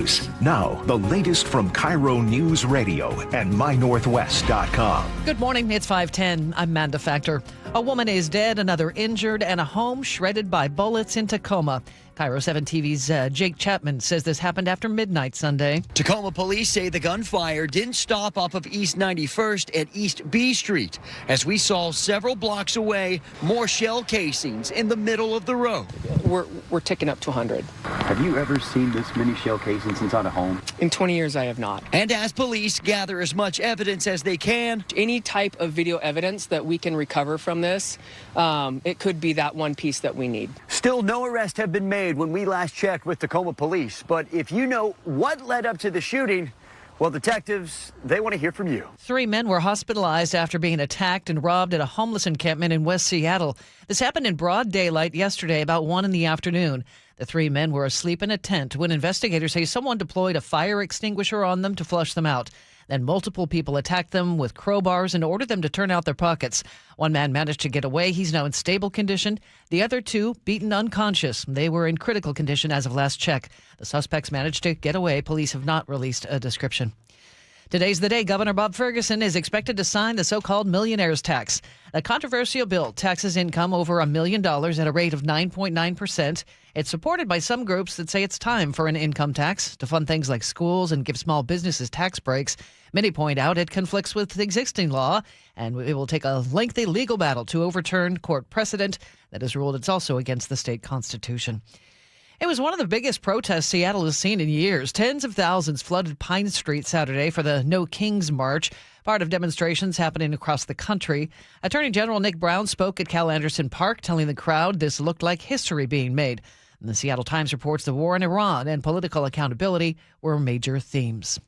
news. Now, the latest from KIRO Newsradio and mynorthwest.com. Good morning. It's 5:10. I'm Manda Factor. A woman is dead, another injured, and a home shredded by bullets in Tacoma. KIRO 7 TV's Jake Chapman says this happened after midnight Sunday. Tacoma police say the gunfire didn't stop off of East 91st at East B Street. As we saw several blocks away, more shell casings in the middle of the road. We're ticking up to 100. Have you ever seen this many shell casings inside a home? In 20 years, I have not. And as police gather as much evidence as they can, Any type of video evidence that we can recover from this, it could be that one piece that we need. Still no arrests have been made when we last checked with Tacoma police. But if you know what led up to the shooting, well, detectives, they want to hear from you. 3 men were hospitalized after being attacked and robbed at a homeless encampment in West Seattle. This happened in broad daylight yesterday, about 1 in the afternoon. The 3 men were asleep in a tent when investigators say someone deployed a fire extinguisher on them to flush them out. Then multiple people attacked them with crowbars and ordered them to turn out their pockets. 1 man managed to get away. He's now in stable condition. The other 2 beaten unconscious. They were in critical condition as of last check. The suspects managed to get away. Police have not released a description. Today's the day Governor Bob Ferguson is expected to sign the so-called Millionaires tax. A controversial bill taxes income over $1 million at a rate of 9.9%. It's supported by some groups that say it's time for an income tax to fund things like schools and give small businesses tax breaks. Many point out it conflicts with the existing law, and it will take a lengthy legal battle to overturn court precedent that has ruled it's also against the state constitution. It was one of the biggest protests Seattle has seen in years. Tens of thousands flooded Pine Street Saturday for the No Kings March, part of demonstrations happening across the country. Attorney General Nick Brown spoke at Cal Anderson Park, telling the crowd this looked like history being made. And the Seattle Times reports the war in Iran and political accountability were major themes.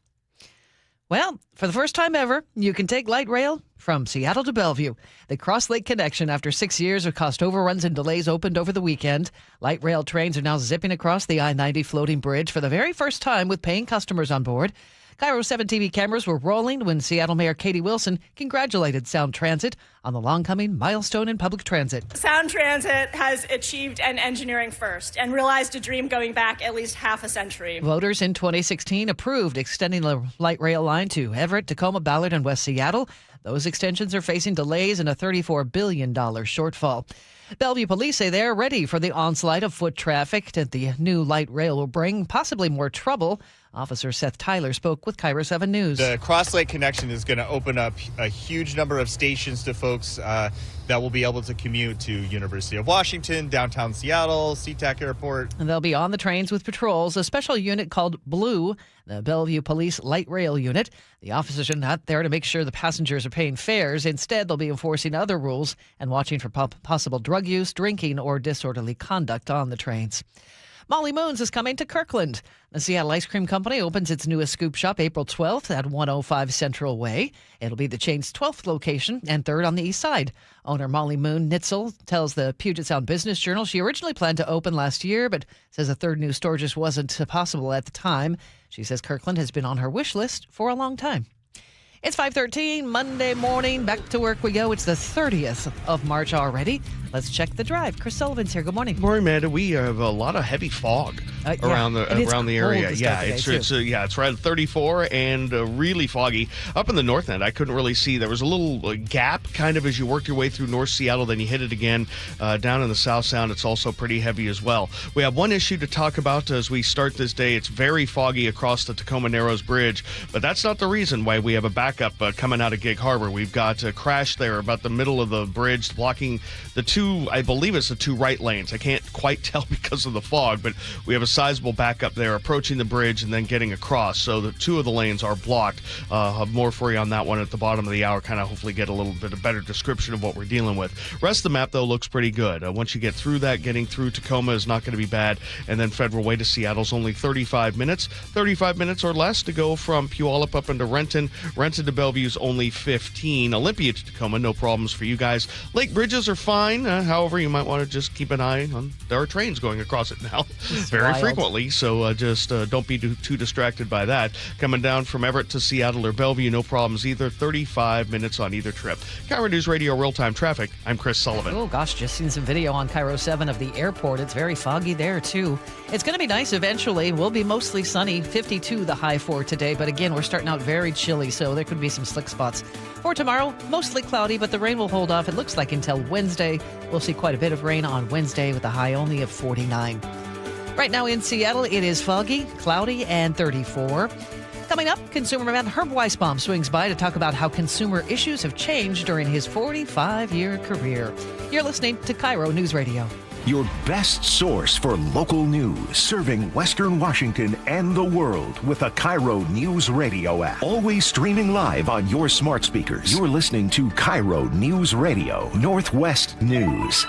Well, for the first time ever, you can take light rail from Seattle to Bellevue. The Cross Lake Connection, after 6 years of cost overruns and delays, opened over the weekend. Light rail trains are now zipping across the I-90 floating bridge for the very first time with paying customers on board. KIRO 7 TV cameras were rolling when Seattle Mayor Katie Wilson congratulated Sound Transit on the long-coming milestone in public transit. Sound Transit has achieved an engineering first and realized a dream going back at least half a century. Voters in 2016 approved extending the light rail line to Everett, Tacoma, Ballard, and West Seattle. Those extensions are facing delays and a $34 billion shortfall. Bellevue police say they're ready for the onslaught of foot traffic that the new light rail will bring, possibly more trouble. Officer Seth Tyler spoke with KIRO 7 News. The Cross Lake Connection is going to open up a huge number of stations to folks that will be able to commute to University of Washington, downtown Seattle, SeaTac Airport. And they'll be on the trains with patrols, a special unit called Blue, the Bellevue Police Light Rail Unit. The officers are not there to make sure the passengers are paying fares. Instead, they'll be enforcing other rules and watching for possible drug use, drinking, or disorderly conduct on the trains. Molly Moon's is coming to Kirkland. The Seattle Ice Cream Company opens its newest scoop shop April 12th at 105 Central Way. It'll be the chain's 12th location and 3rd on the east side. Owner Molly Moon Nitzel tells the Puget Sound Business Journal she originally planned to open last year, but says a 3rd new store just wasn't possible at the time. She says Kirkland has been on her wish list for a long time. It's 5:13, Monday morning. Back to work we go. It's the 30th of March already. Let's check the drive. Chris Sullivan's here. Good morning. Good morning, Amanda. We have a lot of heavy fog around the area. It's right at 34 and really foggy. Up in the north end, I couldn't really see. There was a little gap kind of as you worked your way through North Seattle. Then you hit it again down in the South Sound. It's also pretty heavy as well. We have one issue to talk about as we start this day. It's very foggy across the Tacoma Narrows Bridge, but that's not the reason why we have a backup coming out of Gig Harbor. We've got a crash there about the middle of the bridge, blocking the two, I believe it's the 2 right lanes. I can't quite tell because of the fog, but we have a sizable backup there approaching the bridge and then getting across. So the 2 of the lanes are blocked. I'll have more for you on that one at the bottom of the hour, kind of hopefully get a little bit of better description of what we're dealing with. Rest of the map, though, looks pretty good. Once you get through that, getting through Tacoma is not going to be bad. And then Federal Way to Seattle's only 35 minutes. 35 minutes or less to go from Puyallup up into Renton. Renton Swanson to Bellevue's only 15. Olympia to Tacoma, no problems for you guys. Lake bridges are fine. However, you might want to just keep an eye on, there are trains going across it now very frequently. So just don't be too distracted by that. Coming down from Everett to Seattle or Bellevue, no problems either. 35 minutes on either trip. KIRO News Radio real-time traffic. I'm Chris Sullivan. Oh, gosh, just seen some video on KIRO 7 of the airport. It's very foggy there, too. It's going to be nice eventually. We'll be mostly sunny. 52 the high for today. But again, we're starting out very chilly, so there could be some slick spots. For tomorrow, mostly cloudy, but the rain will hold off. It looks like until Wednesday. We'll see quite a bit of rain on Wednesday with a high only of 49. Right now in Seattle, it is foggy, cloudy, and 34. Coming up, consumer man Herb Weisbaum swings by to talk about how consumer issues have changed during his 45-year career. You're listening to KIRO News Radio. Your best source for local news, serving Western Washington and the world with the KIRO Newsradio app. Always streaming live on your smart speakers. You're listening to KIRO News Radio, Northwest News.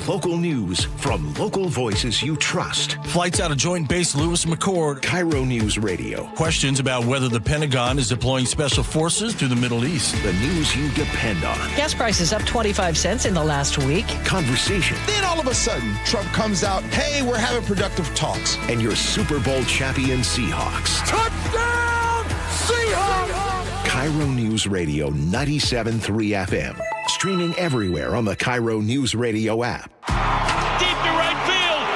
Local news from local voices you trust. Flights out of Joint Base Lewis McChord. KIRO News Radio. Questions about whether the Pentagon is deploying special forces to the Middle East. The news you depend on. Gas prices up 25 cents in the last week. Conversation. Then all of a sudden, Trump comes out, hey, we're having productive talks. And your Super Bowl champion Seahawks. Touchdown, Seahawks! KIRO News Radio 97.3 FM. Streaming everywhere on the KIRO News Radio app. Deep to right field.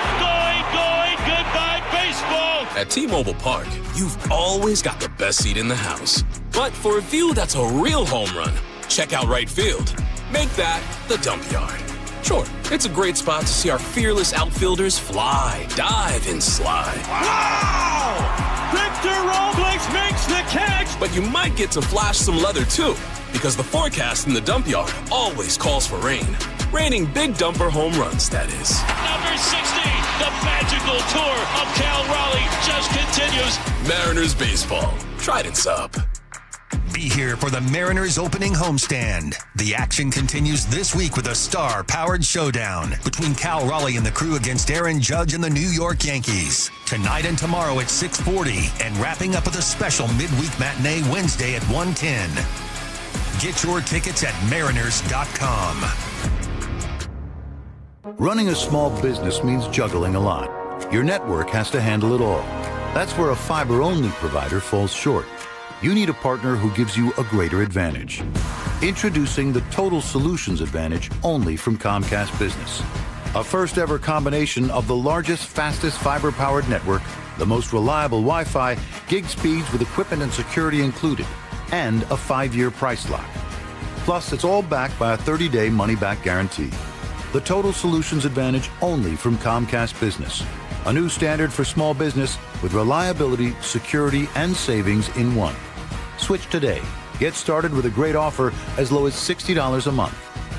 Going, goodbye baseball. At T-Mobile Park, you've always got the best seat in the house. But for a view that's a real home run, check out right field. Make that the dump yard. Sure, it's a great spot to see our fearless outfielders fly, dive, and slide. Wow! Victor Robles makes the catch. But you might get to flash some leather too, because the forecast in the dump yard always calls for rain. Raining big dumper home runs, that is. Number 60, the magical tour of Cal Raleigh just continues. Mariners baseball. Trident's up. Be here for the Mariners opening homestand. The action continues this week with a star-powered showdown between Cal Raleigh and the crew against Aaron Judge and the New York Yankees. Tonight and tomorrow at 6:40, and wrapping up with a special midweek matinee Wednesday at 1:10. Get your tickets at mariners.com. Running a small business means juggling a lot. Your network has to handle it all. That's where a fiber-only provider falls short. You need a partner who gives you a greater advantage. Introducing the Total Solutions Advantage only from Comcast Business. A first-ever combination of the largest, fastest fiber-powered network, the most reliable Wi-Fi, gig speeds with equipment and security included, and a 5-year price lock. Plus, it's all backed by a 30-day money-back guarantee. The Total Solutions Advantage only from Comcast Business. A new standard for small business with reliability, security, and savings in one. Switch today. Get started with a great offer as low as $60 a month.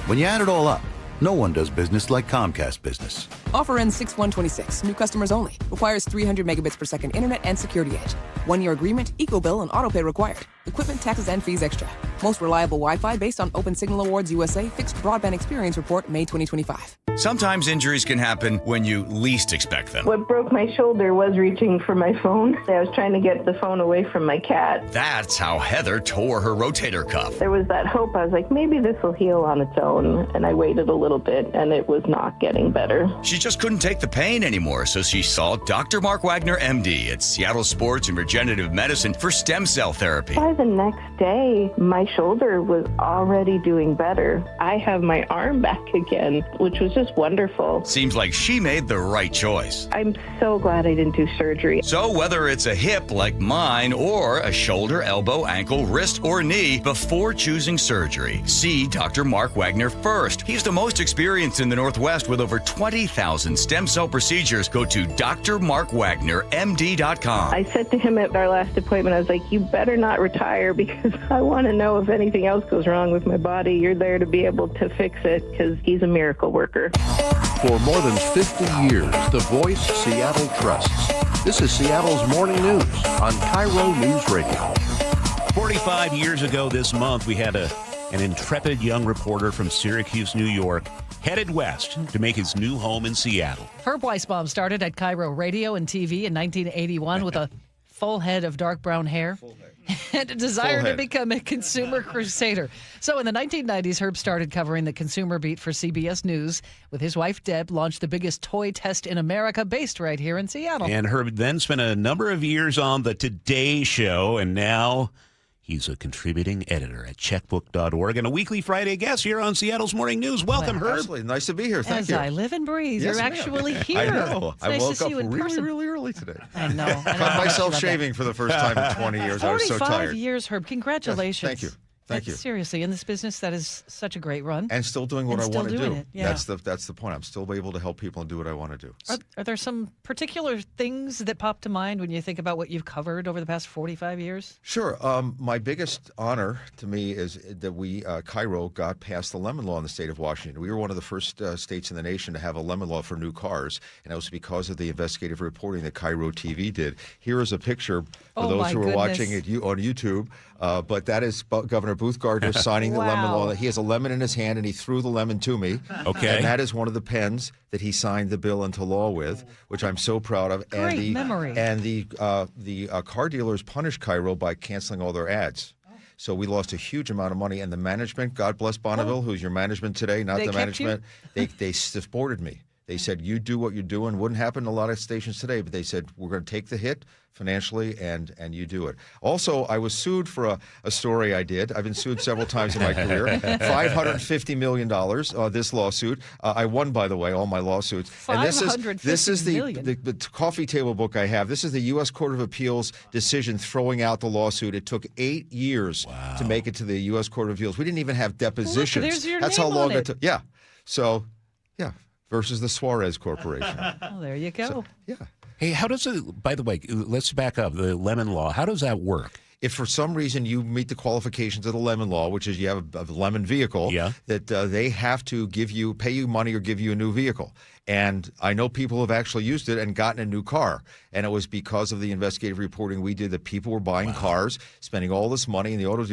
When you add it all up, no one does business like Comcast Business. Offer ends 6/1/26. New customers only. Requires 300 megabits per second internet and security edge. 1-year agreement, eco-bill, and autopay required. Equipment, taxes, and fees extra. Most reliable Wi-Fi based on Open Signal Awards USA Fixed Broadband Experience Report, May 2025. Sometimes injuries can happen when you least expect them. What broke my shoulder was reaching for my phone. I was trying to get the phone away from my cat. That's how Heather tore her rotator cuff. There was that hope. I was like, maybe this will heal on its own. And I waited a little bit, and it was not getting better. She just couldn't take the pain anymore, so she saw Dr. Mark Wagner, MD, at Seattle Sports and Regenerative Medicine for stem cell therapy. By the next day, my shoulder was already doing better. I have my arm back again, which was just wonderful. Seems like she made the right choice. I'm so glad I didn't do surgery. So whether it's a hip like mine or a shoulder, elbow, ankle, wrist, or knee, before choosing surgery, see Dr. Mark Wagner first. He's the most experienced in the Northwest with over 20,000 stem cell procedures. Go to drmarkwagnermd.com. I said to him at our last appointment, I was like, you better not retire because I want to know if anything else goes wrong with my body. You're there to be able to fix it because he's a miracle worker. For more than 50 years, the voice Seattle trusts. This is Seattle's Morning News on KIRO News Radio. 45 years ago this month, we had an intrepid young reporter from Syracuse, New York, headed west to make his new home in Seattle. Herb Weisbaum started at KIRO Radio and TV in 1981 with a full head of dark brown hair. and a desire to become a consumer crusader. So in the 1990s, Herb started covering the consumer beat for CBS News. With his wife, Deb, launched the biggest toy test in America, based right here in Seattle. And Herb then spent a number of years on the Today Show, and now he's a contributing editor at checkbook.org and a weekly Friday guest here on Seattle's Morning News. Welcome, Herb. Absolutely. Nice to be here. Thank you. As I live and breathe. Yes, You're ma'am. actually here. I know. It's I nice woke to see up you in really, person. really early today. I know. Caught myself shaving for the first time in 20 years. I was so 45 tired. years, Herb. Congratulations. Yes, thank you. Thank you. Seriously, in this business, that is such a great run. And still doing what I want to do. Yeah. That's the point. I'm still able to help people and do what I want to do. Are there some particular things that pop to mind when you think about what you've covered over the past 45 years? Sure. My biggest honor to me is that we, KIRO, got past the lemon law in the state of Washington. We were one of the first states in the nation to have a lemon law for new cars, and that was because of the investigative reporting that KIRO TV did. Here is a picture for those who are watching it on YouTube, but that is Governor Booth Gardner signing the lemon law. He has a lemon in his hand, and he threw the lemon to me. Okay. And that is one of the pens that he signed the bill into law with, which I'm so proud of. Great memory. And the car dealers punished KIRO by canceling all their ads. So we lost a huge amount of money. And the management, God bless Bonneville, who's your management today, not They the kept management, they supported me. They said, you do what you're doing. Wouldn't happen in a lot of stations today, but they said, we're going to take the hit financially, and you do it. Also, I was sued for a story I did. I've been sued several times in my career. $550 million, this lawsuit. I won, by the way, all my lawsuits. And this is the coffee table book I have. This is the U.S. Court of Appeals decision throwing out the lawsuit. It took 8 years to make it to the U.S. Court of Appeals. We didn't even have depositions. Look, there's your That's name how long on it took. Yeah. So, yeah. Versus the Suarez Corporation. Well, there you go. So, yeah. Hey, how does it, by the way, let's back up, the lemon law, how does that work? If for some reason you meet the qualifications of the lemon law, which is you have a lemon vehicle, that they have to pay you money or give you a new vehicle. And I know people have actually used it and gotten a new car. And it was because of the investigative reporting we did that people were buying cars, spending all this money, and the auto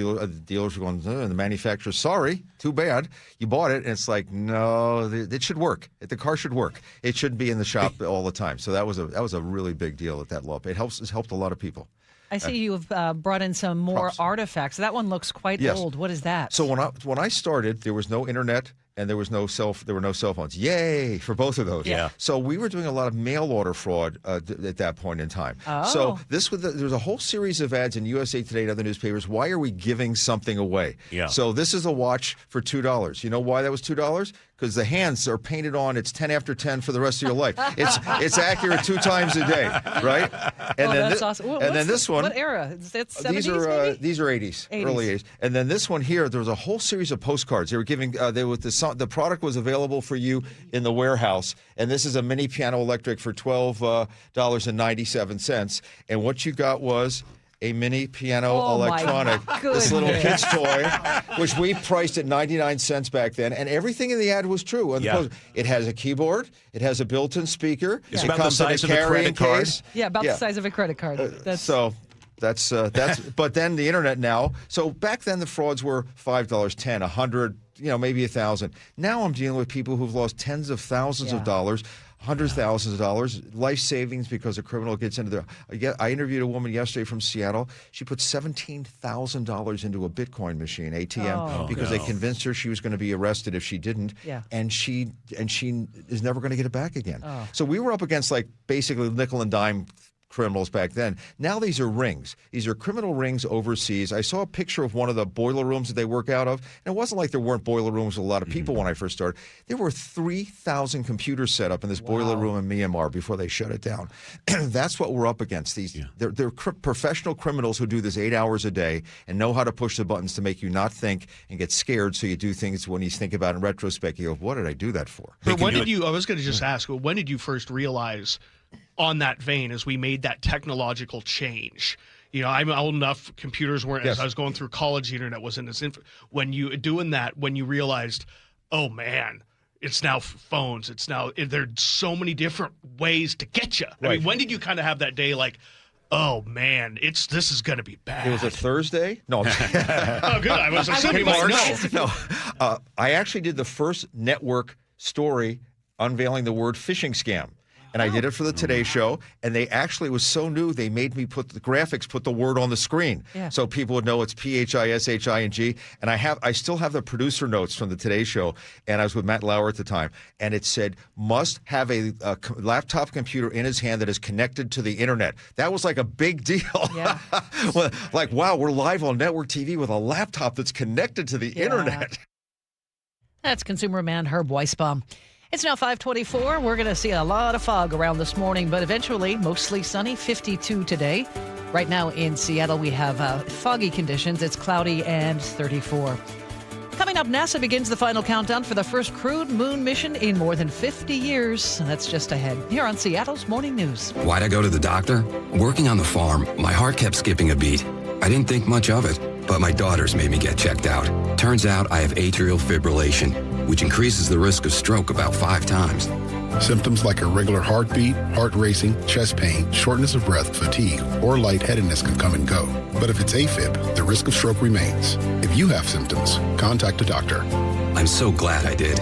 dealers were going, and the manufacturer, sorry, too bad, you bought it. And it's like, no, it should work. The car should work. It shouldn't be in the shop all the time. So that was a really big deal at that law. It's helped a lot of people. I see you have brought in some more artifacts. That one looks quite old. What is that? So when I started, there was no internet and there were no cell phones. Yay for both of those. Yeah. So we were doing a lot of mail order fraud at that point in time. Oh. So there was a whole series of ads in USA Today and other newspapers. Why are we giving something away? Yeah. So this is a watch for $2. You know why that was $2? Because the hands are painted on. It's 10 after 10 for the rest of your life. It's accurate 2 times a day, right? And that's awesome. And then this one. What era? Is that 70s? These are 80s, early 80s. And then this one here, there was a whole series of postcards. They were giving. The product was available for you in the warehouse, and this is a mini piano electric for $12.97. And what you got was a mini piano electronic, this little kid's toy, which we priced at 99 cents back then, and everything in the ad was true. It has a keyboard, it has a built-in speaker, It's it about comes the size in a of a credit carrying card. case. Yeah, about the size of a credit card. So that's but then the internet now. So back then the frauds were $5, $10, $100, maybe $1,000. Now I'm dealing with people who've lost tens of thousands of dollars. Hundreds of thousands of dollars, life savings because a criminal gets into their. I interviewed a woman yesterday from Seattle. She put $17,000 into a Bitcoin machine, ATM, because they convinced her she was going to be arrested if she didn't. Yeah. And she is never going to get it back again. Oh. So we were up against basically nickel and dime criminals back then. Now these are rings. These are criminal rings overseas. I saw a picture of one of the boiler rooms that they work out of. And it wasn't like there weren't boiler rooms with a lot of people when I first started. There were 3,000 computers set up in this boiler room in Myanmar before they shut it down. That's what we're up against. They're professional criminals who do this 8 hours a day and know how to push the buttons to make you not think and get scared, so you do things when you think about it in retrospect. You go, what did I do that for? But I was going to just ask, when did you first realize on that vein as we made that technological change? I'm old enough, computers weren't, as I was going through college, the internet wasn't as when you realized, oh man, it's now phones, there's so many different ways to get you. I mean, when did you kind of have that day like, oh man, this is going to be bad? It was a Thursday? No. Oh, good. I was assuming No. I actually did the first network story unveiling the word phishing scam. And I did it for the Today Show, and they actually, it was so new, they made me put the graphics, put the word on the screen, so people would know it's PHISHING. And I still have the producer notes from the Today Show, and I was with Matt Lauer at the time, and it said, must have a laptop computer in his hand that is connected to the internet. That was like a big deal. Yeah. Like, wow, we're live on network TV with a laptop that's connected to the internet. That's consumer man Herb Weisbaum. It's now 5:24. We're going to see a lot of fog around this morning, but eventually mostly sunny, 52 today. Right now in Seattle, we have foggy conditions. It's cloudy and 34. Coming up, NASA begins the final countdown for the first crewed moon mission in more than 50 years. That's just ahead here on Seattle's Morning News. Why'd I go to the doctor? Working on the farm, my heart kept skipping a beat. I didn't think much of it, but my daughters made me get checked out. Turns out I have atrial fibrillation, which increases the risk of stroke about 5 times. Symptoms like irregular heartbeat, heart racing, chest pain, shortness of breath, fatigue, or lightheadedness can come and go. But if it's AFib, the risk of stroke remains. If you have symptoms, contact a doctor. I'm so glad I did.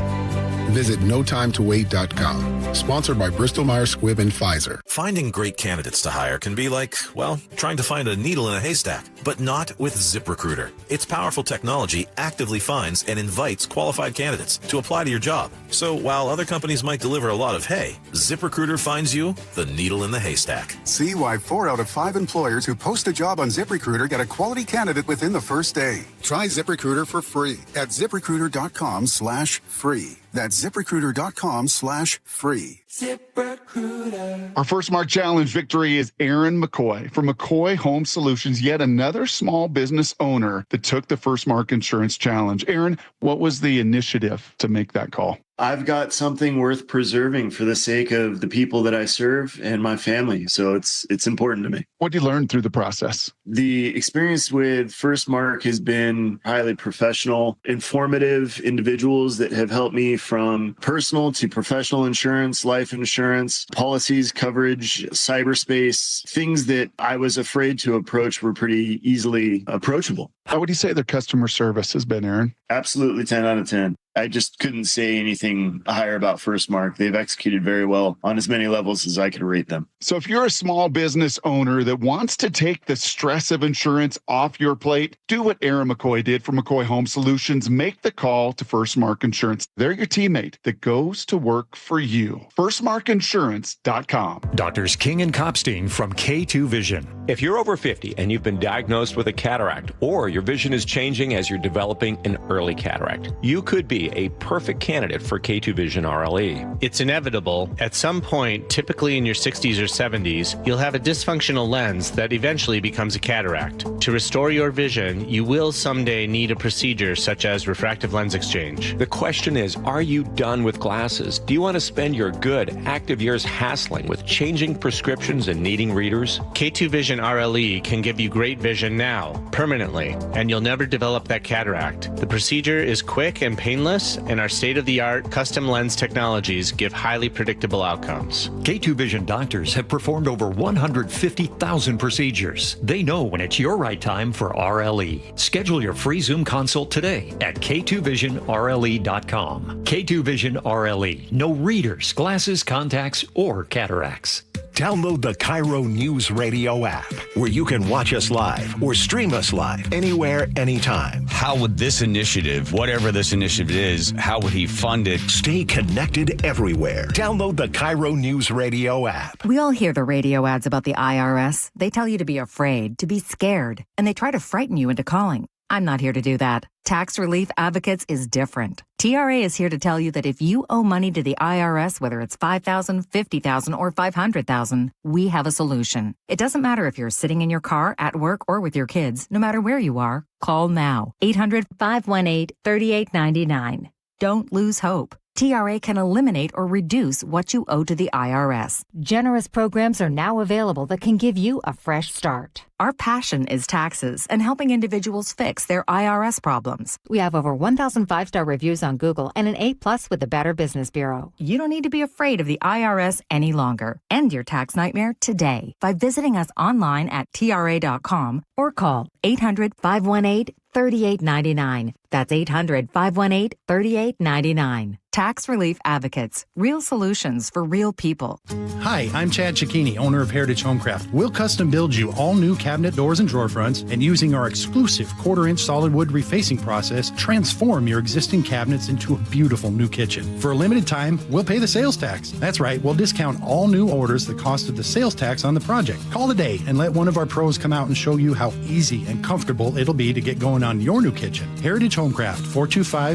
Visit notimetowait.com. Sponsored by Bristol-Myers Squibb and Pfizer. Finding great candidates to hire can be like, well, trying to find a needle in a haystack, but not with ZipRecruiter. Its powerful technology actively finds and invites qualified candidates to apply to your job. So while other companies might deliver a lot of hay, ZipRecruiter finds you the needle in the haystack. See why 4 out of 5 employers who post a job on ZipRecruiter get a quality candidate within the first day. Try ZipRecruiter for free at ZipRecruiter.com/free. That's ZipRecruiter.com/free. ZipRecruiter. Our first Mark Challenge victory is Aaron McCoy from McCoy Home Solutions, yet another small business owner that took the first Mark Insurance Challenge. Aaron, what was the initiative to make that call? I've got something worth preserving for the sake of the people that I serve and my family. So it's important to me. What did you learn through the process? The experience with First Mark has been highly professional, informative individuals that have helped me from personal to professional insurance, life insurance, policies, coverage, cyberspace, things that I was afraid to approach were pretty easily approachable. How would you say their customer service has been, Aaron? Absolutely 10 out of 10. I just couldn't say anything higher about First Mark. They've executed very well on as many levels as I could rate them. So if you're a small business owner that wants to take the stress of insurance off your plate, do what Aaron McCoy did for McCoy Home Solutions. Make the call to First Mark Insurance. They're your teammate that goes to work for you. FirstMarkInsurance.com. Doctors King and Kopstein from K2 Vision. If you're over 50 and you've been diagnosed with a cataract, or your vision is changing as you're developing an early cataract, you could be a perfect candidate for K2 Vision RLE. It's inevitable. At some point, typically in your 60s or 70s, you'll have a dysfunctional lens that eventually becomes a cataract. To restore your vision, you will someday need a procedure such as refractive lens exchange. The question is, are you done with glasses? Do you want to spend your good, active years hassling with changing prescriptions and needing readers? K2 Vision RLE can give you great vision now, permanently, and you'll never develop that cataract. The procedure is quick and painless, and our state-of-the-art custom lens technologies give highly predictable outcomes. K2 Vision doctors have performed over 150,000 procedures. They know when it's your right time for RLE. Schedule your free Zoom consult today at K2VisionRLE.com. K2 Vision RLE. No readers, glasses, contacts, or cataracts. Download the KIRO Newsradio app, where you can watch us live or stream us live anywhere, anytime. How would this initiative, whatever this initiative is, how would he fund it? Stay connected everywhere. Download the KIRO Newsradio app. We all hear the radio ads about the IRS. They tell you to be afraid, to be scared, and they try to frighten you into calling. I'm not here to do that. Tax Relief Advocates is different. TRA is here to tell you that if you owe money to the IRS, whether it's $5,000, $50,000, or $500,000, we have a solution. It doesn't matter if you're sitting in your car, at work, or with your kids. No matter where you are, call now. 800-518-3899. Don't lose hope. TRA can eliminate or reduce what you owe to the IRS. Generous programs are now available that can give you a fresh start. Our passion is taxes and helping individuals fix their IRS problems. We have over 1,000 5-star reviews on Google and an A+ with the Better Business Bureau. You don't need to be afraid of the IRS any longer. End your tax nightmare today by visiting us online at TRA.com or call 800-518-3899. That's 800-518-3899. Tax Relief Advocates. Real solutions for real people. Hi, I'm Chad Cicchini, owner of Heritage Homecraft. We'll custom build you all new cabinet doors and drawer fronts, and using our exclusive 1/4-inch solid wood refacing process, transform your existing cabinets into a beautiful new kitchen. For a limited time, we'll pay the sales tax. That's right, we'll discount all new orders the cost of the sales tax on the project. Call today and let one of our pros come out and show you how easy and comfortable it'll be to get going on your new kitchen. Heritage Homecraft,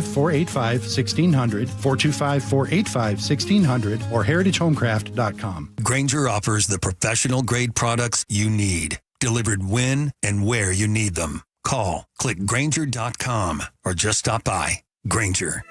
425-485-1600, 425-485-1600, or heritagehomecraft.com. Grainger offers the professional-grade products you need, delivered when and where you need them. Call, click Grainger.com, or just stop by. Grainger.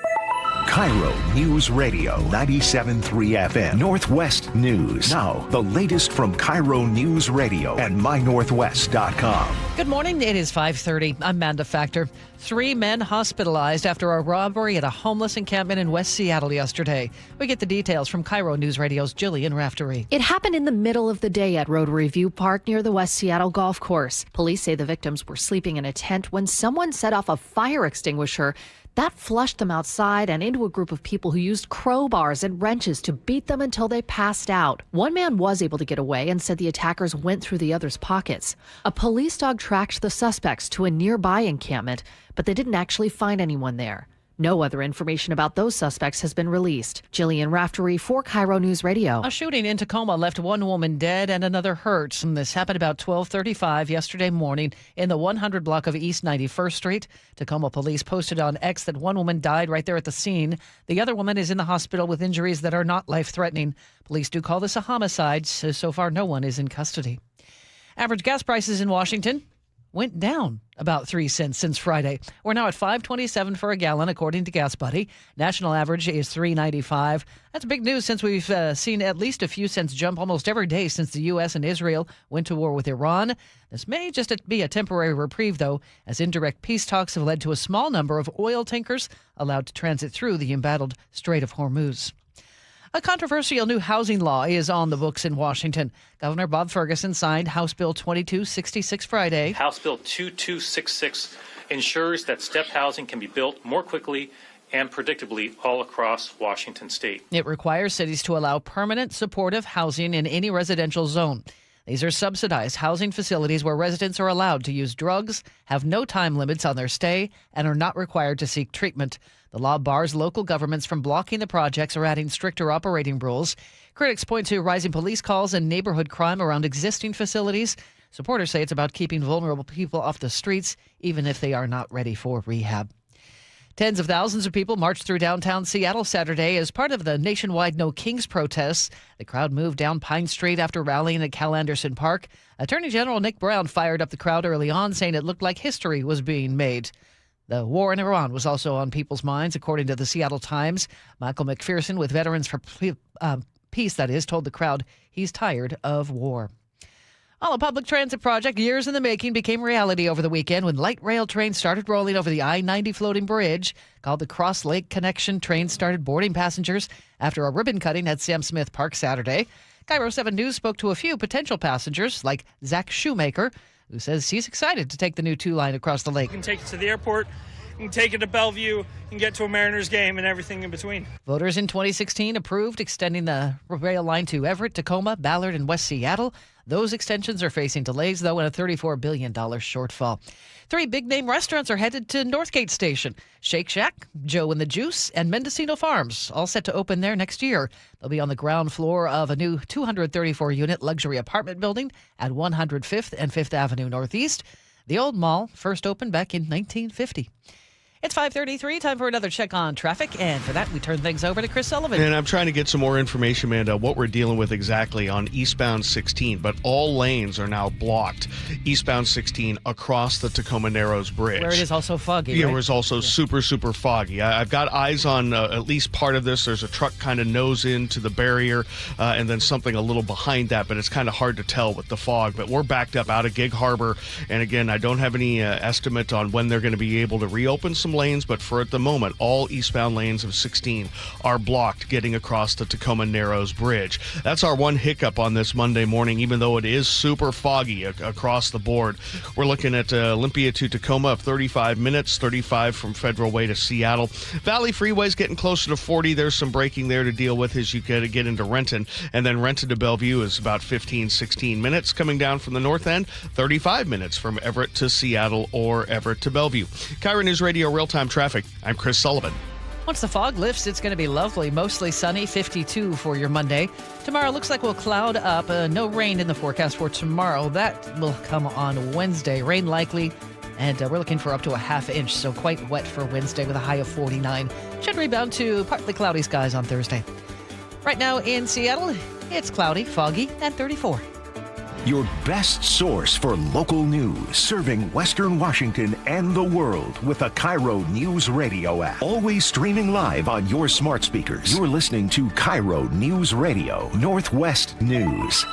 KIRO Newsradio 97.3 FM Northwest News. Now, the latest from KIRO Newsradio and mynorthwest.com. Good morning. It is 5:30. I'm Manda Factor. 3 men hospitalized after a robbery at a homeless encampment in West Seattle yesterday. We get the details from KIRO News Radio's Jillian Raftery. It happened in the middle of the day at Rotary View Park near the West Seattle Golf Course. Police say the victims were sleeping in a tent when someone set off a fire extinguisher that flushed them outside and into a group of people who used crowbars and wrenches to beat them until they passed out. One man was able to get away and said the attackers went through the other's pockets. A police dog tracked the suspects to a nearby encampment, but they didn't actually find anyone there. No other information about those suspects has been released. Jillian Raftery for KIRO News Radio. A shooting in Tacoma left one woman dead and another hurt. This happened about 12:35 yesterday morning in the 100 block of East 91st Street. Tacoma police posted on X that one woman died right there at the scene. The other woman is in the hospital with injuries that are not life-threatening. Police do call this a homicide. So far, no one is in custody. Average gas prices in Washington went down about 3 cents since Friday. We're now at $5.27 for a gallon, according to Gas Buddy. National average is $3.95. That's big news since we've seen at least a few cents jump almost every day since the U.S. and Israel went to war with Iran. This may just be a temporary reprieve, though, as indirect peace talks have led to a small number of oil tankers allowed to transit through the embattled Strait of Hormuz. A controversial new housing law is on the books in Washington. Governor Bob Ferguson signed House Bill 2266 Friday. House Bill 2266 ensures that step housing can be built more quickly and predictably all across Washington state. It requires cities to allow permanent supportive housing in any residential zone. These are subsidized housing facilities where residents are allowed to use drugs, have no time limits on their stay, and are not required to seek treatment. The law bars local governments from blocking the projects or adding stricter operating rules. Critics point to rising police calls and neighborhood crime around existing facilities. Supporters say it's about keeping vulnerable people off the streets, even if they are not ready for rehab. Tens of thousands of people marched through downtown Seattle Saturday as part of the nationwide No Kings protests. The crowd moved down Pine Street after rallying at Cal Anderson Park. Attorney General Nick Brown fired up the crowd early on, saying it looked like history was being made. The war in Iran was also on people's minds, according to the Seattle Times. Michael McPherson with Veterans for Peace, told the crowd he's tired of war. Well, a public transit project years in the making became reality over the weekend when light rail trains started rolling over the I-90 floating bridge. Called the Cross Lake Connection, trains started boarding passengers after a ribbon cutting at Sam Smith Park Saturday. KIRO 7 News spoke to a few potential passengers, like Zach Shoemaker, who says he's excited to take the new 2-line across the lake. You can take it to the airport, you can take it to Bellevue, and get to a Mariners game and everything in between. Voters in 2016 approved extending the rail line to Everett, Tacoma, Ballard, and West Seattle. Those extensions are facing delays, though, and a $34 billion shortfall. 3 big-name restaurants are headed to Northgate Station. Shake Shack, Joe and the Juice, and Mendocino Farms, all set to open there next year. They'll be on the ground floor of a new 234-unit luxury apartment building at 105th and 5th Avenue Northeast. The old mall first opened back in 1950. It's 5:33, time for another check on traffic, and for that, we turn things over to Chris Sullivan. And I'm trying to get some more information, Amanda, what we're dealing with exactly on eastbound 16, but all lanes are now blocked eastbound 16 across the Tacoma Narrows Bridge. Where it is also foggy, Yeah, right? where it's also super foggy. I've got eyes on at least part of this. There's a truck kind of nose into the barrier, and then something a little behind that, but it's kind of hard to tell with the fog. But we're backed up out of Gig Harbor, and again, I don't have any estimate on when they're going to be able to reopen some some lanes, but for at the moment, all eastbound lanes of 16 are blocked getting across the Tacoma Narrows Bridge. That's our one hiccup on this Monday morning, even though it is super foggy across the board. We're looking at Olympia to Tacoma of 35 minutes, 35 from Federal Way to Seattle. Valley Freeway's getting closer to 40. There's some braking there to deal with as you get into Renton. And then Renton to Bellevue is about 15, 16 minutes. Coming down from the north end, 35 minutes from Everett to Seattle or Everett to Bellevue. KIRO Newsradio Real-Time Traffic. I'm Chris Sullivan. Once the fog lifts, it's going to be lovely. Mostly sunny, 52 for your Monday. Tomorrow looks like we'll cloud up. No rain in the forecast for tomorrow. That will come on Wednesday. Rain likely, and we're looking for up to a half inch, so quite wet for Wednesday with a high of 49. Should rebound to partly cloudy skies on Thursday. Right now in Seattle, it's cloudy, foggy, and 34. Your best source for local news, serving Western Washington and the world with the KIRO Newsradio App. Always streaming live on your smart speakers. You're listening to KIRO Newsradio, Northwest News.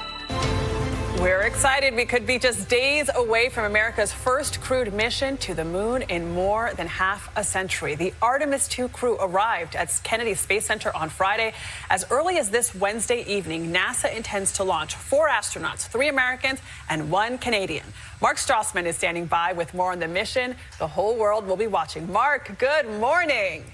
We're excited. We could be just days away from America's first crewed mission to the moon in more than half a century. The Artemis II crew arrived at Kennedy Space Center on Friday. As early as this Wednesday evening, NASA intends to launch 4 astronauts, 3 Americans and 1 Canadian. Mark Strassman is standing by with more on the mission. The whole world will be watching. Mark, good morning.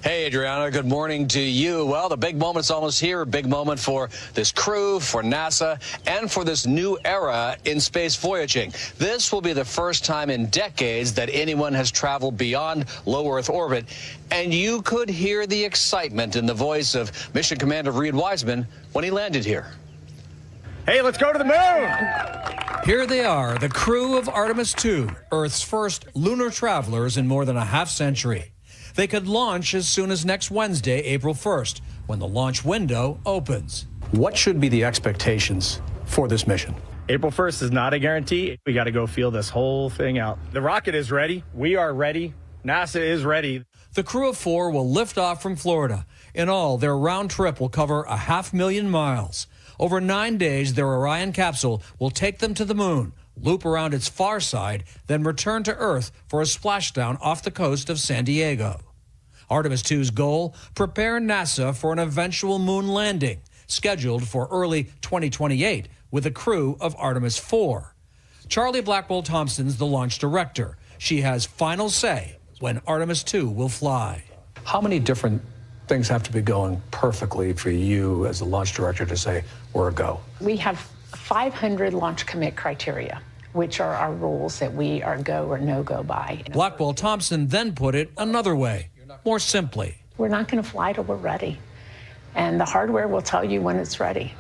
Hey, Adriana, good morning to you. Well, the big moment's almost here. A big moment for this crew, for NASA, and for this new era in space voyaging. This will be the first time in decades that anyone has traveled beyond low Earth orbit. And you could hear the excitement in the voice of Mission Commander Reed Wiseman when he landed here. Hey, let's go to the moon! Here they are, the crew of Artemis II, Earth's first lunar travelers in more than a half century. They could launch as soon as next Wednesday, April 1st, when the launch window opens. What should be the expectations for this mission? April 1st is not a guarantee. We got to go feel this whole thing out. The rocket is ready. We are ready. NASA is ready. The crew of 4 will lift off from Florida. In all, their round trip will cover 500,000 miles. Over 9 days, their Orion capsule will take them to the moon, loop around its far side, then return to Earth for a splashdown off the coast of San Diego. Artemis II's goal, prepare NASA for an eventual moon landing, scheduled for early 2028 with a crew of Artemis IV. Charlie Blackwell-Thompson's the launch director. She has final say when Artemis II will fly. How many different things have to be going perfectly for you as the launch director to say, we're a go? We have 500 launch commit criteria, which are our rules that we are go or no-go by. Blackwell-Thompson then put it another way, more simply. We're not going to fly till we're ready, and the hardware will tell you when it's ready.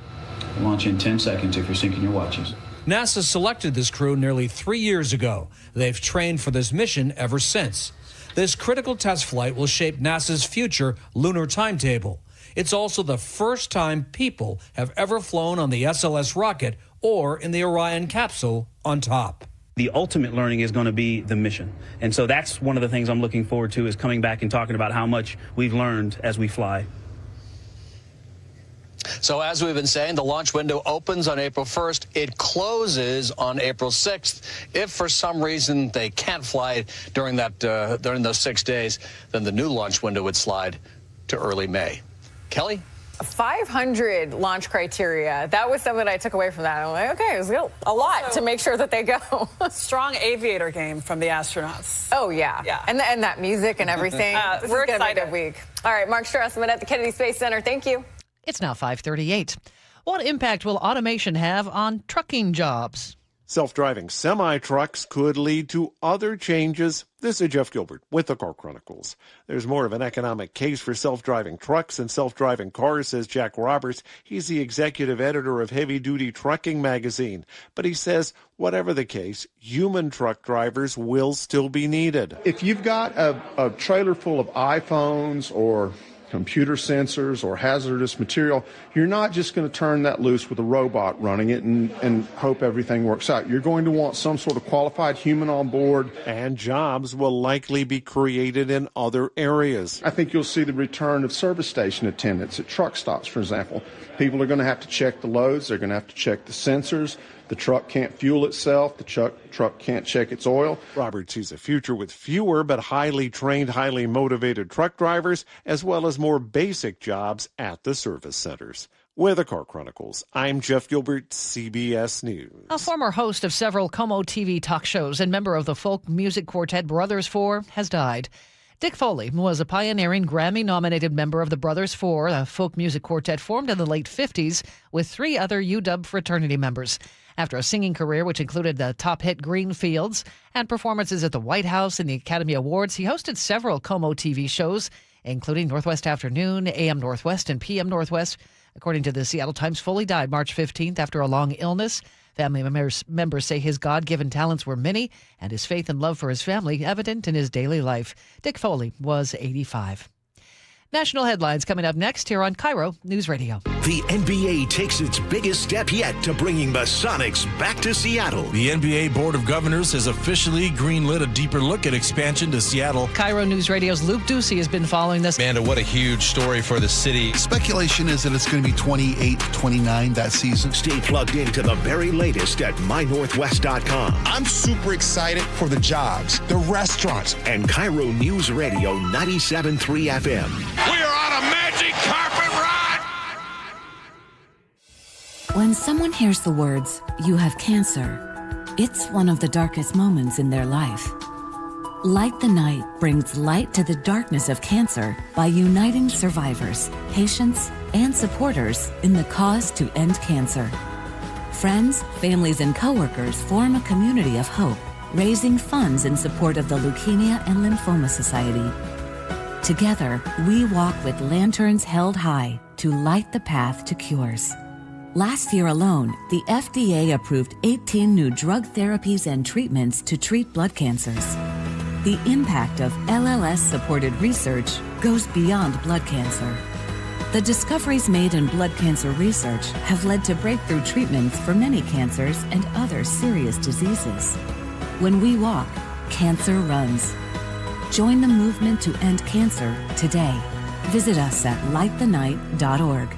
Launch in 10 seconds if you're syncing your watches. NASA selected this crew nearly 3 years ago. They've trained for this mission ever since. This critical test flight will shape NASA's future lunar timetable. It's also the first time people have ever flown on the SLS rocket or in the Orion capsule on top. The ultimate learning is going to be the mission. And so that's one of the things I'm looking forward to, is coming back and talking about how much we've learned as we fly. So as we've been saying, the launch window opens on April 1st. It closes on April 6th. If for some reason they can't fly during those 6 days, then the new launch window would slide to early May. Kelly? 500 launch criteria. That was something I took away from that. I'm like, okay, it was a lot to make sure that they go. Strong aviator game from the astronauts. Oh, yeah. And that music and everything. We're excited. Be a good week. All right, Mark Strassman at the Kennedy Space Center. Thank you. It's now 5:38. What impact will automation have on trucking jobs? Self-driving semi-trucks could lead to other changes. This is Jeff Gilbert with the Car Chronicles. There's more of an economic case for self-driving trucks and self-driving cars, says Jack Roberts. He's the executive editor of Heavy Duty Trucking magazine. But he says, whatever the case, human truck drivers will still be needed. If you've got a trailer full of iPhones or computer sensors or hazardous material, you're not just going to turn that loose with a robot running it and hope everything works out. You're going to want some sort of qualified human on board. And jobs will likely be created in other areas. I think you'll see the return of service station attendants at truck stops, for example. People are going to have to check the loads. They're going to have to check the sensors. The truck can't fuel itself. The truck can't check its oil. Roberts sees a future with fewer but highly trained, highly motivated truck drivers, as well as more basic jobs at the service centers. With the Car Chronicles, I'm Jeff Gilbert, CBS News. A former host of several Como TV talk shows and member of the folk music quartet Brothers Four has died. Dick Foley was a pioneering Grammy-nominated member of the Brothers Four, a folk music quartet formed in the late 50s with 3 other UW fraternity members. After a singing career which included the top hit Green Fields and performances at the White House and the Academy Awards, he hosted several Como TV shows, including Northwest Afternoon, AM Northwest, and PM Northwest. According to the Seattle Times, Foley died March 15th after a long illness. Family members say his God-given talents were many and his faith and love for his family evident in his daily life. Dick Foley was 85. National headlines coming up next here on KIRO Newsradio. The NBA takes its biggest step yet to bringing the Sonics back to Seattle. The NBA Board of Governors has officially greenlit a deeper look at expansion to Seattle. KIRO News Radio's Luke Ducey has been following this. Amanda, what a huge story for the city. Speculation is that it's going to be 28-29 that season. Stay plugged into the very latest at mynorthwest.com. I'm super excited for the jobs, the restaurants. And KIRO News Radio 97.3 FM. We are on a magic carpet ride! When someone hears the words, "You have cancer," it's one of the darkest moments in their life. Light the Night brings light to the darkness of cancer by uniting survivors, patients, and supporters in the cause to end cancer. Friends, families, and coworkers form a community of hope, raising funds in support of the Leukemia and Lymphoma Society. Together, we walk with lanterns held high to light the path to cures. Last year alone, the FDA approved 18 new drug therapies and treatments to treat blood cancers. The impact of LLS-supported research goes beyond blood cancer. The discoveries made in blood cancer research have led to breakthrough treatments for many cancers and other serious diseases. When we walk, cancer runs. Join the movement to end cancer today. Visit us at lightthenight.org.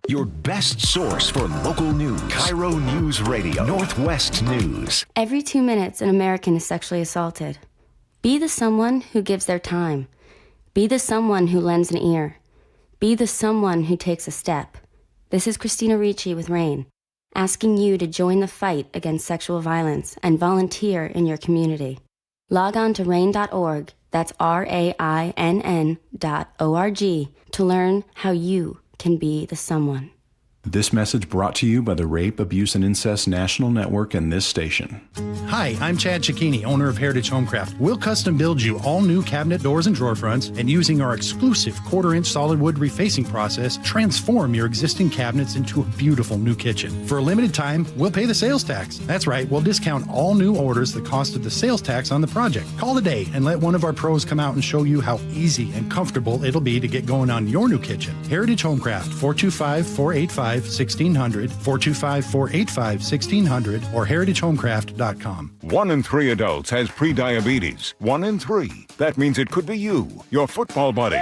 Your best source for local news. KIRO News Radio, Northwest News. Every 2 minutes, an American is sexually assaulted. Be the someone who gives their time. Be the someone who lends an ear. Be the someone who takes a step. This is Christina Ricci with RAIN, asking you to join the fight against sexual violence and volunteer in your community. Log on to RAIN.org, that's RAINN.org, to learn how you can be the someone. This message brought to you by the Rape, Abuse, and Incest National Network and this station. Hi, I'm Chad Cicchini, owner of Heritage Homecraft. We'll custom build you all new cabinet doors and drawer fronts, and using our exclusive 1/4-inch solid wood refacing process, transform your existing cabinets into a beautiful new kitchen. For a limited time, we'll pay the sales tax. That's right, we'll discount all new orders the cost of the sales tax on the project. Call today and let one of our pros come out and show you how easy and comfortable it'll be to get going on your new kitchen. Heritage Homecraft, 425-485-1600, 425-485-1600, or heritagehomecraft.com. 1 in 3 adults has prediabetes. 1 in 3. That means it could be you, your football buddy,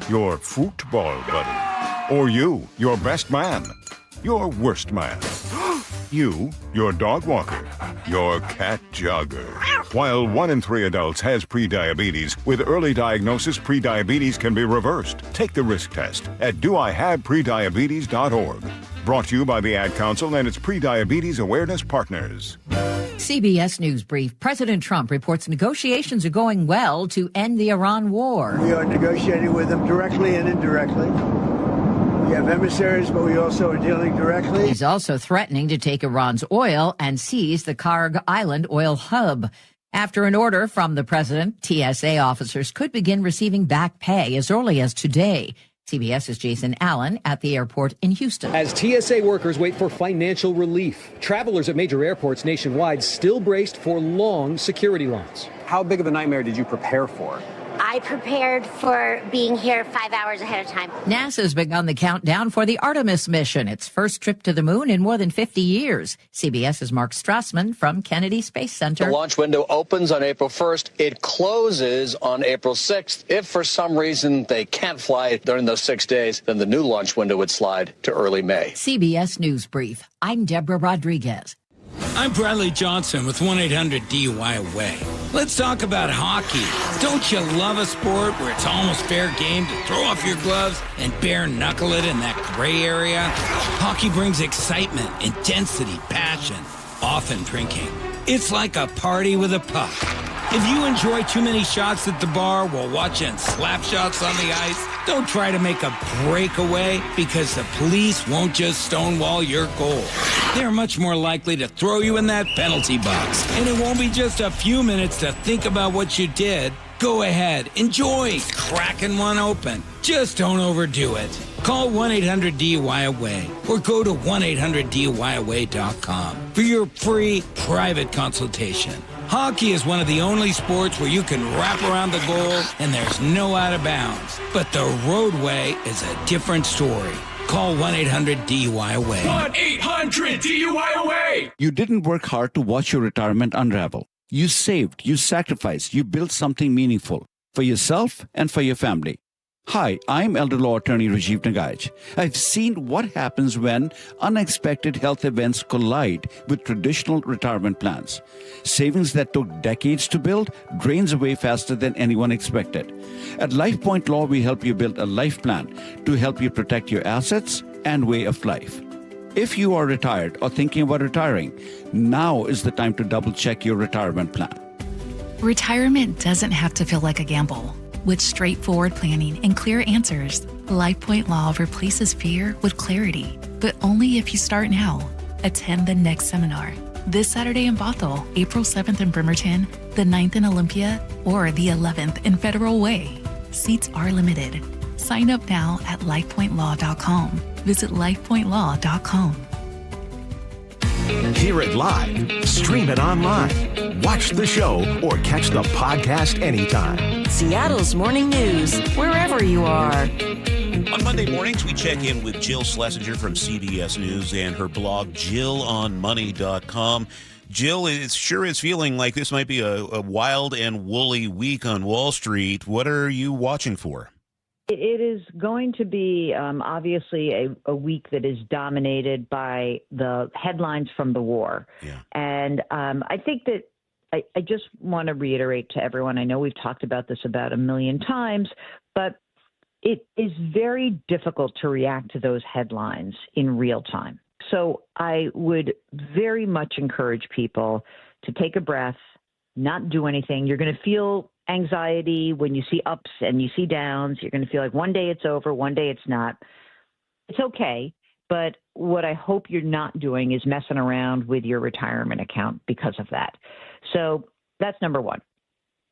your football buddy, or you, your best man, your worst man, you, your dog walker, your cat jogger. While 1 in 3 adults has prediabetes, with early diagnosis, prediabetes can be reversed. Take the risk test at doihaveprediabetes.org. Brought to you by the Ad Council and its Prediabetes Awareness Partners. CBS News Brief. President Trump reports negotiations are going well to end the Iran war. We are negotiating with them directly and indirectly. We have emissaries, but we also are dealing directly. He's also threatening to take Iran's oil and seize the Karg Island oil hub. After an order from the president, TSA officers could begin receiving back pay as early as today. CBS's Jason Allen at the airport in Houston. As TSA workers wait for financial relief, travelers at major airports nationwide still braced for long security lines. How big of a nightmare did you prepare for? I prepared for being here 5 hours ahead of time. NASA's begun the countdown for the Artemis mission, its first trip to the moon in more than 50 years. CBS's Mark Strassman from Kennedy Space Center. The launch window opens on April 1st. It closes on April 6th. If for some reason they can't fly during those 6 days, then the new launch window would slide to early May. CBS News Brief. I'm Deborah Rodriguez. I'm Bradley Johnson with 1-800-DUI-AWAY. Let's talk about hockey. Don't you love a sport where it's almost fair game to throw off your gloves and bare knuckle it in that gray area? Hockey brings excitement, intensity, passion, often drinking. It's like a party with a puck. If you enjoy too many shots at the bar while watching slap shots on the ice, don't try to make a breakaway because the police won't just stonewall your goal. They're much more likely to throw you in that penalty box. And it won't be just a few minutes to think about what you did. Go ahead, enjoy cracking one open. Just don't overdo it. Call 1-800-DUI-AWAY or go to 1-800-DUI-AWAY.com for your free private consultation. Hockey is one of the only sports where you can wrap around the goal and there's no out of bounds. But the roadway is a different story. Call 1-800-DUI-AWAY. 1-800-DUI-AWAY! You didn't work hard to watch your retirement unravel. You saved, you sacrificed, you built something meaningful for yourself and for your family. Hi, I'm elder law attorney Rajiv Nagaich. I've seen what happens when unexpected health events collide with traditional retirement plans. Savings that took decades to build drains away faster than anyone expected. At LifePoint Law, we help you build a life plan to help you protect your assets and way of life. If you are retired or thinking about retiring, now is the time to double-check your retirement plan. Retirement doesn't have to feel like a gamble. With straightforward planning and clear answers, LifePoint Law replaces fear with clarity, but only if you start now. Attend the next seminar this Saturday in Bothell, April 7th in Bremerton, the 9th in Olympia, or the 11th in Federal Way. Seats are limited. Sign up now at lifepointlaw.com. Visit lifepointlaw.com. Hear it live, stream it online, watch the show, or catch the podcast anytime. Seattle's Morning News, wherever you are. On Monday mornings, we check in with Jill Schlesinger from CBS News and her blog, JillOnMoney.com. Jill, it sure is feeling like this might be a wild and woolly week on Wall Street. What are you watching for? It is going to be obviously a week that is dominated by the headlines from the war. Yeah. And I think that I just want to reiterate to everyone, I know we've talked about this about a million times, but it is very difficult to react to those headlines in real time. So I would very much encourage people to take a breath, not do anything. You're going to feel anxiety when you see ups and you see downs. You're going to feel like one day it's over, one day it's not. It's okay. But what I hope you're not doing is messing around with your retirement account because of that. So that's number one.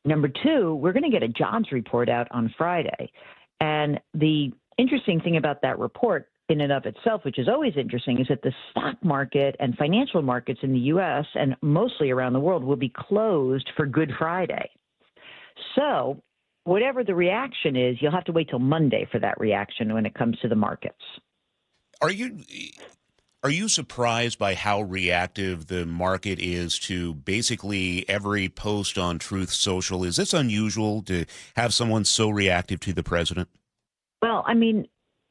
Number two, we're going to get a jobs report out on Friday. And the interesting thing about that report in and of itself, which is always interesting, is that the stock market and financial markets in the U.S. and mostly around the world will be closed for Good Friday. So whatever the reaction is, you'll have to wait till Monday for that reaction when it comes to the markets. Are you surprised by how reactive the market is to basically every post on Truth Social? Is this unusual to have someone so reactive to the president? Well, I mean,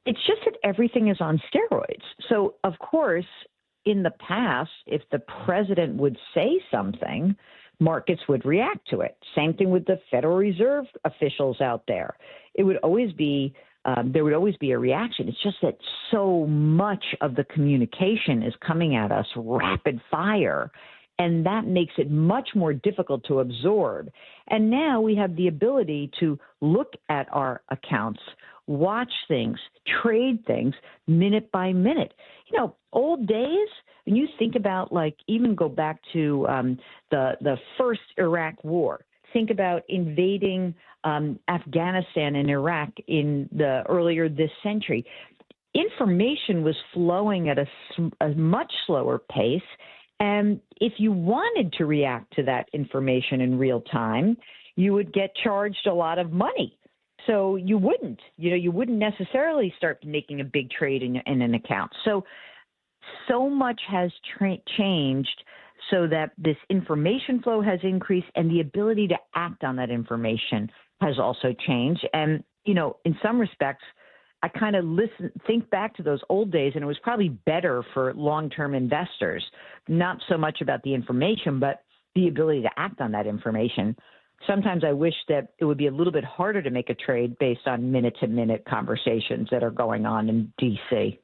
it's just that everything is on steroids. So, of course, in the past, if the president would say something, markets would react to it. Same thing with the Federal Reserve officials out there. It would always be there would always be a reaction. It's just that so much of the communication is coming at us rapid fire, and that makes it much more difficult to absorb. And now we have the ability to look at our accounts, watch things, trade things minute by minute. You know, old days, when you think about, like, even go back to the first Iraq war, think about invading Afghanistan and Iraq in the earlier this century. Information was flowing at a much slower pace. And if you wanted to react to that information in real time, you would get charged a lot of money. So you wouldn't necessarily start making a big trade in an account. So much has changed so that this information flow has increased and the ability to act on that information has also changed. And, you know, in some respects, I kind of think back to those old days, and it was probably better for long-term investors, not so much about the information, but the ability to act on that information. Sometimes I wish that it would be a little bit harder to make a trade based on minute-to-minute conversations that are going on in D.C.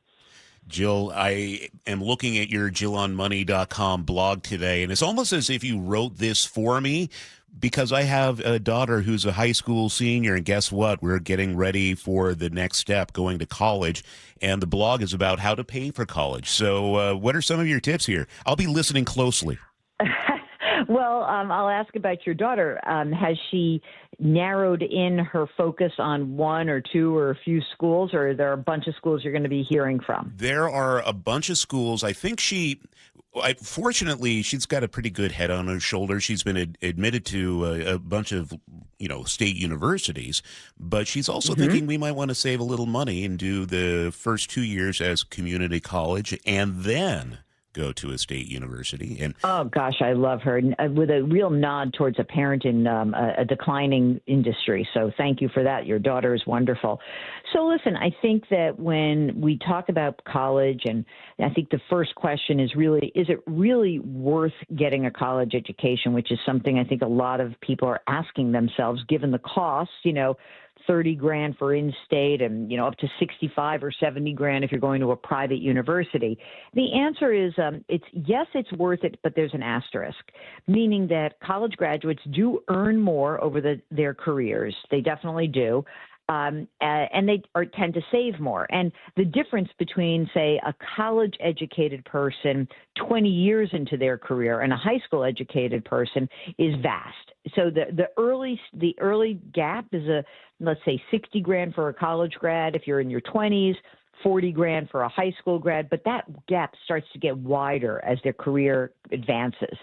Jill, I am looking at your JillOnMoney.com blog today, and it's almost as if you wrote this for me, because I have a daughter who's a high school senior, and guess what? We're getting ready for the next step, going to college, and the blog is about how to pay for college. So what are some of your tips here? I'll be listening closely. Well, I'll ask about your daughter. Has she narrowed in her focus on one or two or a few schools, or are there a bunch of schools you're going to be hearing from? There are a bunch of schools. I think fortunately, she's got a pretty good head on her shoulders. She's been admitted to a bunch of, state universities, but she's also thinking we might want to save a little money and do the first 2 years as community college and then go to a state university. And oh gosh, I love her, with a real nod towards a parent in a declining industry. So thank you for that. Your daughter is wonderful. So listen, I think that when we talk about college, and I think the first question is it really worth getting a college education, which is something I think a lot of people are asking themselves, given the costs, $30,000 for in-state and, up to $65,000 or $70,000 if you're going to a private university. The answer is it's worth it, but there's an asterisk, meaning that college graduates do earn more over their careers. They definitely do. And they tend to save more. And the difference between, say, a college-educated person 20 years into their career and a high school-educated person is vast. So the early gap is let's say $60,000 for a college grad if you're in your 20s, $40,000 for a high school grad. But that gap starts to get wider as their career advances.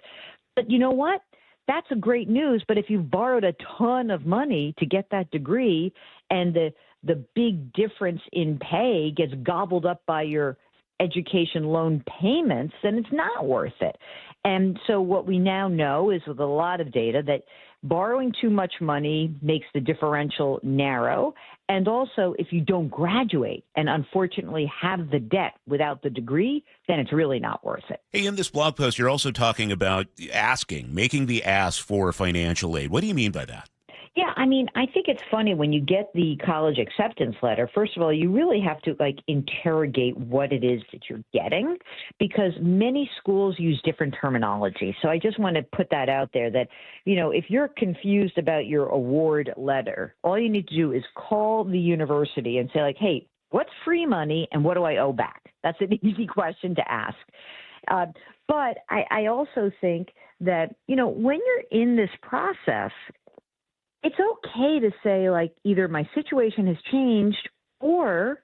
But you know what? That's a great news. But if you've borrowed a ton of money to get that degree and the big difference in pay gets gobbled up by your education loan payments, then it's not worth it. And so what we now know is, with a lot of data, that borrowing too much money makes the differential narrow. And also, if you don't graduate and unfortunately have the debt without the degree, then it's really not worth it. Hey, in this blog post, you're also talking about making the ask for financial aid. What do you mean by that? Yeah, I think it's funny when you get the college acceptance letter. First of all, you really have to interrogate what it is that you're getting, because many schools use different terminology. So I just want to put that out there that, if you're confused about your award letter, all you need to do is call the university and say hey, what's free money and what do I owe back? That's an easy question to ask. But I also think that, when you're in this process, it's okay to say either my situation has changed or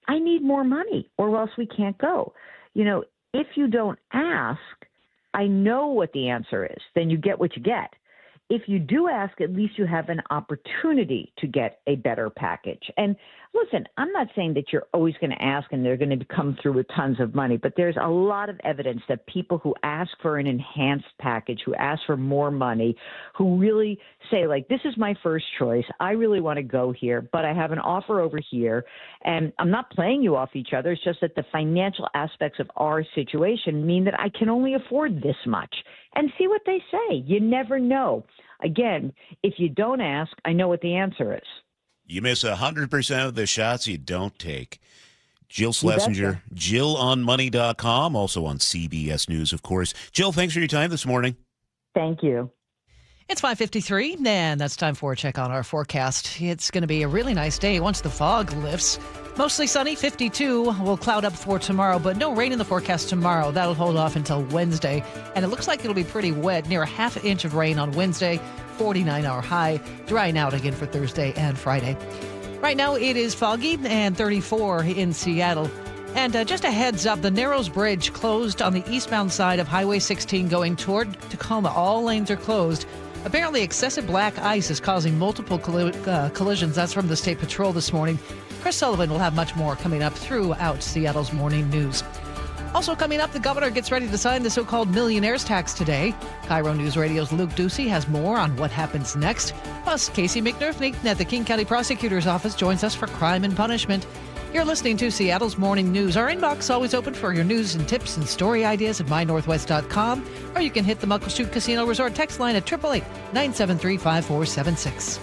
I need more money or else we can't go. If you don't ask, I know what the answer is. Then you get what you get. If you do ask, at least you have an opportunity to get a better package. And listen, I'm not saying that you're always going to ask and they're going to come through with tons of money, but there's a lot of evidence that people who ask for an enhanced package, who ask for more money, who really say this is my first choice, I really want to go here, but I have an offer over here, and I'm not playing you off each other. It's just that the financial aspects of our situation mean that I can only afford this much. And see what they say. You never know. Again, if you don't ask, I know what the answer is. You miss 100% of the shots you don't take. Jill Schlesinger, JillOnMoney.com, also on CBS News, of course. Jill, thanks for your time this morning. Thank you. It's 5:53, and that's time for a check on our forecast. It's going to be a really nice day once the fog lifts. Mostly sunny, 52. We'll cloud up for tomorrow, but no rain in the forecast tomorrow. That'll hold off until Wednesday, and it looks like it'll be pretty wet, near a half inch of rain on Wednesday, 49-hour high, drying out again for Thursday and Friday. Right now, it is foggy and 34 in Seattle. And just a heads up, the Narrows Bridge closed on the eastbound side of Highway 16 going toward Tacoma. All lanes are closed. Apparently, excessive black ice is causing multiple collisions. That's from the State Patrol this morning. Chris Sullivan will have much more coming up throughout Seattle's morning news. Also coming up, the governor gets ready to sign the so-called Millionaires tax today. KIRO Newsradio's Luke Ducey has more on what happens next. Plus, Casey McNerfney at the King County Prosecutor's Office joins us for Crime and Punishment. You're listening to Seattle's Morning News. Our inbox always open for your news and tips and story ideas at mynorthwest.com, or you can hit the Muckleshoot Casino Resort text line at 888-973-5476.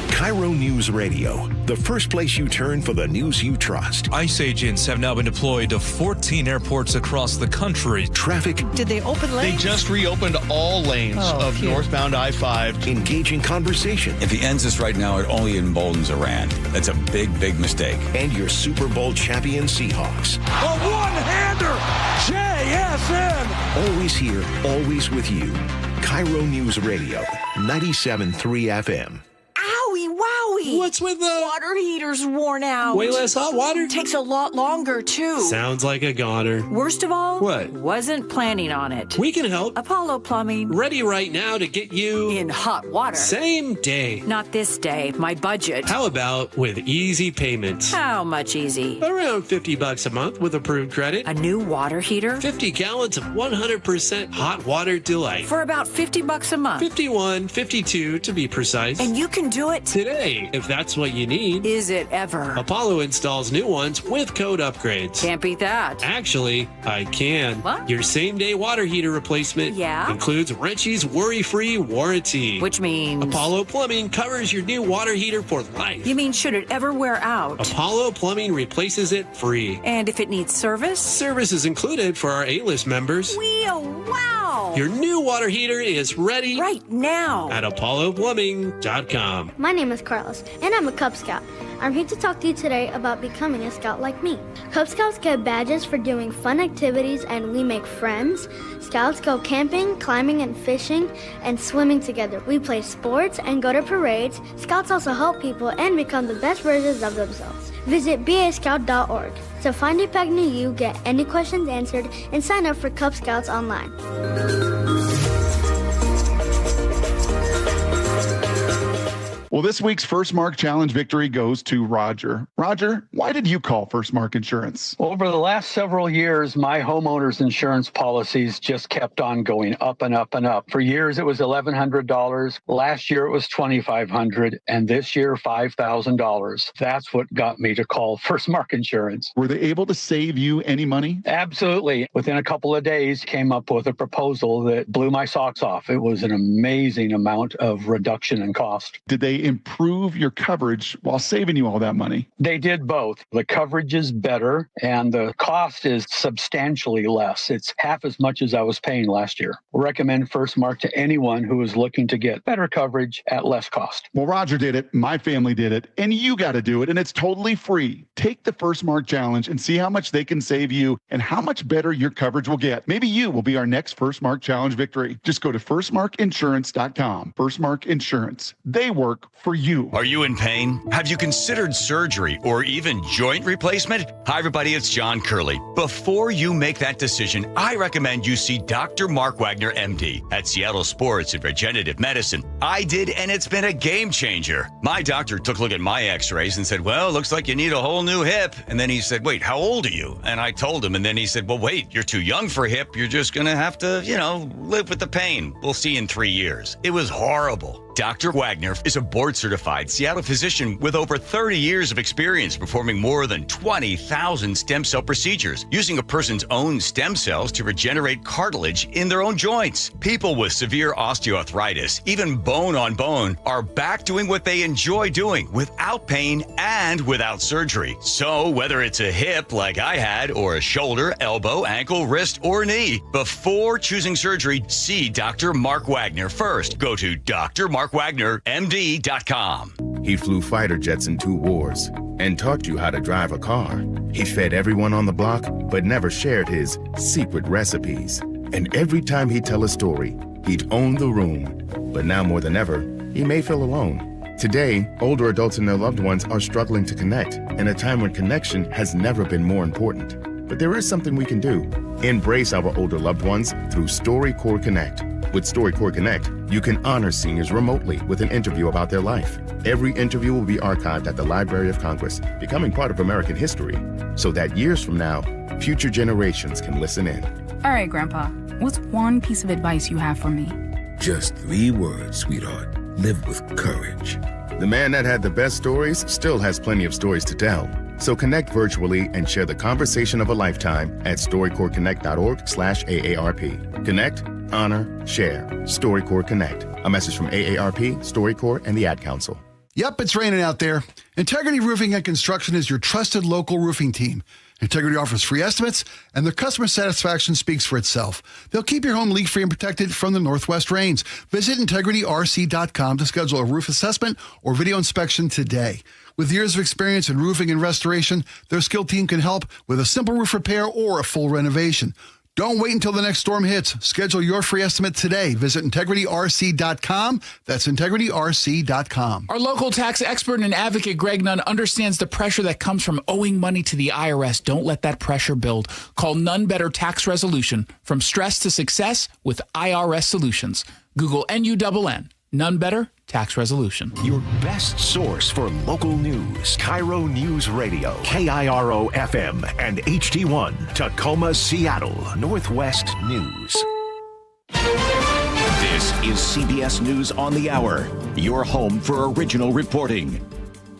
KIRO Newsradio, the first place you turn for the news you trust. ICE agents have now been deployed to 14 airports across the country. Traffic. Did they open lanes? They just reopened all lanes of northbound I-5. Engaging conversation. If he ends this right now, it only emboldens Iran. That's a big, big mistake. And your Super Bowl champion Seahawks. A one-hander! JSN! Always here, always with you. KIRO Newsradio, 97.3 FM. Owie, wowie. What's with the water heater's worn out? Way less hot water? Takes a lot longer, too. Sounds like a goner. Worst of all? What? Wasn't planning on it. We can help. Apollo Plumbing. Ready right now to get you in hot water. Same day. Not this day. My budget. How about with easy payments? How much easy? Around $50 a month with approved credit. A new water heater? 50 gallons of 100% hot water delight. For about $50 a month. 51, 52 to be precise. And you can do it today, if that's what you need. Is it ever? Apollo installs new ones with code upgrades. Can't beat that. Actually, I can. What? Your same-day water heater replacement includes Wrenchy's worry-free warranty. Which means? Apollo Plumbing covers your new water heater for life. You mean should it ever wear out? Apollo Plumbing replaces it free. And if it needs service? Service is included for our A-list members. Wow! Your new water heater is ready right now at apolloplumbing.com. My name is Carlos, and I'm a Cub Scout. I'm here to talk to you today about becoming a scout like me. Cub Scouts get badges for doing fun activities, and we make friends. Scouts go camping, climbing, and fishing, and swimming together. We play sports and go to parades. Scouts also help people and become the best versions of themselves. Visit bascout.org to find a pack near you, get any questions answered, and sign up for Cub Scouts online. Well, this week's First Mark Challenge victory goes to Roger. Roger, why did you call First Mark Insurance? Over the last several years, my homeowner's insurance policies just kept on going up and up and up. For years, it was $1,100. Last year, it was $2,500. And this year, $5,000. That's what got me to call First Mark Insurance. Were they able to save you any money? Absolutely. Within a couple of days, came up with a proposal that blew my socks off. It was an amazing amount of reduction in cost. Did they improve your coverage while saving you all that money? They did both. The coverage is better and the cost is substantially less. It's half as much as I was paying last year. We'll recommend First Mark to anyone who is looking to get better coverage at less cost. Well, Roger did it, my family did it, and you got to do it, and it's totally free. Take the First Mark Challenge and see how much they can save you and how much better your coverage will get. Maybe you will be our next First Mark Challenge victory. Just go to firstmarkinsurance.com. First Mark Insurance. They work for you. Are you in pain? Have you considered surgery or even joint replacement? Hi, everybody. It's John Curley. Before you make that decision, I recommend you see Dr. Mark Wagner, MD, at Seattle Sports and Regenerative Medicine. I did, and it's been a game changer. My doctor took a look at my x-rays and said, well, looks like you need a whole new hip. And then he said, wait, how old are you? And I told him, and then he said, well, wait, you're too young for a hip. You're just going to have to, live with the pain. We'll see you in 3 years. It was horrible. Dr. Wagner is a board-certified Seattle physician with over 30 years of experience performing more than 20,000 stem cell procedures, using a person's own stem cells to regenerate cartilage in their own joints. People with severe osteoarthritis, even bone on bone, are back doing what they enjoy doing without pain and without surgery. So whether it's a hip like I had, or a shoulder, elbow, ankle, wrist, or knee, before choosing surgery, see Dr. Mark Wagner first. Go to drmarkwagnermd.com. He flew fighter jets in 2 wars and taught you how to drive a car. He fed everyone on the block, but never shared his secret recipes. And every time he'd tell a story, he'd own the room. But now more than ever, he may feel alone. Today, older adults and their loved ones are struggling to connect, in a time when connection has never been more important. But there is something we can do. Embrace our older loved ones through StoryCorps Connect. With StoryCorps Connect, you can honor seniors remotely with an interview about their life. Every interview will be archived at the Library of Congress, becoming part of American history, so that years from now, future generations can listen in. All right, Grandpa, what's one piece of advice you have for me? Just 3 words, sweetheart. live with courage. The man that had the best stories still has plenty of stories to tell. So connect virtually and share the conversation of a lifetime at StoryCorps Connect.org/AARP. Connect, honor, share. StoryCorps Connect. A message from AARP, StoryCorps, and the Ad Council. Yep, it's raining out there. Integrity Roofing and Construction is your trusted local roofing team. Integrity offers free estimates, and their customer satisfaction speaks for itself. They'll keep your home leak-free and protected from the northwest rains. Visit integrityrc.com to schedule a roof assessment or video inspection today. With years of experience in roofing and restoration, their skilled team can help with a simple roof repair or a full renovation. Don't wait until the next storm hits. Schedule your free estimate today. Visit integrityrc.com. That's integrityrc.com. Our local tax expert and advocate, Greg Nunn, understands the pressure that comes from owing money to the IRS. Don't let that pressure build. Call None Better Tax Resolution. From stress to success with IRS Solutions. Google NUNN. None Better Tax Resolution. Your best source for local news. KIRO Newsradio, KIRO FM and HD1, Tacoma, Seattle, Northwest News. This is CBS News on the Hour, your home for original reporting.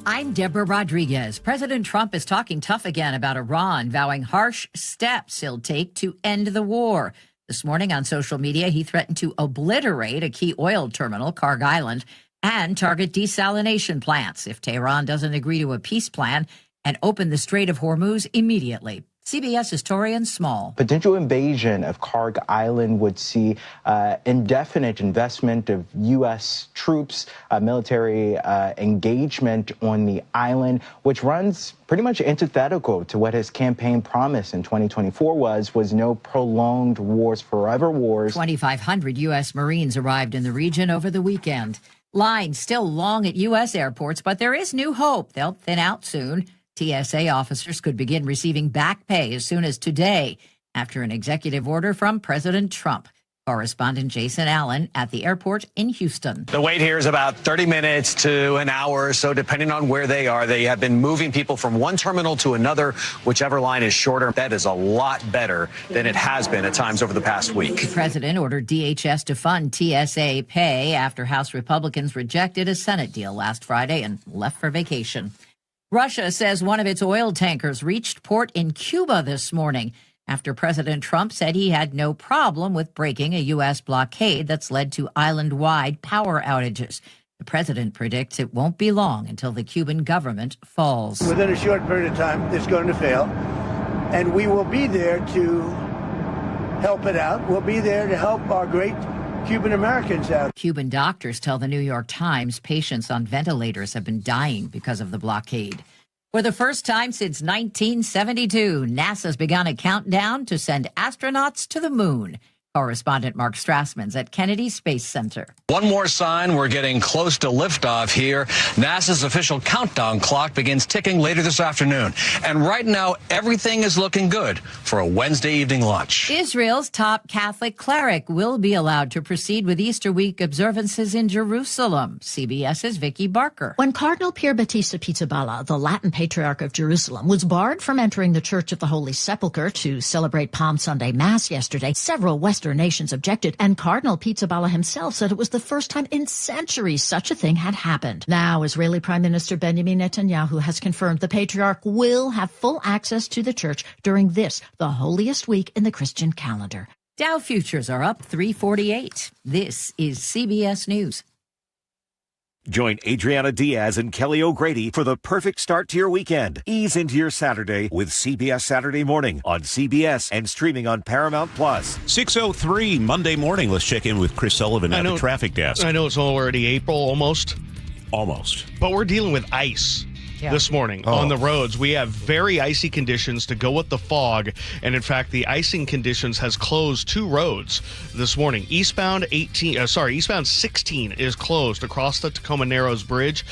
I'm Deborah Rodriguez. President Trump is talking tough again about Iran, vowing harsh steps he'll take to end the war. This morning on social media, he threatened to obliterate a key oil terminal, Karg Island, and target desalination plants if Tehran doesn't agree to a peace plan and open the Strait of Hormuz immediately. CBS's Torian Small. Potential invasion of Karg Island would see indefinite investment of U.S. troops, military engagement on the island, which runs pretty much antithetical to what his campaign promise in 2024 was no prolonged wars, forever wars. 2,500 U.S. Marines arrived in the region over the weekend. Lines still long at U.S. airports, but there is new hope. They'll thin out soon. TSA officers could begin receiving back pay as soon as today after an executive order from President Trump. Correspondent Jason Allen at the airport in Houston. The wait here is about 30 minutes to an hour or so, depending on where they are. They have been moving people from one terminal to another, whichever line is shorter. That is a lot better than it has been at times over the past week. The president ordered DHS to fund TSA pay after House Republicans rejected a Senate deal last Friday and left for vacation. Russia says one of its oil tankers reached port in Cuba this morning after President Trump said he had no problem with breaking a U.S. blockade that's led to island-wide power outages. The president predicts it won't be long until the Cuban government falls. Within a short period of time, it's going to fail, and we will be there to help it out. We'll be there to help our great Cuban Americans out. Cuban doctors tell the New York Times patients on ventilators have been dying because of the blockade. For the first time since 1972, NASA's begun a countdown to send astronauts to the moon. Correspondent Mark Strassman's at Kennedy Space Center. One more sign we're getting close to liftoff here. NASA's official countdown clock begins ticking later this afternoon. And right now, everything is looking good for a Wednesday evening lunch. Israel's top Catholic cleric will be allowed to proceed with Easter week observances in Jerusalem. CBS's Vicki Barker. When Cardinal Pier Battista Pizzaballa, the Latin Patriarch of Jerusalem, was barred from entering the Church of the Holy Sepulchre to celebrate Palm Sunday Mass yesterday, several Western nations objected, and Cardinal Pizzaballa himself said it was the first time in centuries such a thing had happened. Now, Israeli Prime Minister Benjamin Netanyahu has confirmed the Patriarch will have full access to the church during this, the holiest week in the Christian calendar. Dow futures are up 348. This is CBS News. Join Adriana Diaz and Kelly O'Grady for the perfect start to your weekend. Ease into your Saturday with CBS Saturday Morning on CBS and streaming on Paramount Plus. 6:03 Monday morning. Let's check in with Chris Sullivan at the traffic desk. I know it's already April, almost. Almost. But we're dealing with ice. This morning on the roads. We have very icy conditions to go with the fog, and in fact the icing conditions has closed 2 roads this morning. Eastbound 16 is closed across the Tacoma Narrows Bridge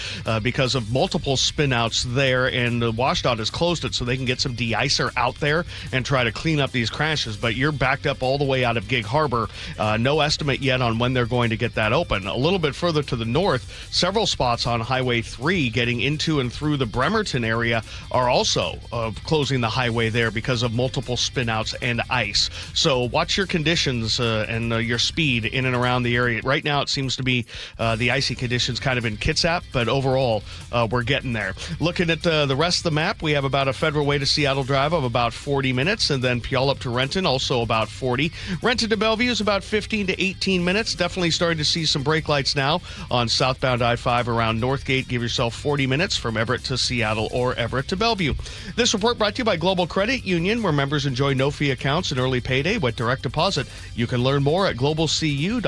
because of multiple spinouts there, and the WashDOT has closed it so they can get some de-icer out there and try to clean up these crashes. But you're backed up all the way out of Gig Harbor. No estimate yet on when they're going to get that open. A little bit further to the north, several spots on Highway 3 getting into and through the Bremerton area are also closing the highway there because of multiple spinouts and ice. So watch your conditions and your speed in and around the area. Right now, it seems to be the icy conditions kind of in Kitsap, but overall, we're getting there. Looking at the rest of the map, we have about a Federal Way to Seattle drive of about 40 minutes, and then Puyallup to Renton, also about 40. Renton to Bellevue is about 15 to 18 minutes. Definitely starting to see some brake lights now on southbound I-5 around Northgate. Give yourself 40 minutes from Everett to Seattle or Everett to Bellevue. This report brought to you by Global Credit Union, where members enjoy no-fee accounts and early payday with direct deposit. You can learn more at globalcu.org.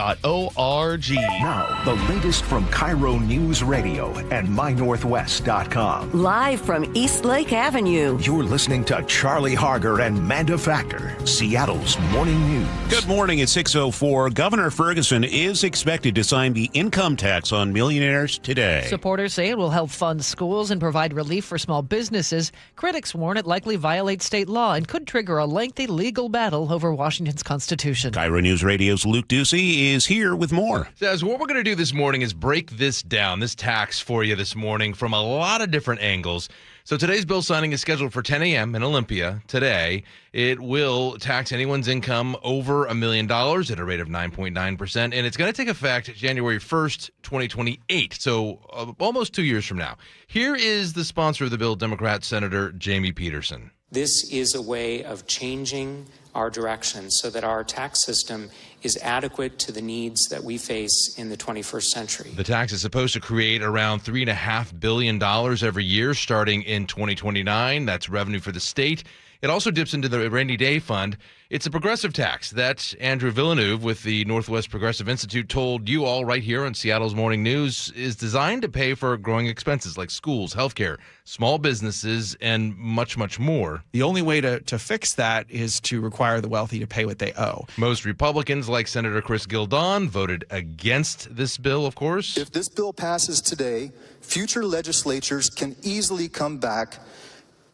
Now, the latest from KIRO Newsradio and mynorthwest.com. Live from East Lake Avenue. You're listening to Charlie Harger and Manda Factor, Seattle's morning news. Good morning at 6:04. Governor Ferguson is expected to sign the income tax on millionaires today. Supporters say it will help fund schools and provide relief for small businesses. Critics warn it likely violates state law and could trigger a lengthy legal battle over Washington's Constitution. KIRO News Radio's Luke Ducey is here with more. Says what we're going to do this morning is break this down, this tax for you this morning from a lot of different angles. So today's bill signing is scheduled for 10 a.m. in Olympia today. It will tax anyone's income over $1 million at a rate of 9.9%, and it's going to take effect January 1st, 2028, so almost 2 years from now. Here is the sponsor of the bill, Democrat Senator Jamie Peterson. This is a way of changing our direction so that our tax system is adequate to the needs that we face in the 21st century. The tax is supposed to create around $3.5 billion every year starting in 2029. That's revenue for the state. It also dips into the rainy day fund. It's a progressive tax that Andrew Villeneuve with the Northwest Progressive Institute told you all right here on Seattle's Morning News is designed to pay for growing expenses like schools, healthcare, small businesses, and much, much more. The only way to fix that is to require the wealthy to pay what they owe. Most Republicans, like Senator Chris Gildon, voted against this bill, of course. If this bill passes today, future legislatures can easily come back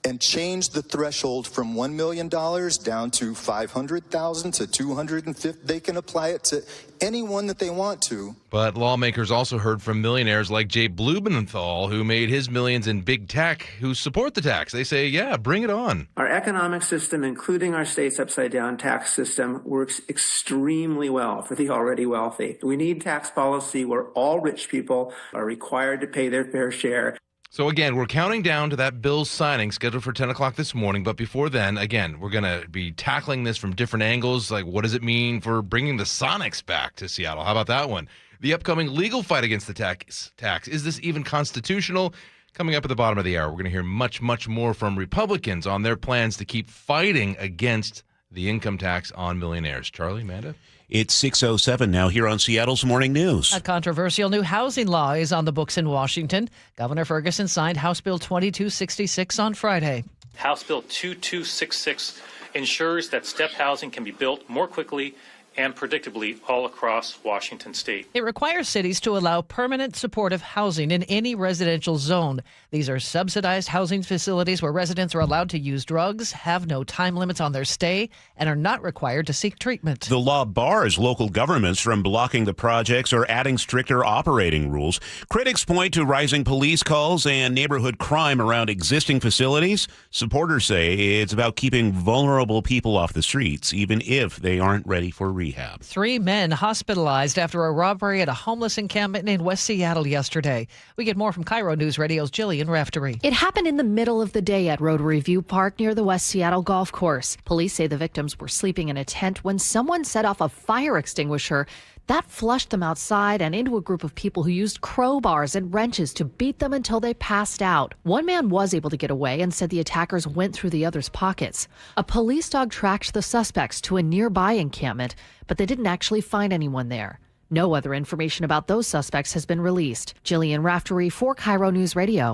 and change the threshold from $1 million down to $500,000 to $250,000. They can apply it to anyone that they want to. But lawmakers also heard from millionaires like Jay Blumenthal, who made his millions in big tech, who support the tax. They say, yeah, bring it on. Our economic system, including our state's upside-down tax system, works extremely well for the already wealthy. We need tax policy where all rich people are required to pay their fair share. So again, we're counting down to that bill signing scheduled for 10 o'clock this morning. But before then, again, we're going to be tackling this from different angles. Like, what does it mean for bringing the Sonics back to Seattle? How about that one? The upcoming legal fight against the tax. Is this even constitutional? Coming up at the bottom of the hour, we're going to hear much, much more from Republicans on their plans to keep fighting against the income tax on millionaires. Charlie, Amanda? It's 6:07 now here on Seattle's Morning News. A controversial new housing law is on the books in Washington. Governor Ferguson signed House Bill 2266 on Friday. House Bill 2266 ensures that step housing can be built more quickly and predictably all across Washington state. It requires cities to allow permanent supportive housing in any residential zone. These are subsidized housing facilities where residents are allowed to use drugs, have no time limits on their stay, and are not required to seek treatment. The law bars local governments from blocking the projects or adding stricter operating rules. Critics point to rising police calls and neighborhood crime around existing facilities. Supporters say it's about keeping vulnerable people off the streets, even if they aren't ready for rehab. 3 men hospitalized after a robbery at a homeless encampment in West Seattle yesterday. We get more from KIRO News Radio's Jillian Raftery. It happened in the middle of the day at Rotary View Park near the West Seattle Golf Course. Police say the victims were sleeping in a tent when someone set off a fire extinguisher. That flushed them outside and into a group of people who used crowbars and wrenches to beat them until they passed out. One man was able to get away and said the attackers went through the other's pockets. A police dog tracked the suspects to a nearby encampment, but they didn't actually find anyone there. No other information about those suspects has been released. Jillian Raftery for KIRO News Radio.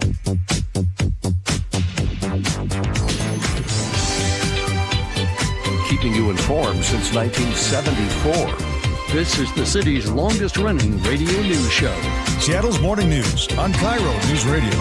Keeping you informed since 1974. This is the city's longest-running radio news show. Seattle's Morning News on KIRO News Radio.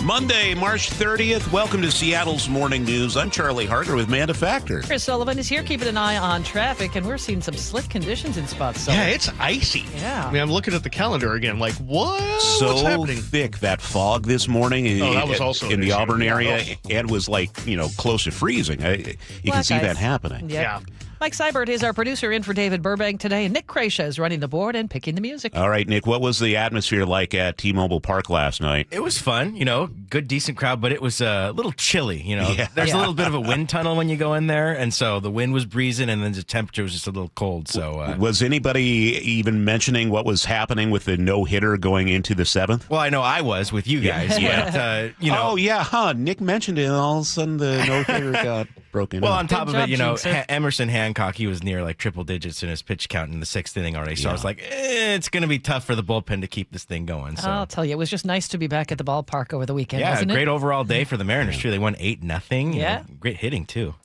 Monday, March 30th. Welcome to Seattle's Morning News. I'm Charlie Harger with Manda Factor. Chris Sullivan is here keeping an eye on traffic, and we're seeing some slick conditions in spots. Yeah, it's icy. Yeah. I mean, I'm looking at the calendar again, like, what? What's So happening? thick, that fog this morning that was also in an the issue. Auburn area, Yeah. and was like, close to freezing. You Black can see ice. that happening. Yep. Yeah. Mike Seibert is our producer in for David Burbank today, and Nick Kreisha is running the board and picking the music. All right, Nick, what was the atmosphere like at T-Mobile Park last night? It was fun, good, decent crowd, but it was a little chilly, Yeah. There's a little bit of a wind tunnel when you go in there, and so the wind was breezing, and then the temperature was just a little cold. So, was anybody even mentioning what was happening with the no-hitter going into the 7th? well, I know I was with you guys, but, Oh, yeah, huh? Nick mentioned it, and all of a sudden the no-hitter got broken well, up. on top of Good it, job, Jinxer. Emerson Hancock, he was near like triple digits in his pitch count in the 6th inning already. So I was like, it's going to be tough for the bullpen to keep this thing going. So. I'll tell you, it was just nice to be back at the ballpark over the weekend, Yeah, wasn't it? great overall day for the Mariners, too. They won 8-0. Yeah. Great hitting, too.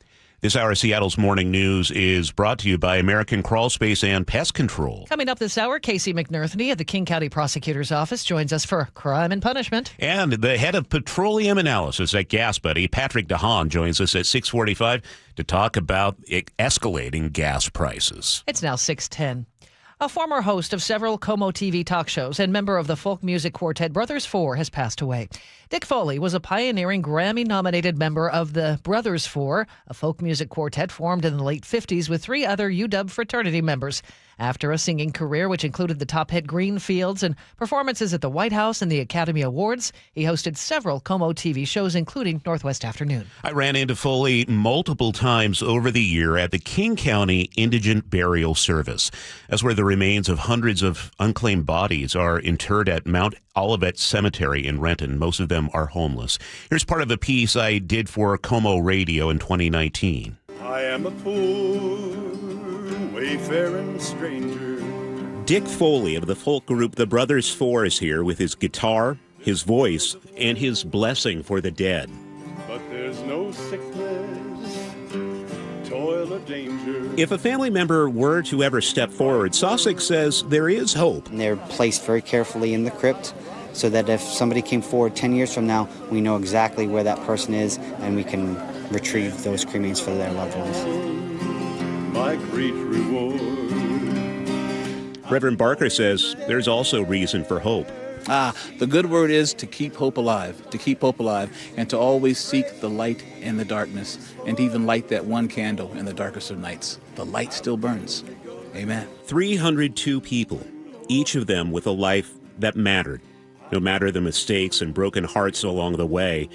This hour of Seattle's Morning News is brought to you by American Crawl Space and Pest Control. Coming up this hour, Casey McNerthney at the King County Prosecutor's Office joins us for Crime and Punishment. And the head of petroleum analysis at Gas Buddy, Patrick DeHaan, joins us at 6:45 to talk about escalating gas prices. It's now 6:10. A former host of several Como TV talk shows and member of the folk music quartet Brothers Four has passed away. Dick Foley was a pioneering Grammy-nominated member of the Brothers Four, a folk music quartet formed in the late 50s with 3 other UW fraternity members. After a singing career, which included the top hit Green Fields and performances at the White House and the Academy Awards, he hosted several Como TV shows, including Northwest Afternoon. I ran into Foley multiple times over the year at the King County Indigent Burial Service. That's where the remains of hundreds of unclaimed bodies are interred at Mount Olivet Cemetery in Renton. Most of them are homeless. Here's part of a piece I did for Como Radio in 2019. I am a poor, wayfaring stranger. Dick Foley of the folk group The Brothers Four is here with his guitar, his voice, and his blessing for the dead. But there's no sickness, toil or danger. If a family member were to ever step forward, Sosek says there is hope. And they're placed very carefully in the crypt so that if somebody came forward 10 years from now, we know exactly where that person is and we can retrieve those cremains for their loved ones. My great reward. Reverend Barker says there's also reason for hope. The good word is to keep hope alive, and to always seek the light in the darkness, and to even light that one candle in the darkest of nights. The light still burns. Amen. 302 people, each of them with a life that mattered, no matter the mistakes and broken hearts along the way.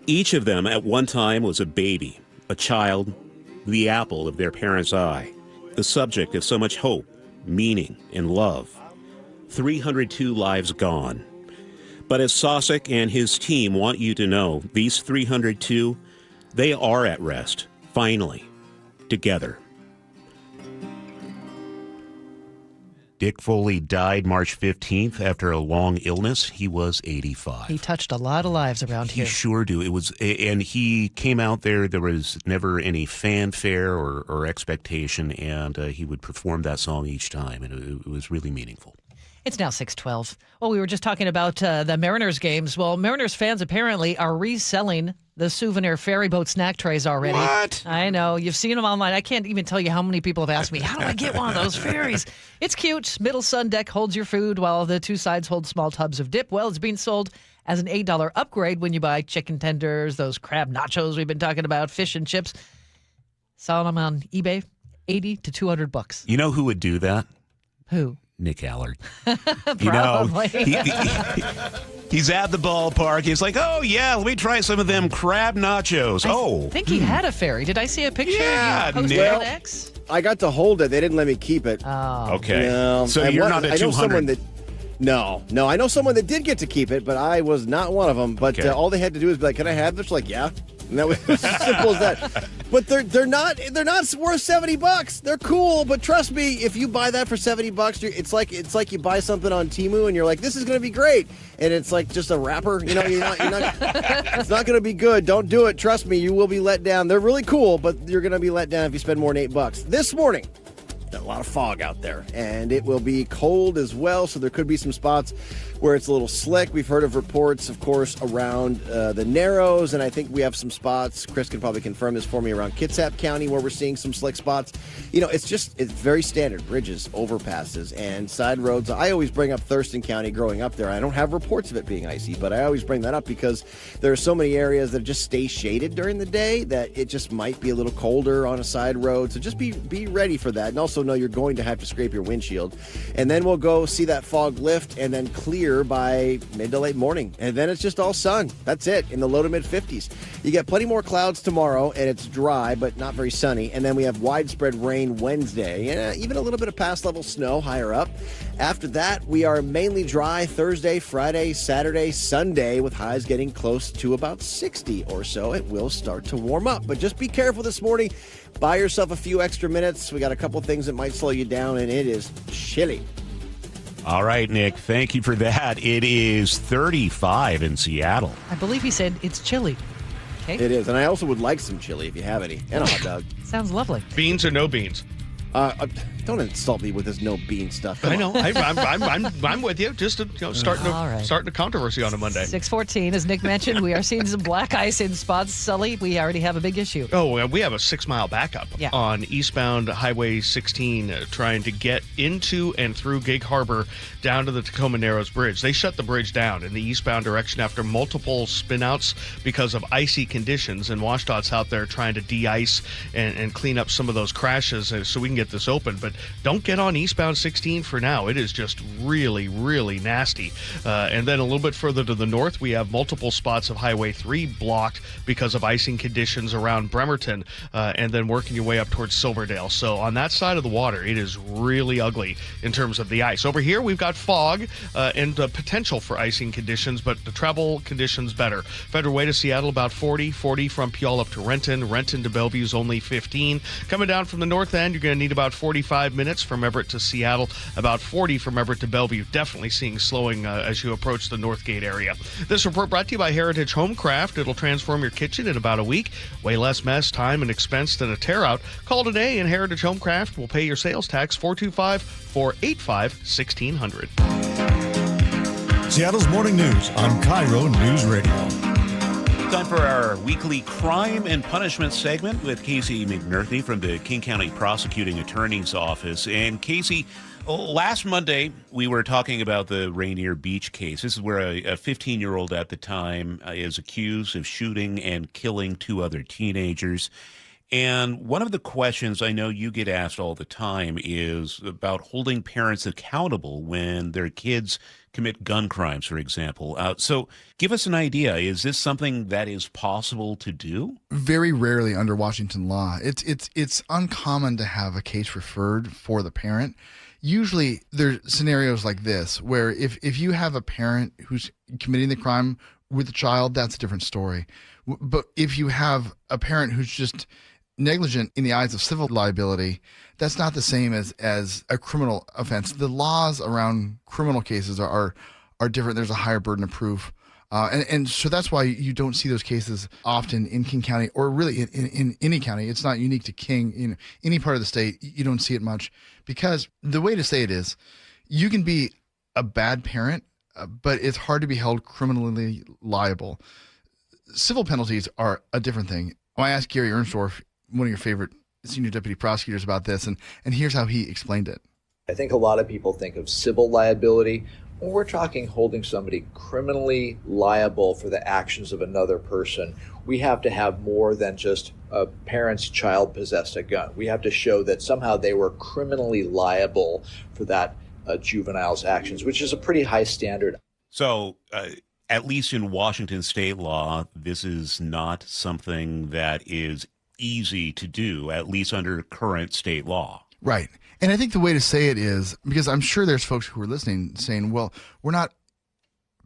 Each of them at one time was a baby, a child, the apple of their parents' eye, the subject of so much hope, meaning, and love. 302 lives gone. But as Sosek and his team want you to know, these 302, they are at rest, finally, together. Dick Foley died March 15th after a long illness. He was 85. He touched a lot of lives around here. He sure do. And he came out there. There was never any fanfare or expectation, and he would perform that song each time, and it was really meaningful. It's now 6:12. Well, we were just talking about the Mariners games. Well, Mariners fans apparently are reselling the souvenir ferry boat snack trays already. What? I know. You've seen them online. I can't even tell you how many people have asked me, how do I get one of those ferries? It's cute. Middle sun deck holds your food while the 2 sides hold small tubs of dip. Well, it's being sold as an $8 upgrade when you buy chicken tenders, those crab nachos we've been talking about, fish and chips. Saw them on eBay, $80 to $200. You know who would do that? Who? Nick Allard. Probably. He's at the ballpark. He's like, oh, yeah, let me try some of them crab nachos. I think he had a ferry. Did I see a picture? Yeah, you posted Nick. on X? I got to hold it. They didn't let me keep it. Oh. Okay. No. So you're not a 200. I know someone that... No. I know someone that did get to keep it, but I was not one of them. But Okay. all they had to do is be like, can I have this? Like, yeah. And that was as simple as that. But they're not worth $70. They're cool, but trust me, if you buy that for $70, it's like you buy something on Temu and you're like, this is going to be great, and it's like just a wrapper. You're not it's not going to be good. Don't do it. Trust me, you will be let down. They're really cool, but you're going to be let down if you spend more than $8. This morning, a lot of fog out there, and it will be cold as well, so there could be some spots where it's a little slick. We've heard of reports, of course, around the Narrows, and I think we have some spots, Chris can probably confirm this for me, around Kitsap County where we're seeing some slick spots. It's very standard, bridges, overpasses, and side roads. I always bring up Thurston County growing up there. I don't have reports of it being icy, but I always bring that up because there are so many areas that just stay shaded during the day that it just might be a little colder on a side road, so just be ready for that, and also know you're going to have to scrape your windshield. And then we'll go see that fog lift and then clear by mid to late morning, and then it's just all sun. That's it, in the low to mid 50s. You get plenty more clouds tomorrow, and it's dry but not very sunny, and then we have widespread rain Wednesday, and even a little bit of past level snow higher up. After that, we are mainly dry Thursday, Friday, Saturday, Sunday, with highs getting close to about 60 or so. It will start to warm up, but just be careful this morning. Buy yourself a few extra minutes. We got a couple things that might slow you down, and it is chilly. All right, Nick, thank you for that. It is 35 in Seattle. I believe he said it's chilly. Okay. It is, and I also would like some chili if you have any, and a hot dog. Sounds lovely. Beans or no beans? Don't insult me with this no bean stuff. Come I know. on. I'm with you. Just starting a controversy on a Monday. 6:14, as Nick mentioned, we are seeing some black ice in spots. Sully, we already have a big issue. Oh, we have a 6-mile backup on eastbound Highway 16, trying to get into and through Gig Harbor down to the Tacoma Narrows Bridge. They shut the bridge down in the eastbound direction after multiple spinouts because of icy conditions, and WashDOT's out there trying to de-ice and clean up some of those crashes so we can get this open. But don't get on eastbound 16 for now. It is just really, really nasty. And then a little bit further to the north, we have multiple spots of Highway 3 blocked because of icing conditions around Bremerton, and then working your way up towards Silverdale. So on that side of the water, it is really ugly in terms of the ice. Over here, we've got fog and potential for icing conditions, but the travel conditions better. Federal Way to Seattle, about 40 from Puyallup up to Renton to Bellevue is only 15. Coming down from the north end, you're going to need about 45 minutes from Everett to Seattle, about 40 from Everett to Bellevue. Definitely seeing slowing as you approach the Northgate area. This report brought to you by Heritage Homecraft. It'll transform your kitchen in about a week. Way less mess, time, and expense than a tear-out. Call today, and Heritage Homecraft will pay your sales tax, 425-485-1600. Seattle's Morning News on KIRO News Radio. Time for our weekly crime and punishment segment with Casey McNerney from the King County Prosecuting Attorney's Office. And Casey, last Monday, we were talking about the Rainier Beach case. This is where a 15-year-old at the time is accused of shooting and killing 2 other teenagers. And one of the questions I know you get asked all the time is about holding parents accountable when their kids commit gun crimes, for example. So give us an idea. Is this something that is possible to do? Very rarely under Washington law. It's uncommon to have a case referred for the parent. Usually there's scenarios like this where if you have a parent who's committing the crime with the child, that's a different story. But if you have a parent who's just negligent in the eyes of civil liability, that's not the same as a criminal offense. The laws around criminal cases are different. There's a higher burden of proof. And so that's why you don't see those cases often in King County, or really in any county. It's not unique to King. In any part of the state, you don't see it much, because the way to say it is, you can be a bad parent, but it's hard to be held criminally liable. Civil penalties are a different thing. I asked Gary Ernstorff, one of your favorite senior deputy prosecutors, about this, and here's how he explained it. I think a lot of people think of civil liability when we're talking holding somebody criminally liable for the actions of another person. We have to have more than just a parent's child possessed a gun. We have to show that somehow they were criminally liable for that juvenile's actions, which is a pretty high standard. So at least in Washington state law, this is not something that is easy to do, at least under current state law. Right. And I think the way to say it is, because I'm sure there's folks who are listening saying, well, we're not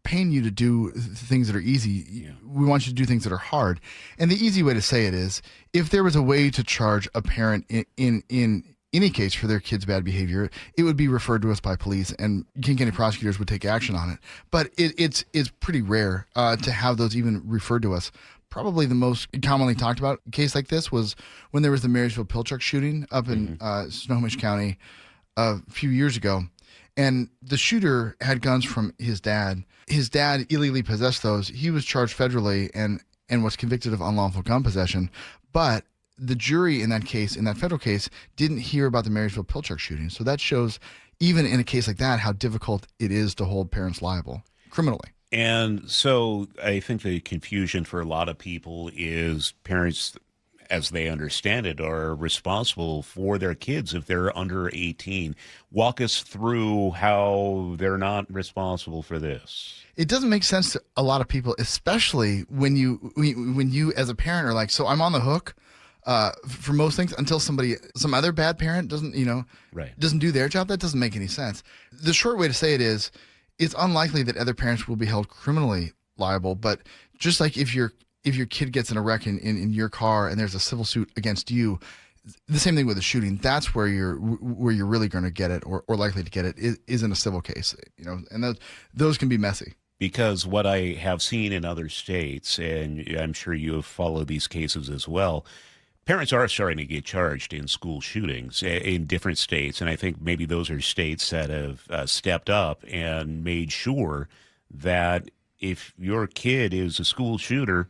paying you to do things that are easy. Yeah. We want you to do things that are hard. And the easy way to say it is, if there was a way to charge a parent in any case for their kid's bad behavior, it would be referred to us by police, and King County prosecutors would take action on it. But it's pretty rare to have those even referred to us probably the most commonly talked about case like this was when there was the Marysville Pilchuck shooting up in Snohomish County a few years ago. And the shooter had guns from his dad. His dad illegally possessed those. He was charged federally and was convicted of unlawful gun possession. But the jury in that case, in that federal case, didn't hear about the Marysville Pilchuck shooting. So that shows, even in a case like that, how difficult it is to hold parents liable criminally. And so I think the confusion for a lot of people is parents, as they understand it, are responsible for their kids if they're under 18. Walk us through how they're not responsible for this. It doesn't make sense to a lot of people, especially when you as a parent are like, so I'm on the hook for most things until some other bad parent doesn't do their job. That doesn't make any sense. The short way to say it is, it's unlikely that other parents will be held criminally liable. But just like if your kid gets in a wreck in your car and there's a civil suit against you, the same thing with a shooting. That's where you're really going to get it or likely to get it is in a civil case. And those can be messy. Because what I have seen in other states, and I'm sure you have followed these cases as well, parents are starting to get charged in school shootings in different states. And I think maybe those are states that have stepped up and made sure that if your kid is a school shooter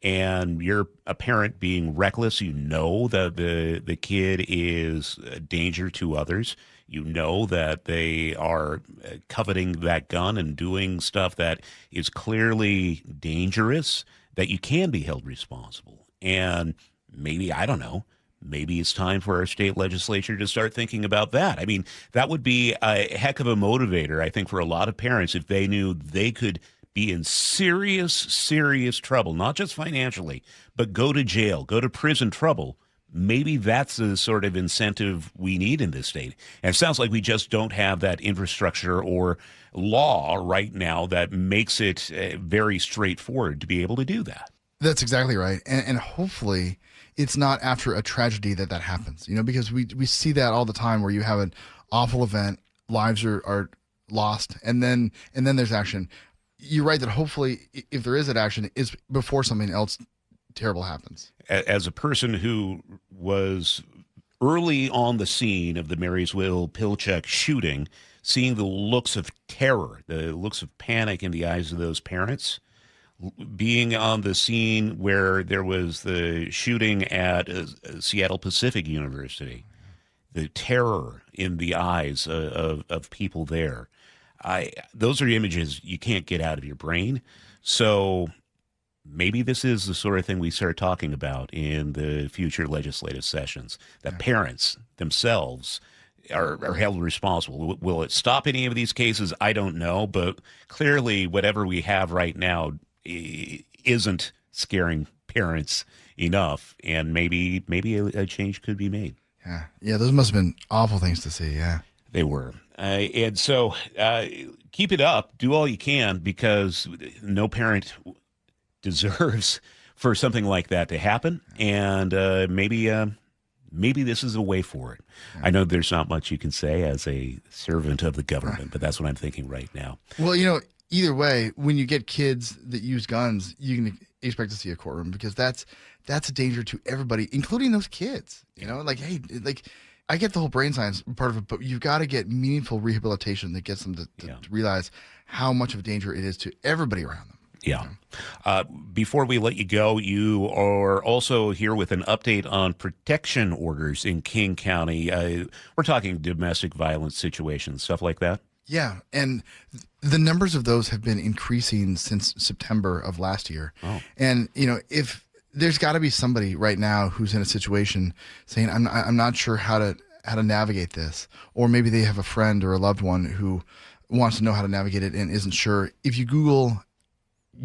and you're a parent being reckless, you know that the kid is a danger to others. You know that they are coveting that gun and doing stuff that is clearly dangerous, that you can be held responsible. And maybe, I don't know, maybe it's time for our state legislature to start thinking about that. I mean, that would be a heck of a motivator, I think, for a lot of parents if they knew they could be in serious, serious trouble, not just financially, but go to jail, go to prison trouble. Maybe that's the sort of incentive we need in this state. And it sounds like we just don't have that infrastructure or law right now that makes it very straightforward to be able to do that. That's exactly right. And hopefully it's not after a tragedy that happens, because we see that all the time where you have an awful event, lives are lost, and then there's action. You're right that hopefully if there is that action, it's before something else terrible happens. As a person who was early on the scene of the Marysville Pilchuck shooting, seeing the looks of terror, the looks of panic in the eyes of those parents, being on the scene where there was the shooting at Seattle Pacific University, the terror in the eyes of people there, those are images you can't get out of your brain. So maybe this is the sort of thing we start talking about in the future legislative sessions, that parents themselves are held responsible. Will it stop any of these cases? I don't know, but clearly whatever we have right now isn't scaring parents enough, and maybe a change could be made. Yeah, those must have been awful things to see. Yeah, they were. And so keep it up. Do all you can, because no parent deserves for something like that to happen. And maybe this is a way for it. I know there's not much you can say as a servant of the government, but that's what I'm thinking right now. Well, either way, when you get kids that use guns, you can expect to see a courtroom, because that's a danger to everybody, including those kids. I get the whole brain science part of it, but you've got to get meaningful rehabilitation that gets them to realize how much of a danger it is to everybody around them. Yeah. Before we let you go, you are also here with an update on protection orders in King County. We're talking domestic violence situations, stuff like that. Yeah, and the numbers of those have been increasing since September of last year. Oh. And if there's got to be somebody right now who's in a situation saying, I'm not sure how to navigate this, or maybe they have a friend or a loved one who wants to know how to navigate it and isn't sure. If you Google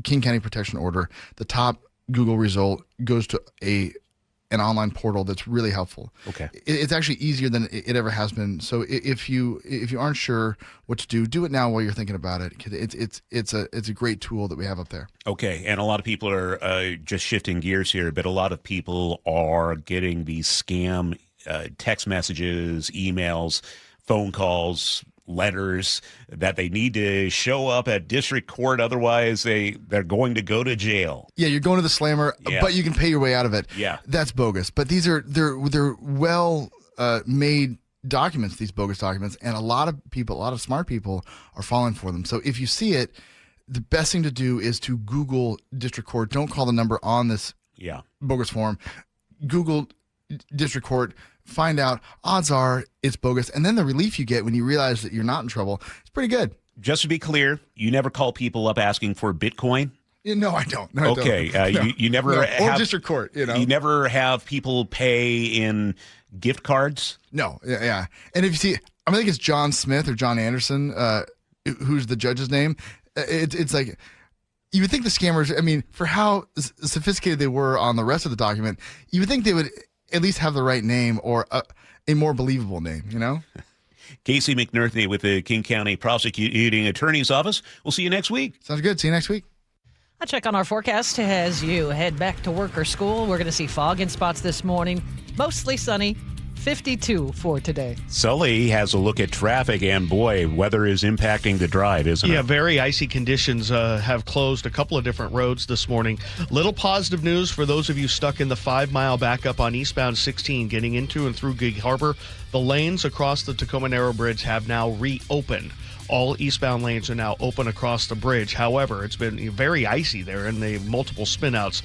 King County Protection Order, the top Google result goes to an online portal that's really helpful. Okay. It's actually easier than it ever has been. So if you aren't sure what to do it now while you're thinking about it. It's a great tool that we have up there. Okay, and a lot of people are just shifting gears here, but a lot of people are getting these scam text messages, emails, phone calls, letters that they need to show up at district court. Otherwise, they're going to go to jail. Yeah, you're going to the slammer, but you can pay your way out of it. Yeah. That's bogus. But they're well made documents, these bogus documents, and a lot of smart people are falling for them. So if you see it, the best thing to do is to Google district court. Don't call the number on this bogus form. Google district court, find out, odds are it's bogus, and then the relief you get when you realize that you're not in trouble, it's pretty good. Just to be clear, you never call people up asking for Bitcoin? No, I don't. No, okay, I don't. No. You never have... Or district court, You never have people pay in gift cards? No, yeah. And if you see, I think it's John Smith or John Anderson, who's the judge's name. It's like... You would think the scammers, for how sophisticated they were on the rest of the document, you would think they would at least have the right name or a more believable name, Casey McNerney with the King County Prosecuting Attorney's Office. We'll see you next week. Sounds good. See you next week. A check on our forecast as you head back to work or school. We're going to see fog in spots this morning. Mostly sunny. 52 for today. Sully has a look at traffic, and boy, weather is impacting the drive, isn't it? Yeah, very icy conditions have closed a couple of different roads this morning. Little positive news for those of you stuck in the 5-mile backup on eastbound 16 getting into and through Gig Harbor. The lanes across the Tacoma Narrow Bridge have now reopened. All eastbound lanes are now open across the bridge. However, it's been very icy there and the multiple spinouts.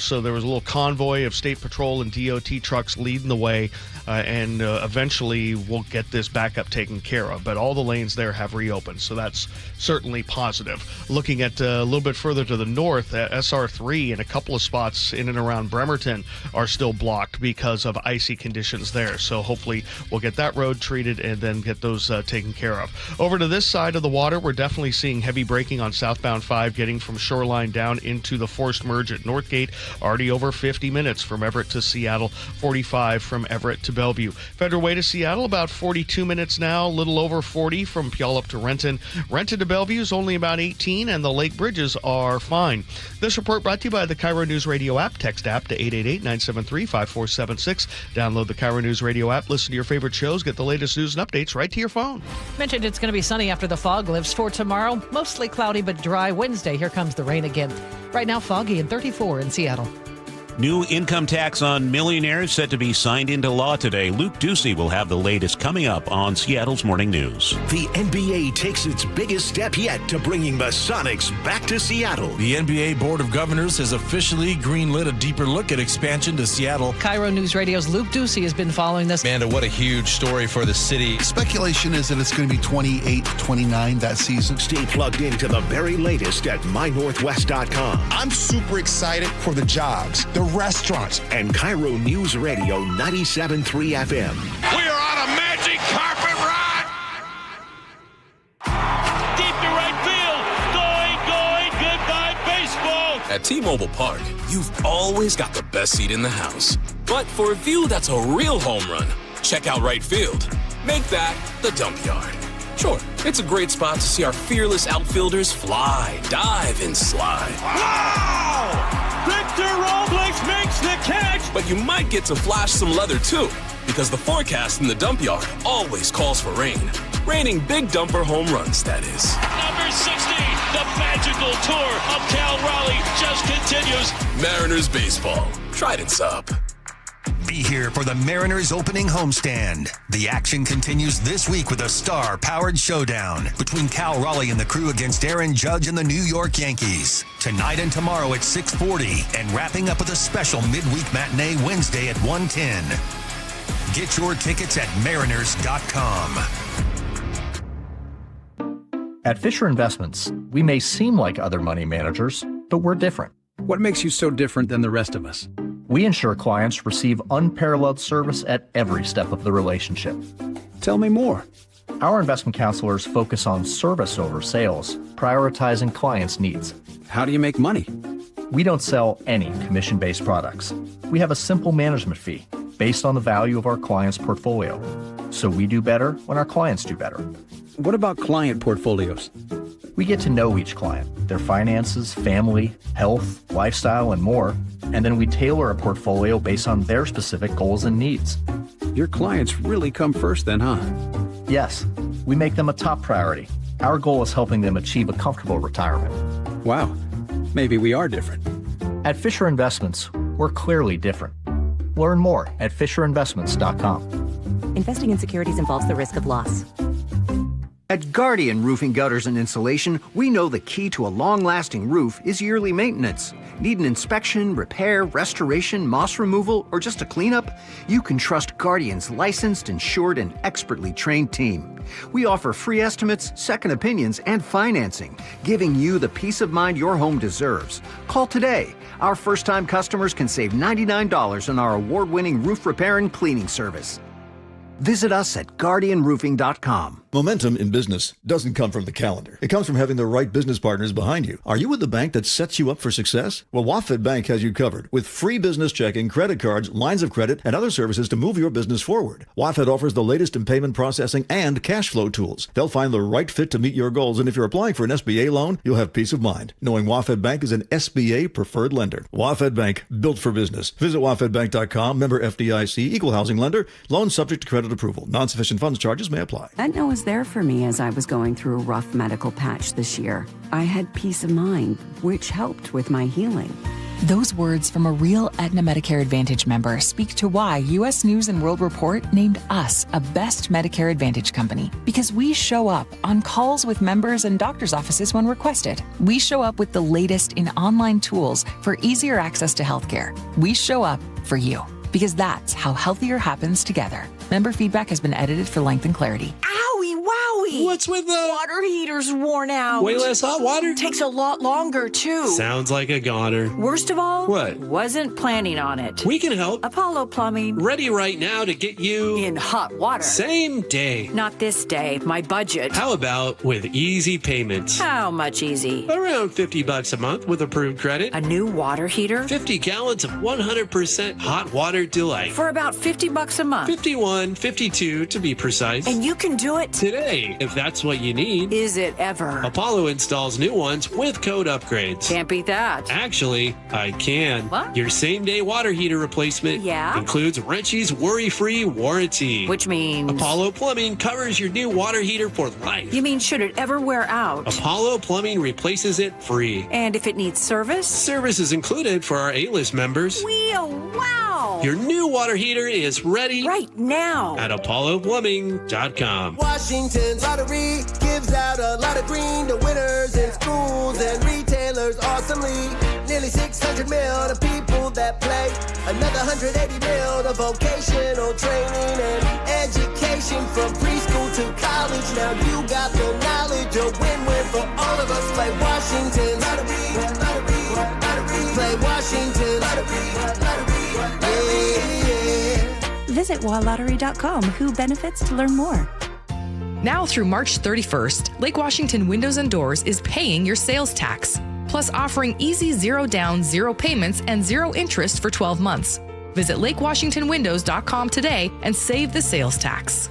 So there was a little convoy of State Patrol and DOT trucks leading the way, and eventually we'll get this backup taken care of. But all the lanes there have reopened, so that's certainly positive. Looking at a little bit further to the north, SR3 and a couple of spots in and around Bremerton are still blocked because of icy conditions there. So hopefully we'll get that road treated and then get those taken care of. Over to this side of the water, we're definitely seeing heavy braking on southbound 5 getting from Shoreline down into the forced merge at Northgate. Already over 50 minutes from Everett to Seattle, 45 from Everett to Bellevue. Federal Way to Seattle, about 42 minutes now, a little over 40 from Puyallup to Renton. Renton to Bellevue is only about 18, and the lake bridges are fine. This report brought to you by the KIRO Newsradio App. Text app to 888-973-5476. Download the KIRO Newsradio App. Listen to your favorite shows. Get the latest news and updates right to your phone. Mentioned it's going to be sunny after the fog lifts. For tomorrow, mostly cloudy but dry. Wednesday, here comes the rain again. Right now, foggy and 34 in Seattle. New income tax on millionaires set to be signed into law today. Luke Ducey will have the latest coming up on Seattle's Morning News. The NBA takes its biggest step yet to bringing the Sonics back to Seattle. The NBA Board of Governors has officially greenlit a deeper look at expansion to Seattle. KIRO News Radio's Luke Ducey has been following this. Amanda, what a huge story for the city. Speculation is that it's going to be 28-29 that season. Stay plugged into the very latest at mynorthwest.com. I'm super excited for the jobs, the restaurants, and KIRO News Radio 97.3 FM. We are on a magic carpet ride. Deep to right field. Going, goodbye baseball. At T-Mobile Park, you've always got the best seat in the house. But for a view that's a real home run, check out right field. Make that the dump yard. Sure, it's a great spot to see our fearless outfielders fly, dive, and slide. Wow! Victor Robles makes the catch! But you might get to flash some leather too, because the forecast in the dump yard always calls for rain. Raining big dumper home runs, that is. Number 60, the magical tour of Cal Raleigh just continues. Mariners baseball. Trident's up. Be here for the Mariners opening homestand. The action continues this week with a star-powered showdown between Cal Raleigh and the crew against Aaron Judge and the New York Yankees. Tonight and tomorrow at 6:40, and wrapping up with a special midweek matinee Wednesday at 1:10. Get your tickets at mariners.com. At Fisher Investments, we may seem like other money managers, but we're different. What makes you so different than the rest of us? We ensure clients receive unparalleled service at every step of the relationship. Tell me more. Our investment counselors focus on service over sales, prioritizing clients' needs. How do you make money? We don't sell any commission-based products. We have a simple management fee based on the value of our client's portfolio. So we do better when our clients do better. What about client portfolios? We get to know each client, their finances, family, health, lifestyle, and more, and then we tailor a portfolio based on their specific goals and needs. Your clients really come first then, huh? Yes, We make them a top priority. Our goal is helping them achieve a comfortable retirement. Wow, maybe we are different. At Fisher Investments, we're clearly different. Learn more at FisherInvestments.com. Investing in securities involves the risk of loss. At Guardian Roofing, Gutters, and Insulation, we know the key to a long-lasting roof is yearly maintenance. Need an inspection, repair, restoration, moss removal, or just a cleanup? You can trust Guardian's licensed, insured, and expertly trained team. We offer free estimates, second opinions, and financing, giving you the peace of mind your home deserves. Call today. Our first-time customers can save $99 on our award-winning roof repair and cleaning service. Visit us at guardianroofing.com. Momentum in business doesn't come from the calendar. It comes from having the right business partners behind you. Are you with the bank that sets you up for success? Well, WaFd Bank has you covered with free business checking, credit cards, lines of credit, and other services to move your business forward. WaFd offers the latest in payment processing and cash flow tools. They'll find the right fit to meet your goals, and if you're applying for an SBA loan, you'll have peace of mind knowing WaFd Bank is an SBA preferred lender. WaFd Bank, built for business. Visit wafdbank.com, member FDIC, equal housing lender, loan subject to credit approval. Non-sufficient funds charges may apply. Aetna was there for me as I was going through a rough medical patch this year. I had peace of mind, which helped with my healing. Those words from a real Aetna Medicare Advantage member speak to why U.S. News & World Report named us a best Medicare Advantage company. Because we show up on calls with members and doctors' offices when requested. We show up with the latest in online tools for easier access to healthcare. We show up for you. Because that's how healthier happens together. Member feedback has been edited for length and clarity. Owie, wowie! What's with the water heater's worn out? Way less hot water? Takes a lot longer, too. Sounds like a goner. Worst of all? What? Wasn't planning on it. We can help. Apollo Plumbing. Ready right now to get you in hot water. Same day. Not this day. My budget. How about with easy payments? How much easy? Around $50 a month with approved credit. A new water heater? 50 gallons of 100% hot water delight. For about $50 a month. 51, 52 to be precise. And you can do it today if that's what you need. Is it ever? Apollo installs new ones with code upgrades. Can't beat that. Actually, I can. What? Your same-day water heater replacement includes Wrenchie's worry-free warranty. Which means? Apollo Plumbing covers your new water heater for life. You mean should it ever wear out? Apollo Plumbing replaces it free. And if it needs service? Service is included for our A-list members. Wow! Your new water heater is ready right now at ApolloPlumbing.com. Washington's lottery gives out a lot of green to winners in schools and retailers awesomely. Nearly 600 mil to people that play. Another 180 mil to vocational training and education from preschool to college. Now you got the knowledge, a win-win for all of us. Play Washington's lottery, lottery, lottery. Play Washington's lottery, lottery. Visit walottery.com. Who benefits to learn more. Now through March 31st, Lake Washington Windows and Doors is paying your sales tax, plus offering easy zero down, zero payments, and zero interest for 12 months. Visit lakewashingtonwindows.com today and save the sales tax.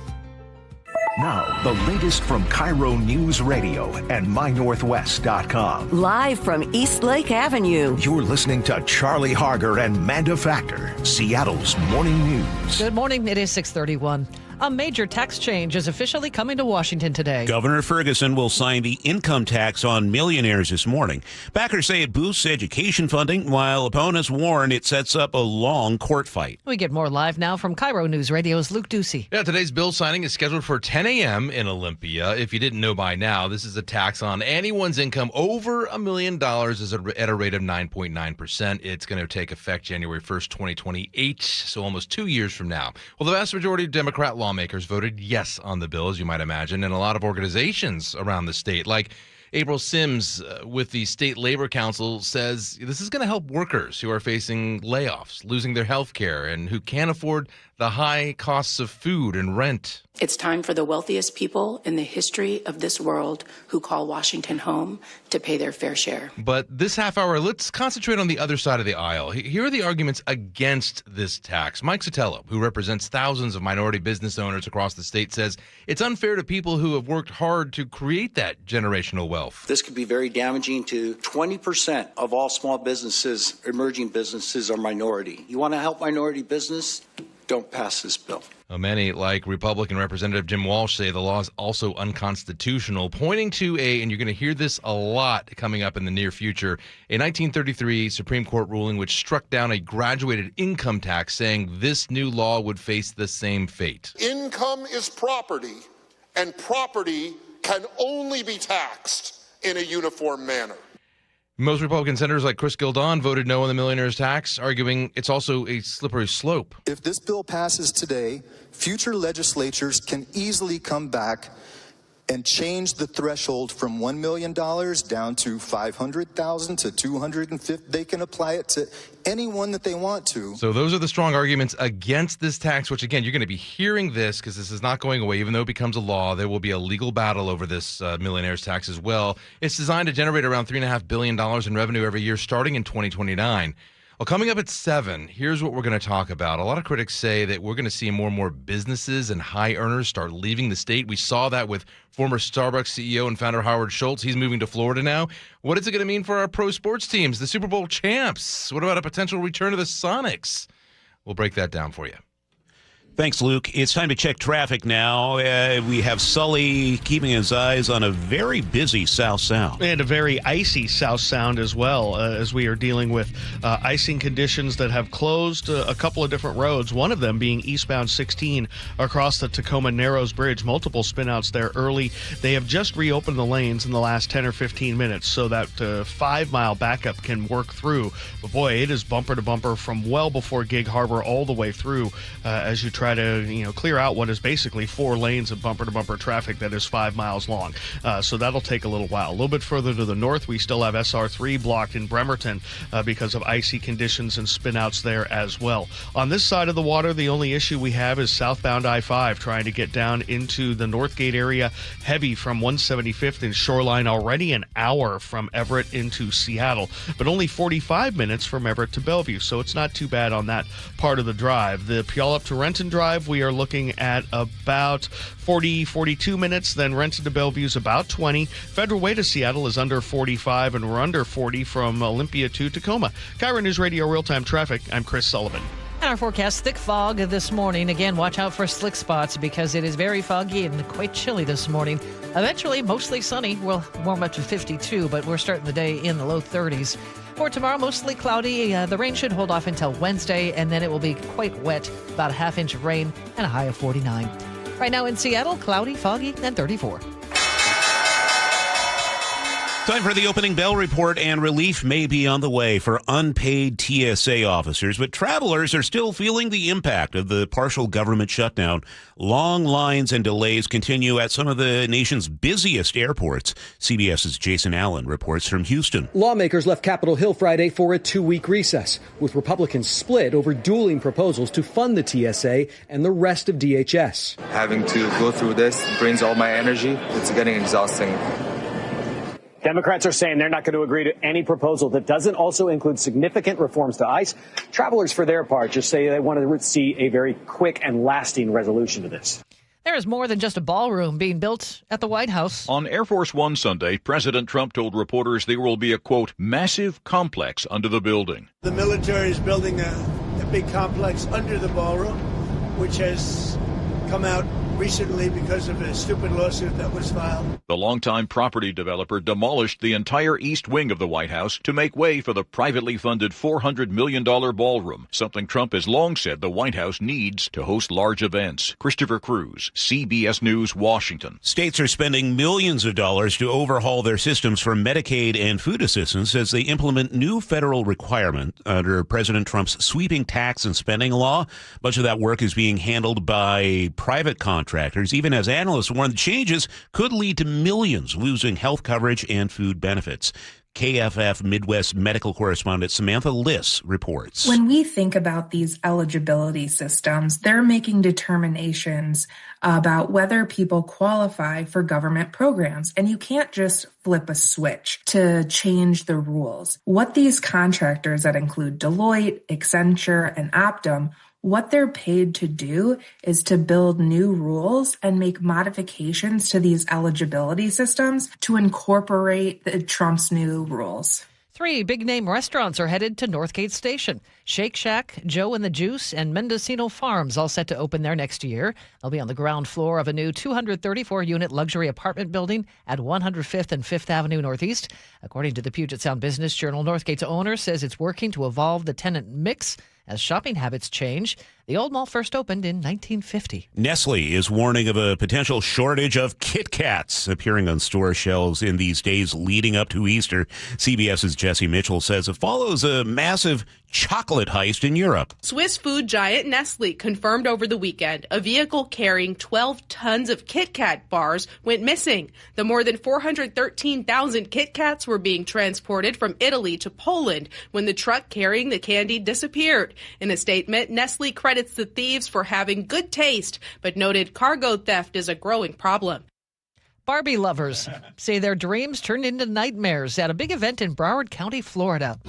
Now, the latest from KIRO Newsradio and MyNorthwest.com. Live from East Lake Avenue. You're listening to Charlie Harger and Manda Factor, Seattle's morning news. Good morning. It is 6:31. A major tax change is officially coming to Washington today. Governor Ferguson will sign the income tax on millionaires this morning. Backers say it boosts education funding, while opponents warn it sets up a long court fight. We get more live now from KIRO News Radio's Luke Ducey. Yeah, today's bill signing is scheduled for 10 a.m. in Olympia. If you didn't know by now, this is a tax on anyone's income over $1 million at a rate of 9.9%. It's going to take effect January 1st, 2028, so almost 2 years from now. Well, the vast majority of Democrat lawmakers voted yes on the bill, as you might imagine, and a lot of organizations around the state, like April Sims with the State Labor Council, says this is going to help workers who are facing layoffs, losing their health care, and who can't afford the high costs of food and rent. It's time for the wealthiest people in the history of this world who call Washington home to pay their fair share. But this half hour, let's concentrate on the other side of the aisle. Here are the arguments against this tax. Mike Sotelo, who represents thousands of minority business owners across the state, says it's unfair to people who have worked hard to create that generational wealth. This could be very damaging to 20% of all small businesses, emerging businesses are minority. You want to help minority business? Don't pass this bill. Many, like Republican Representative Jim Walsh, say the law is also unconstitutional, pointing to and you're going to hear this a lot coming up in the near future, a 1933 Supreme Court ruling which struck down a graduated income tax, saying this new law would face the same fate. Income is property, and property can only be taxed in a uniform manner. Most Republican senators like Chris Gildon voted no on the millionaire's tax, arguing it's also a slippery slope. If this bill passes today, future legislatures can easily come back and change the threshold from $1 million down to $500,000 to $250,000. They can apply it to anyone that they want to. So those are the strong arguments against this tax, which, again, you're going to be hearing this because this is not going away. Even though it becomes a law, there will be a legal battle over this millionaire's tax as well. It's designed to generate around $3.5 billion in revenue every year starting in 2029. Well, coming up at 7, here's what we're going to talk about. A lot of critics say that we're going to see more and more businesses and high earners start leaving the state. We saw that with former Starbucks CEO and founder Howard Schultz. He's moving to Florida now. What is it going to mean for our pro sports teams, the Super Bowl champs? What about a potential return of the Sonics? We'll break that down for you. Thanks, Luke. It's time to check traffic now. We have Sully keeping his eyes on a very busy South Sound. And a very icy South Sound as well, as we are dealing with icing conditions that have closed a couple of different roads, one of them being eastbound 16 across the Tacoma Narrows Bridge. Multiple spinouts there early. They have just reopened the lanes in the last 10 or 15 minutes so that 5-mile backup can work through. But boy, it is bumper to bumper from well before Gig Harbor all the way through as you try to clear out what is basically 4 lanes of bumper-to-bumper traffic that is 5 miles long. So that'll take a little while. A little bit further to the north, we still have SR3 blocked in Bremerton because of icy conditions and spinouts there as well. On this side of the water, the only issue we have is southbound I-5 trying to get down into the Northgate area, heavy from 175th and Shoreline, already an hour from Everett into Seattle, but only 45 minutes from Everett to Bellevue, so it's not too bad on that part of the drive. The Puyallup to Renton drive, we are looking at about 42 minutes, then Renton to Bellevue is about 20. Federal Way to Seattle is under 45, and we're under 40 from Olympia to Tacoma. KIRO Newsradio Real-Time Traffic, I'm Chris Sullivan. And our forecast, thick fog this morning. Again, watch out for slick spots because it is very foggy and quite chilly this morning. Eventually, mostly sunny. We'll warm up to 52, but we're starting the day in the low 30s. For tomorrow, mostly cloudy. The rain should hold off until Wednesday, and then it will be quite wet, about a half-inch of rain and a high of 49. Right now in Seattle, cloudy, foggy, and 34. Time for the opening bell report, and relief may be on the way for unpaid TSA officers, but travelers are still feeling the impact of the partial government shutdown. Long lines and delays continue at some of the nation's busiest airports. CBS's Jason Allen reports from Houston. Lawmakers left Capitol Hill Friday for a 2-week recess, with Republicans split over dueling proposals to fund the TSA and the rest of DHS. Having to go through this drains all my energy. It's getting exhausting. Democrats are saying they're not going to agree to any proposal that doesn't also include significant reforms to ICE. Travelers, for their part, just say they want to see a very quick and lasting resolution to this. There is more than just a ballroom being built at the White House. On Air Force One Sunday, President Trump told reporters there will be a, quote, massive complex under the building. The military is building a big complex under the ballroom, which has come out recently because of a stupid lawsuit that was filed. The longtime property developer demolished the entire east wing of the White House to make way for the privately funded $400 million ballroom, something Trump has long said the White House needs to host large events. Christopher Cruz, CBS News, Washington. States are spending millions of dollars to overhaul their systems for Medicaid and food assistance as they implement new federal requirement under President Trump's sweeping tax and spending law. Much of that work is being handled by private contractors, even as analysts warn the changes could lead to millions losing health coverage and food benefits. KFF Midwest medical correspondent Samantha Liss reports. When we think about these eligibility systems, they're making determinations about whether people qualify for government programs. And you can't just flip a switch to change the rules. What these contractors that include Deloitte, Accenture, and Optum, what they're paid to do is to build new rules and make modifications to these eligibility systems to incorporate Trump's new rules. 3 big-name restaurants are headed to Northgate Station. Shake Shack, Joe and the Juice, and Mendocino Farms all set to open there next year. They'll be on the ground floor of a new 234-unit luxury apartment building at 105th and 5th Avenue Northeast. According to the Puget Sound Business Journal, Northgate's owner says it's working to evolve the tenant mix as shopping habits change. The old mall first opened in 1950. Nestle is warning of a potential shortage of Kit Kats appearing on store shelves in these days leading up to Easter. CBS's Jesse Mitchell says it follows a massive chocolate heist in Europe. Swiss food giant Nestle confirmed over the weekend a vehicle carrying 12 tons of Kit Kat bars went missing. The more than 413,000 Kit Kats were being transported from Italy to Poland when the truck carrying the candy disappeared. In a statement, Nestle credits the thieves for having good taste, but noted cargo theft is a growing problem. Barbie lovers say their dreams turned into nightmares at a big event in Broward County, Florida.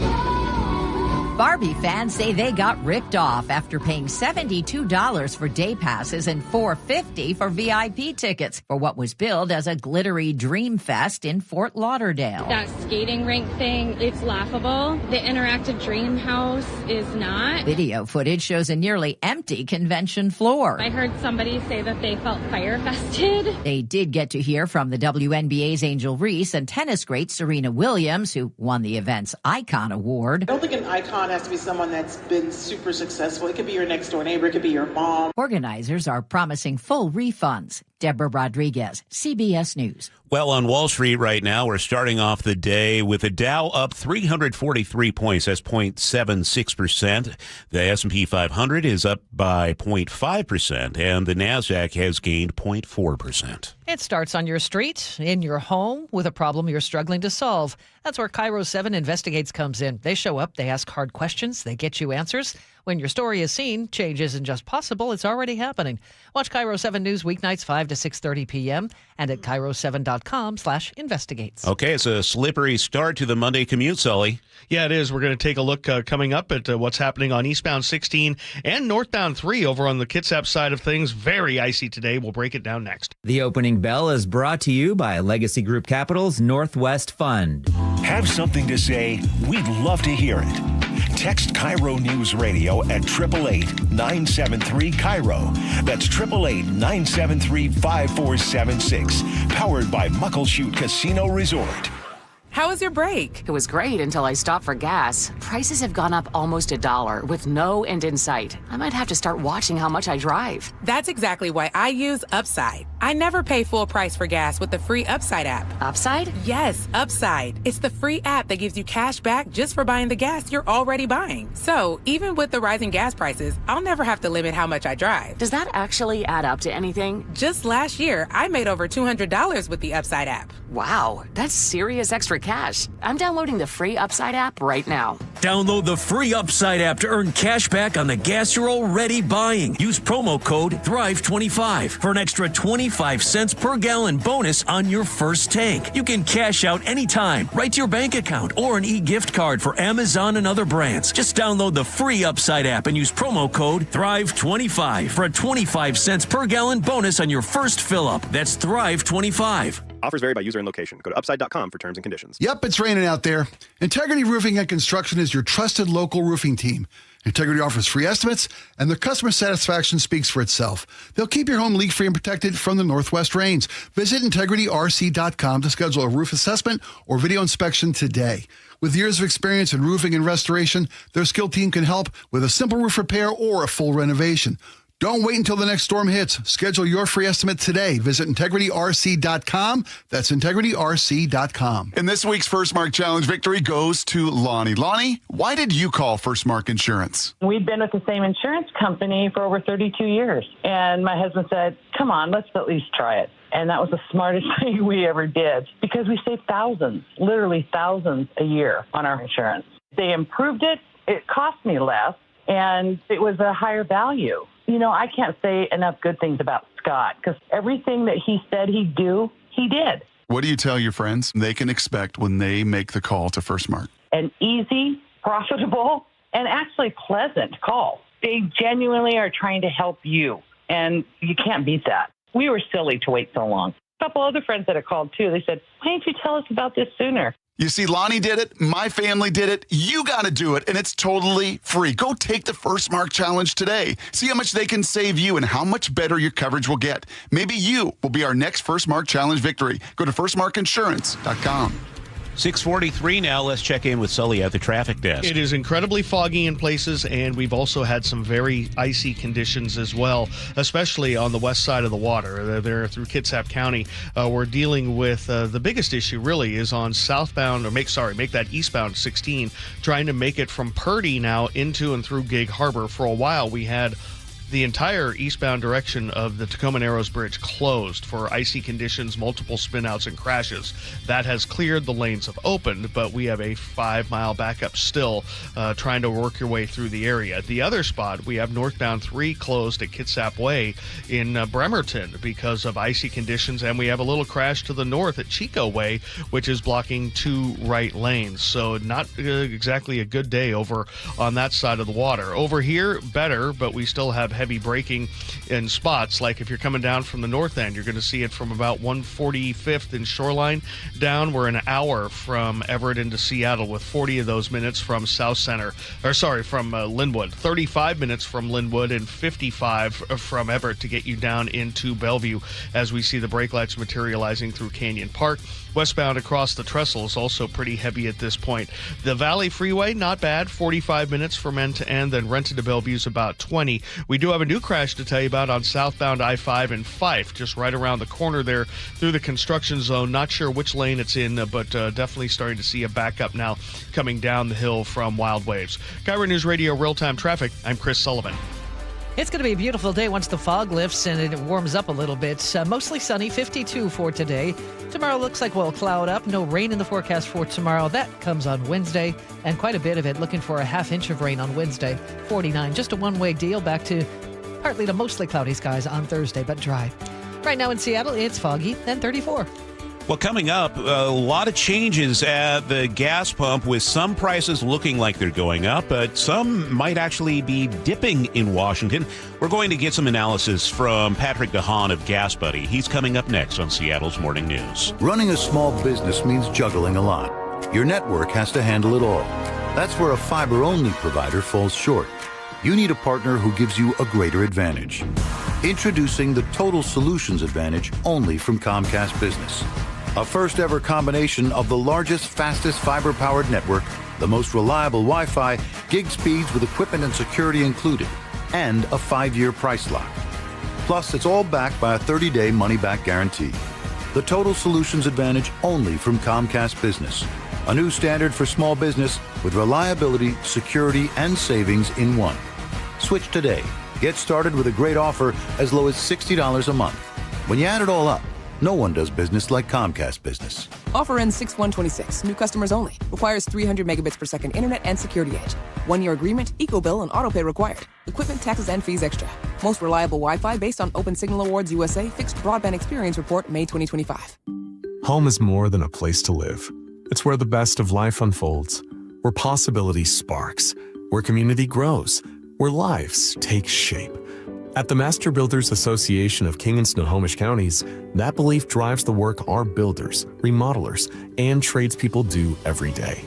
Barbie fans say they got ripped off after paying $72 for day passes and $450 for VIP tickets for what was billed as a glittery dream fest in Fort Lauderdale. That skating rink thing, it's laughable. The interactive dream house is not. Video footage shows a nearly empty convention floor. I heard somebody say that they felt fire-fested. They did get to hear from the WNBA's Angel Reese and tennis great Serena Williams, who won the event's Icon Award. I don't think an icon has to be someone that's been super successful. It could be your next door neighbor. It could be your mom. Organizers are promising full refunds. Deborah Rodriguez, CBS News. Well, on Wall Street right now, we're starting off the day with the Dow up 343 points. That's 0.76%. The S&P 500 is up by 0.5%, and the NASDAQ has gained 0.4%. It starts on your street, in your home, with a problem you're struggling to solve. That's where KIRO 7 Investigates comes in. They show up, they ask hard questions, they get you answers. When your story is seen, change isn't just possible, it's already happening. Watch KIRO 7 News weeknights 5 to 6:30 p.m. and at KIRO7.com/investigates. Okay, it's a slippery start to the Monday commute, Sully. Yeah, it is. We're going to take a look coming up at what's happening on eastbound 16 and northbound 3 over on the Kitsap side of things. Very icy today. We'll break it down next. The opening bell is brought to you by Legacy Group Capital's Northwest Fund. Have something to say? We'd love to hear it. Text KIRO News Radio at 888-973-KIRO. That's 888-973-5476. Powered by Muckleshoot Casino Resort. How was your break? It was great until I stopped for gas. Prices have gone up almost $1 with no end in sight. I might have to start watching how much I drive. That's exactly why I use Upside. I never pay full price for gas with the free Upside app. Upside? Yes, Upside. It's the free app that gives you cash back just for buying the gas you're already buying. So even with the rising gas prices, I'll never have to limit how much I drive. Does that actually add up to anything? Just last year, I made over $200 with the Upside app. Wow, that's serious extra cash. I'm downloading the free Upside app right now. Download the free Upside app to earn cash back on the gas you're already buying. Use promo code THRIVE25 for an extra 25 cents per gallon bonus on your first tank. You can cash out anytime, right to your bank account, or an e-gift card for Amazon and other brands. Just download the free Upside app and use promo code THRIVE25 for a 25 cents per gallon bonus on your first fill-up. That's THRIVE25. Offers vary by user and location. Go to upside.com for terms and conditions. Yep, it's raining out there. Integrity Roofing and Construction is your trusted local roofing team. Integrity offers free estimates, and their customer satisfaction speaks for itself. They'll keep your home leak-free and protected from the northwest rains. Visit integrityrc.com to schedule a roof assessment or video inspection today. With years of experience in roofing and restoration, their skilled team can help with a simple roof repair or a full renovation. Don't wait until the next storm hits. Schedule your free estimate today. Visit integrityrc.com. That's integrityrc.com. And this week's First Mark Challenge victory goes to Lonnie. Lonnie, why did you call First Mark Insurance? We've been with the same insurance company for over 32 years. And my husband said, come on, let's at least try it. And that was the smartest thing we ever did because we save thousands, literally thousands a year on our insurance. They improved it. It cost me less, and it was a higher value. You know, I can't say enough good things about Scott because everything that he said he'd do, he did. What do you tell your friends they can expect when they make the call to First Mark? An easy, profitable, and actually pleasant call. They genuinely are trying to help you, and you can't beat that. We were silly to wait so long. A couple other friends that had called, too, they said, why didn't you tell us about this sooner? You see, Lonnie did it. My family did it. You got to do it, and it's totally free. Go take the First Mark Challenge today. See how much they can save you and how much better your coverage will get. Maybe you will be our next First Mark Challenge victory. Go to firstmarkinsurance.com. 6:43 now. Let's check in with Sully at the traffic desk. It is incredibly foggy in places, and we've also had some very icy conditions as well, especially on the west side of the water. There through Kitsap County, we're dealing with the biggest issue really is on southbound, or make that eastbound 16, trying to make it from Purdy now into and through Gig Harbor. For a while, we had the entire eastbound direction of the Tacoma Narrows Bridge closed for icy conditions, multiple spinouts and crashes. That has cleared. The lanes have opened, but we have a 5-mile backup still trying to work your way through the area. At the other spot, we have northbound 3 closed at Kitsap Way in Bremerton because of icy conditions, and we have a little crash to the north at Chico Way, which is blocking 2 right lanes. So not exactly a good day over on that side of the water. Over here, better, but we still have heavy braking in spots. Like if you're coming down from the north end, you're going to see it from about 145th and Shoreline down. We're an hour from Everett into Seattle with 40 of those minutes from from Linwood. 35 minutes from Linwood and 55 from Everett to get you down into Bellevue as we see the brake lights materializing through Canyon Park. Westbound across the trestle is also pretty heavy at this point. The Valley Freeway, not bad, 45 minutes from end to end, then Renton to Bellevue is about 20. We do have a new crash to tell you about on southbound I-5 in Fife, just right around the corner there through the construction zone. Not sure which lane it's in, but definitely starting to see a backup now coming down the hill from Wild Waves. KIRO Newsradio Real-Time Traffic, I'm Chris Sullivan. It's going to be a beautiful day once the fog lifts and it warms up a little bit. Mostly sunny, 52 for today. Tomorrow looks like we'll cloud up. No rain in the forecast for tomorrow. That comes on Wednesday, and quite a bit of it. Looking for a half-inch of rain on Wednesday, 49. Just a one-way deal back to partly to mostly cloudy skies on Thursday, but dry. Right now in Seattle, it's foggy, then 34. Well, coming up, a lot of changes at the gas pump with some prices looking like they're going up, but some might actually be dipping in Washington. We're going to get some analysis from Patrick DeHaan of Gas Buddy. He's coming up next on Seattle's Morning News. Running a small business means juggling a lot. Your network has to handle it all. That's where a fiber-only provider falls short. You need a partner who gives you a greater advantage. Introducing the Total Solutions Advantage only from Comcast Business. A first-ever combination of the largest, fastest fiber-powered network, the most reliable Wi-Fi, gig speeds with equipment and security included, and a 5-year price lock. Plus, it's all backed by a 30-day money-back guarantee. The Total Solutions Advantage only from Comcast Business. A new standard for small business with reliability, security, and savings in one. Switch today. Get started with a great offer as low as $60 a month. When you add it all up, no one does business like Comcast Business. Offer ends 6/1/26. New customers only. Requires 300 megabits per second internet and security edge. 1-year agreement, eco-bill, and autopay required. Equipment, taxes, and fees extra. Most reliable Wi-Fi based on Open Signal Awards USA Fixed Broadband Experience Report, May 2025. Home is more than a place to live. It's where the best of life unfolds, where possibility sparks, where community grows, where lives take shape. At the Master Builders Association of King and Snohomish Counties, that belief drives the work our builders, remodelers, and tradespeople do every day.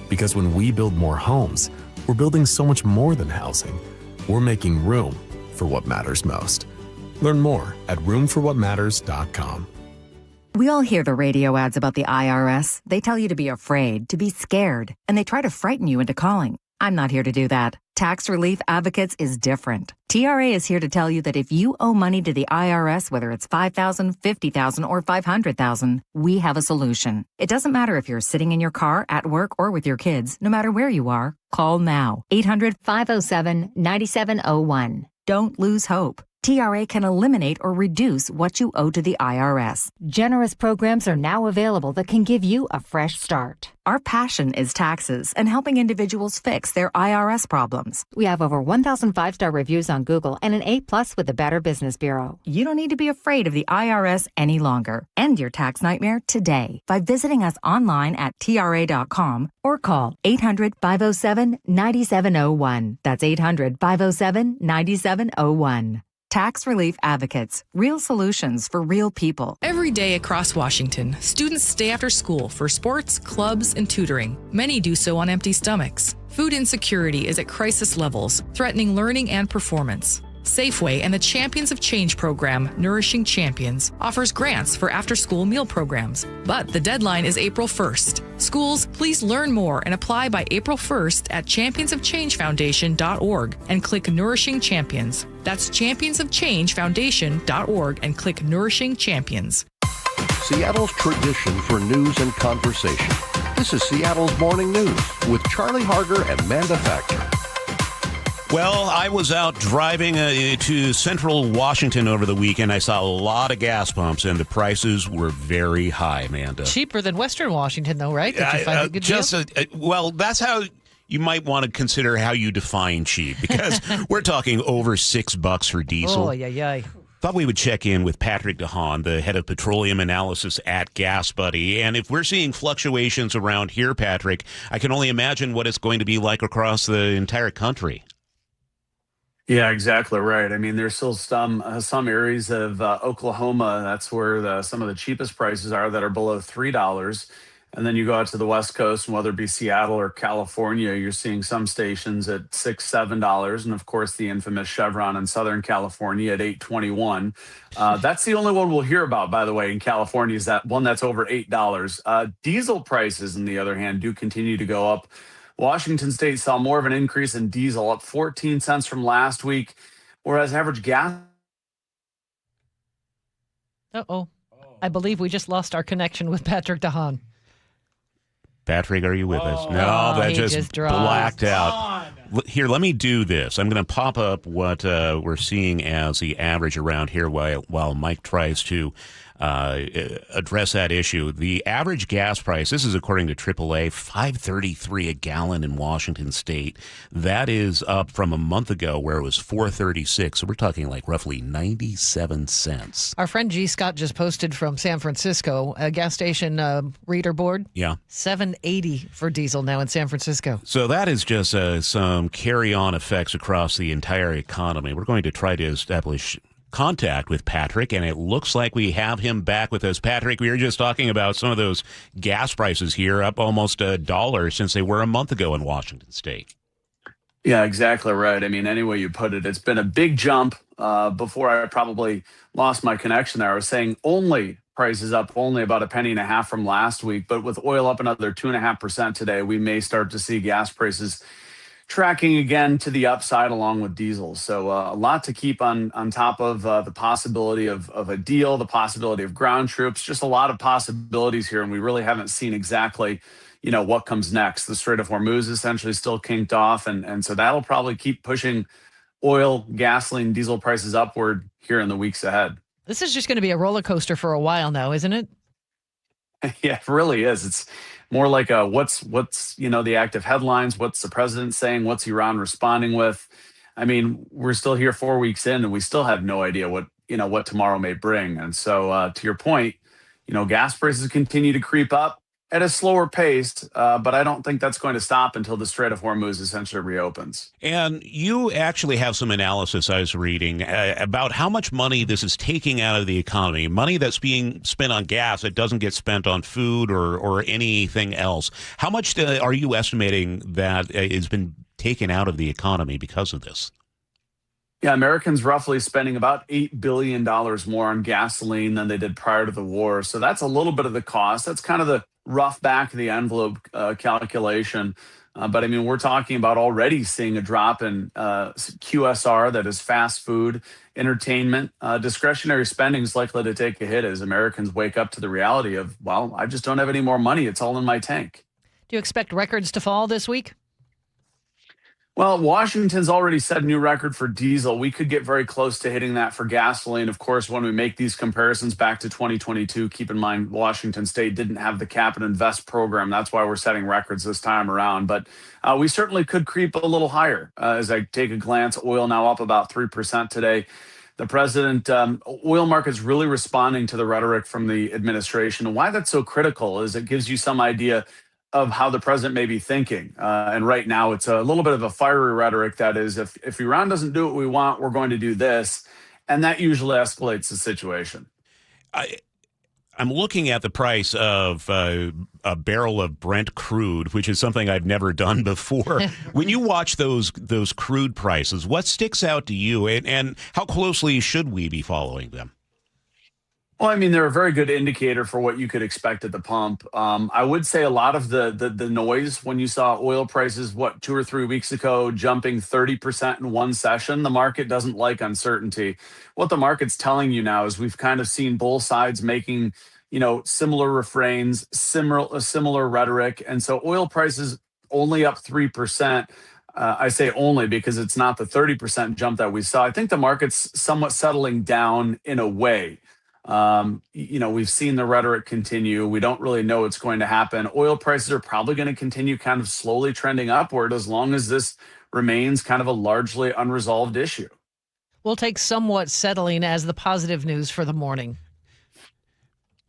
Because when we build more homes, we're building so much more than housing. We're making room for what matters most. Learn more at roomforwhatmatters.com. We all hear the radio ads about the IRS. They tell you to be afraid, to be scared, and they try to frighten you into calling. I'm not here to do that. Tax Relief Advocates is different. TRA is here to tell you that if you owe money to the IRS, whether it's $5,000, $50,000, or $500,000, we have a solution. It doesn't matter if you're sitting in your car, at work, or with your kids. No matter where you are, call now. 800-507-9701. Don't lose hope. TRA can eliminate or reduce what you owe to the IRS. Generous programs are now available that can give you a fresh start. Our passion is taxes and helping individuals fix their IRS problems. We have over 1,000 5-star reviews on Google and an A+ with the Better Business Bureau. You don't need to be afraid of the IRS any longer. End your tax nightmare today by visiting us online at TRA.com or call 800-507-9701. That's 800-507-9701. Tax Relief Advocates, real solutions for real people. Every day across Washington, students stay after school for sports, clubs, and tutoring. Many do so on empty stomachs. Food insecurity is at crisis levels, threatening learning and performance. Safeway and the Champions of Change program, Nourishing Champions, offers grants for after-school meal programs. But the deadline is April 1st. Schools, please learn more and apply by April 1st at championsofchangefoundation.org and click Nourishing Champions. That's championsofchangefoundation.org and click Nourishing Champions. Seattle's tradition for news and conversation. This is Seattle's Morning News with Charlie Harger and Manda Factor. Well, I was out driving to central Washington over the weekend. I saw a lot of gas pumps, and the prices were very high, Amanda. Cheaper than Western Washington, though, right? Did you find a good deal? Well, that's how you might want to consider how you define cheap, because we're talking over $6 for diesel. Oh, yeah. Thought we would check in with Patrick DeHaan, the head of petroleum analysis at Gas Buddy. And if we're seeing fluctuations around here, Patrick, I can only imagine what it's going to be like across the entire country. Yeah, exactly right. I mean, there's still some areas of Oklahoma. That's where some of the cheapest prices are that are below $3. And then you go out to the West Coast, and whether it be Seattle or California, you're seeing some stations at $6, $7. And of course, the infamous Chevron in Southern California at $8.21. That's the only one we'll hear about, by the way, in California, is that one that's over $8. Diesel prices, on the other hand, do continue to go up. Washington State saw more of an increase in diesel, up 14 cents from last week, whereas average gas. Uh-oh. I believe we just lost our connection with Patrick DeHaan. Patrick, are you with us? No, that just blacked out. Here, let me do this. I'm going to pop up what we're seeing as the average around here while Mike tries to address that issue. The average gas price, this is according to AAA, $5.33 a gallon in Washington State. That is up from a month ago where it was $4.36. So we're talking like roughly 97 cents. Our friend G. Scott just posted from San Francisco, a gas station reader board. Yeah. $7.80 for diesel now in San Francisco. So that is just some carry-on effects across the entire economy. We're going to try to establish contact with Patrick, and it looks like we have him back with us. Patrick, we were just talking about some of those gas prices here, up almost $1 since they were a month ago in Washington State. Yeah, exactly right. I mean, any way you put it, it's been a big jump. Before I probably lost my connection there, I was saying prices up only about $0.015 from last week, but with oil up another 2.5% today, we may start to see gas prices tracking again to the upside along with diesel. So a lot to keep on top of, the possibility of a deal, the possibility of ground troops, just a lot of possibilities here. And we really haven't seen exactly, what comes next. The Strait of Hormuz essentially still kinked off. And so that'll probably keep pushing oil, gasoline, diesel prices upward here in the weeks ahead. This is just going to be a roller coaster for a while now, isn't it? Yeah, it really is. It's more like what's the active headlines, what's the president saying, what's Iran responding with. I mean, we're still here 4 weeks in, and we still have no idea what tomorrow may bring. And so to your point, gas prices continue to creep up at a slower pace, but I don't think that's going to stop until the Strait of Hormuz essentially reopens. And you actually have some analysis I was reading about how much money this is taking out of the economy, money that's being spent on gas that doesn't get spent on food or anything else. How much are you estimating that has been taken out of the economy because of this? Yeah, Americans roughly spending about $8 billion more on gasoline than they did prior to the war. So that's a little bit of the cost. That's kind of the rough back of the envelope calculation. But I mean, we're talking about already seeing a drop in QSR, that is fast food, entertainment. Discretionary spending is likely to take a hit as Americans wake up to the reality of, well, I just don't have any more money. It's all in my tank. Do you expect records to fall this week? Well, Washington's already set a new record for diesel. We could get very close to hitting that for gasoline. Of course, when we make these comparisons back to 2022, keep in mind Washington State didn't have the Cap and Invest program. That's why we're setting records this time around. But we certainly could creep a little higher. As I take a glance, oil now up about 3% today. The president, oil market's really responding to the rhetoric from the administration. And why that's so critical is it gives you some idea of how the president may be thinking. And right now, it's a little bit of a fiery rhetoric that is, if Iran doesn't do what we want, we're going to do this. and that usually escalates the situation. I'm looking at the price of a barrel of Brent crude, which is something I've never done before. When you watch those crude prices, what sticks out to you, and how closely should we be following them? Well, I mean, they're a very good indicator for what you could expect at the pump. I would say a lot of the noise when you saw oil prices, 2 or 3 weeks ago, jumping 30% in one session, the market doesn't like uncertainty. What the market's telling you now is we've kind of seen both sides making, similar refrains, similar rhetoric. And so oil prices only up 3%. I say only because it's not the 30% jump that we saw. I think the market's somewhat settling down in a way. We've seen the rhetoric continue. We don't really know what's going to happen. Oil prices are probably going to continue kind of slowly trending upward as long as this remains kind of a largely unresolved issue. We'll take somewhat settling as the positive news for the morning.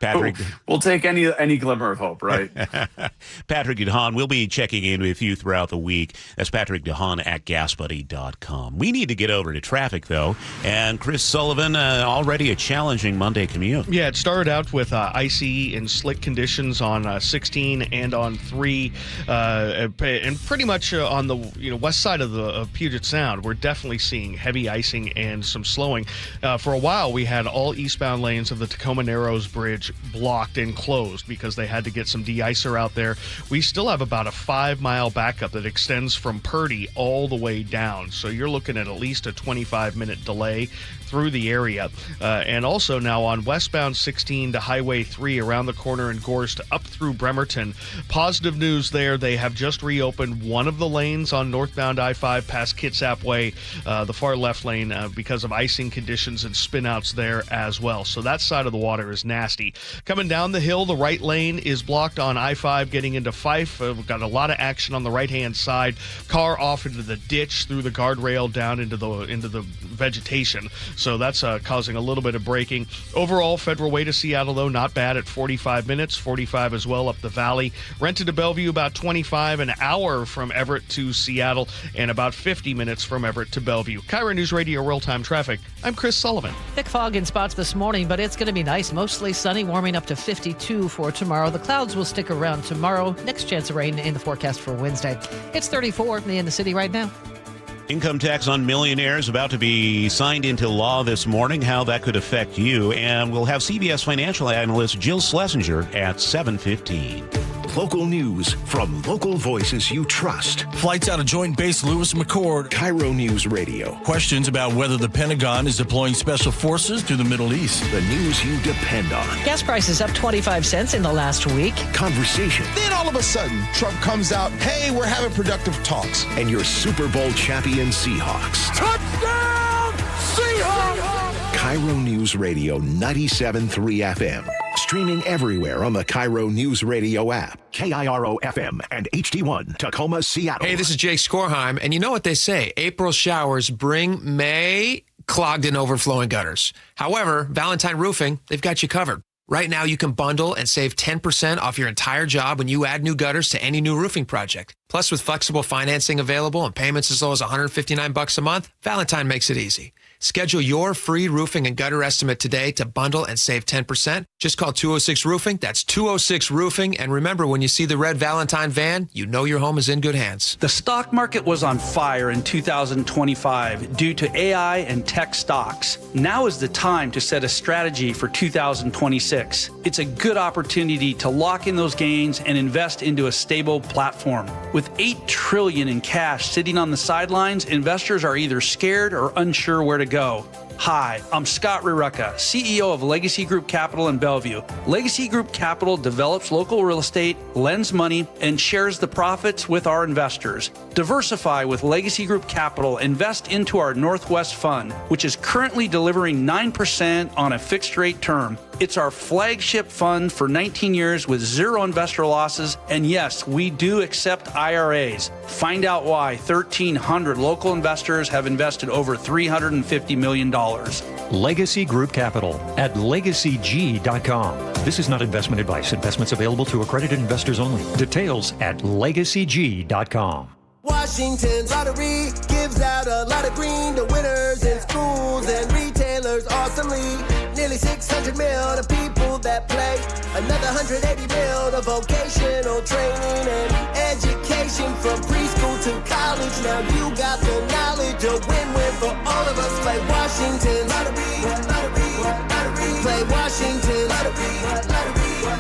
Patrick, we'll take any glimmer of hope, right? Patrick DeHaan, we'll be checking in with you throughout the week. That's Patrick DeHaan at GasBuddy.com. We need to get over to traffic, though. And Chris Sullivan, already a challenging Monday commute. Yeah, it started out with icy and slick conditions on 16 and on 3, and pretty much on the west side of Puget Sound. We're definitely seeing heavy icing and some slowing. For a while, we had all eastbound lanes of the Tacoma Narrows Bridge blocked and closed because they had to get some de-icer out there. We still have about a 5-mile backup that extends from Purdy all the way down. So you're looking at least a 25-minute delay through the area. And also now on westbound 16 to Highway 3 around the corner in Gorst up through Bremerton. Positive news there. They have just reopened one of the lanes on northbound I-5 past Kitsap Way, the far left lane, because of icing conditions and spinouts there as well. So that side of the water is nasty. Coming down the hill, the right lane is blocked on I-5 getting into Fife. We've got a lot of action on the right-hand side. Car off into the ditch through the guardrail down into the vegetation. So that's causing a little bit of braking. Overall, Federal Way to Seattle, though, not bad at 45 minutes, 45 as well up the valley. Renton to Bellevue, about 25, an hour from Everett to Seattle, and about 50 minutes from Everett to Bellevue. KIRO Newsradio Real-Time Traffic. I'm Chris Sullivan. Thick fog in spots this morning, but it's going to be nice. Mostly sunny, warming up to 52 for tomorrow. The clouds will stick around tomorrow. Next chance of rain in the forecast for Wednesday. It's 34 in the city right now. Income tax on millionaires about to be signed into law this morning. How that could affect you. And we'll have CBS financial analyst Jill Schlesinger at 7:15. Local news from local voices you trust. Flights out of Joint Base Lewis-McChord. KIRO News Radio. Questions about whether the Pentagon is deploying special forces to the Middle East. The news you depend on. Gas prices up 25 cents in the last week. Conversation. Then all of a sudden, Trump comes out, hey, we're having productive talks. And your Super Bowl champion Seahawks. Touchdown, Seahawks! KIRO News Radio 97.3 FM. Streaming everywhere on the KIRO News Radio app. KIRO FM and HD1 Tacoma, Seattle. Hey, this is Jake Skorheim, and you know what they say, April showers bring May clogged and overflowing gutters. However, Valentine Roofing, they've got you covered. Right now, you can bundle and save 10% off your entire job when you add new gutters to any new roofing project. Plus, with flexible financing available and payments as low as $159 a month, Valentine makes it easy. Schedule your free roofing and gutter estimate today to bundle and save 10%. Just call 206 Roofing. That's 206 Roofing. And remember, when you see the red Valentine van, you know your home is in good hands. The stock market was on fire in 2025 due to AI and tech stocks. Now is the time to set a strategy for 2026. It's a good opportunity to lock in those gains and invest into a stable platform. With $8 trillion in cash sitting on the sidelines, investors are either scared or unsure where to go. Hi, I'm Scott Rirucka, CEO of Legacy Group Capital in Bellevue. Legacy Group Capital develops local real estate, lends money, and shares the profits with our investors. Diversify with Legacy Group Capital. Invest into our Northwest Fund, which is currently delivering 9% on a fixed rate term. It's our flagship fund for 19 years with zero investor losses. And yes, we do accept IRAs. Find out why 1,300 local investors have invested over $350 million. Legacy Group Capital at legacyg.com. This is not investment advice. Investments available to accredited investors only. Details at legacyg.com. Why Washington's lottery gives out a lot of green to winners in schools and retailers awesomely. Nearly 600 mil to people that play. Another 180 mil to vocational training and education from preschool to college. Now you got the knowledge, a win-win for all of us. Play Washington lottery, lottery, lottery. Play Washington lottery, lottery,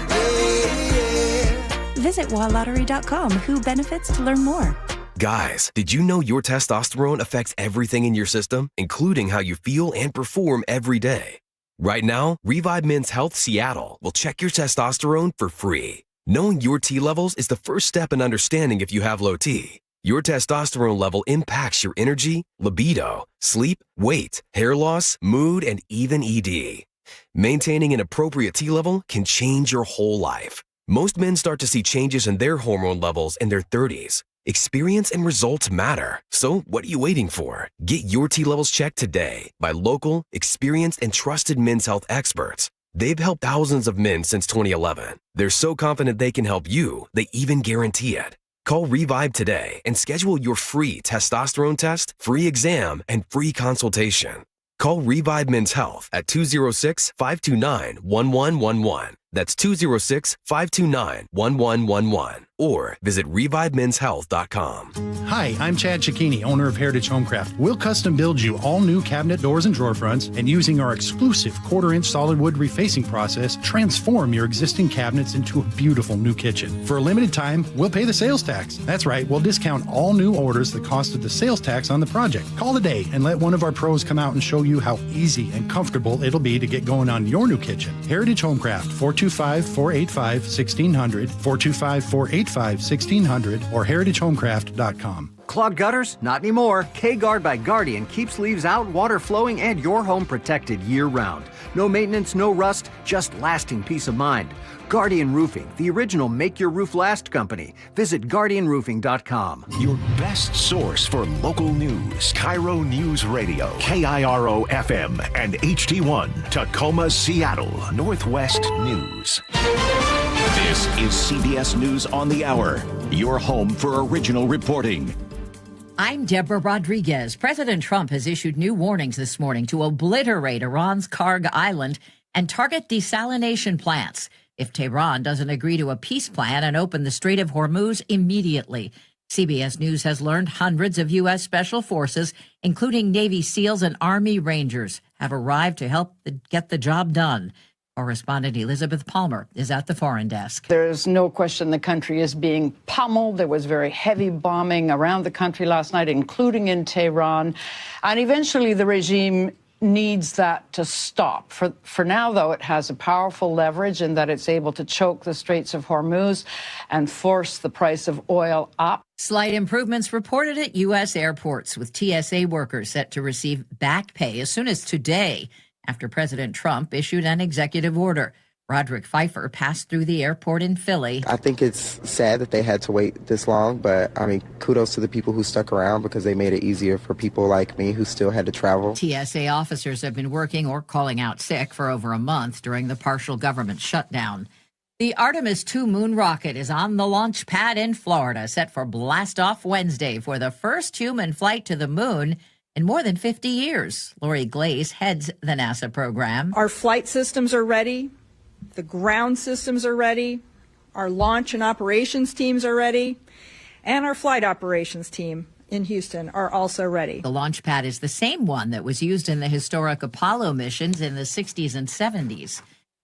yeah. Visit WaLottery.com. Who benefits to learn more. Guys, did you know your testosterone affects everything in your system, including how you feel and perform every day? Right now, Revive Men's Health Seattle will check your testosterone for free. Knowing your T levels is the first step in understanding if you have low T. Your testosterone level impacts your energy, libido, sleep, weight, hair loss, mood, and even ED. Maintaining an appropriate T level can change your whole life. Most men start to see changes in their hormone levels in their 30s. Experience and results matter. So what are you waiting for? Get your T levels checked today by local, experienced, and trusted men's health experts. They've helped thousands of men since 2011. They're so confident they can help you, they even guarantee it. Call Revive today and schedule your free testosterone test, free exam, and free consultation. Call Revive Men's Health at 206-529-1111. That's 206-529-1111. Or visit ReviveMen'sHealth.com. Hi, I'm Chad Cicchini, owner of Heritage Homecraft. We'll custom build you all new cabinet doors and drawer fronts, and using our exclusive 1/4-inch solid wood refacing process, transform your existing cabinets into a beautiful new kitchen. For a limited time, we'll pay the sales tax. That's right, we'll discount all new orders the cost of the sales tax on the project. Call today and let one of our pros come out and show you how easy and comfortable it'll be to get going on your new kitchen. Heritage Homecraft, 425-485-1600, 425-485-1600, or heritagehomecraft.com. Clogged gutters? Not anymore. K-Guard by Guardian keeps leaves out, water flowing, and your home protected year-round. No maintenance, no rust, just lasting peace of mind. Guardian Roofing, the original make-your-roof-last company. Visit guardianroofing.com. Your best source for local news. KIRO Newsradio, KIRO FM, and HD1, Tacoma, Seattle, Northwest News. This is CBS News on the Hour, your home for original reporting. I'm Deborah Rodriguez. President Trump has issued new warnings this morning to obliterate Iran's Karg Island and target desalination plants if Tehran doesn't agree to a peace plan and open the Strait of Hormuz immediately. CBS News has learned hundreds of U.S. Special Forces, including Navy SEALs and Army Rangers, have arrived to help get the job done. Correspondent Elizabeth Palmer is at the foreign desk. There's no question the country is being pummeled. There was very heavy bombing around the country last night, including in Tehran. And eventually the regime needs that to stop. For now, though, it has a powerful leverage in that it's able to choke the Straits of Hormuz and force the price of oil up. Slight improvements reported at U.S. airports, with TSA workers set to receive back pay as soon as today, after President Trump issued an executive order. Roderick Pfeiffer passed through the airport in Philly. I think it's sad that they had to wait this long, but I mean, kudos to the people who stuck around because they made it easier for people like me who still had to travel. TSA officers have been working or calling out sick for over a month during the partial government shutdown. The Artemis II moon rocket is on the launch pad in Florida, set for blast-off Wednesday for the first human flight to the moon in more than 50 years. Lori Glaze heads the NASA program. Our flight systems are ready. The ground systems are ready. Our launch and operations teams are ready. And our flight operations team in Houston are also ready. The launch pad is the same one that was used in the historic Apollo missions in the 60s and 70s.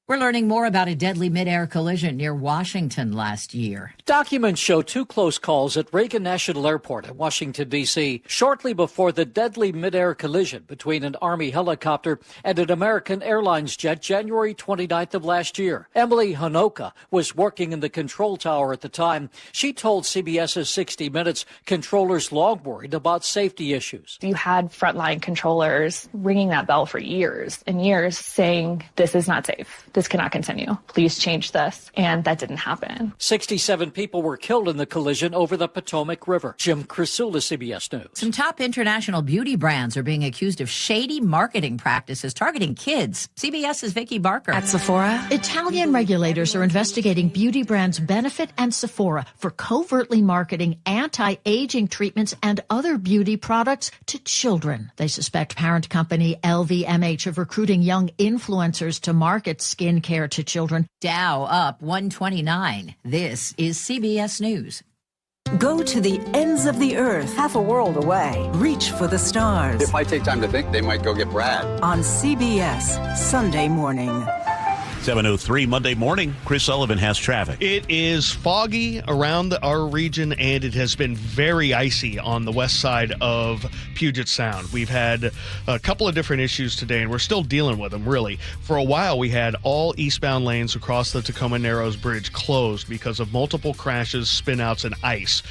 We're learning more about a deadly mid-air collision near Washington last year. Documents show two close calls at Reagan National Airport in Washington, D.C., shortly before the deadly mid-air collision between an Army helicopter and an American Airlines jet January 29th of last year. Emily Hanoka was working in the control tower at the time. She told CBS's 60 Minutes controllers long worried about safety issues. You had frontline controllers ringing that bell for years and years saying, this is not safe. this cannot continue. Please change this. And that didn't happen. 67 people were killed in the collision over the Potomac River. Jim Crisula, CBS News. Some top international beauty brands are being accused of shady marketing practices targeting kids. CBS's Vicki Barker. At Sephora, Italian regulators are investigating beauty brands Benefit and Sephora for covertly marketing anti-aging treatments and other beauty products to children. They suspect parent company LVMH of recruiting young influencers to market skincare to children. Dow up 129. This is CBS News. Go to the ends of the earth, half a world away. Reach for the stars. If I take time to think, they might go get Brad. On CBS, Sunday morning. 7:03 Monday morning. Chris Sullivan has traffic. It is foggy around our region, and it has been very icy on the west side of Puget Sound. We've had a couple of different issues today, and we're still dealing with them, really. For a while, we had all eastbound lanes across the Tacoma Narrows Bridge closed because of multiple crashes, spinouts, and ice.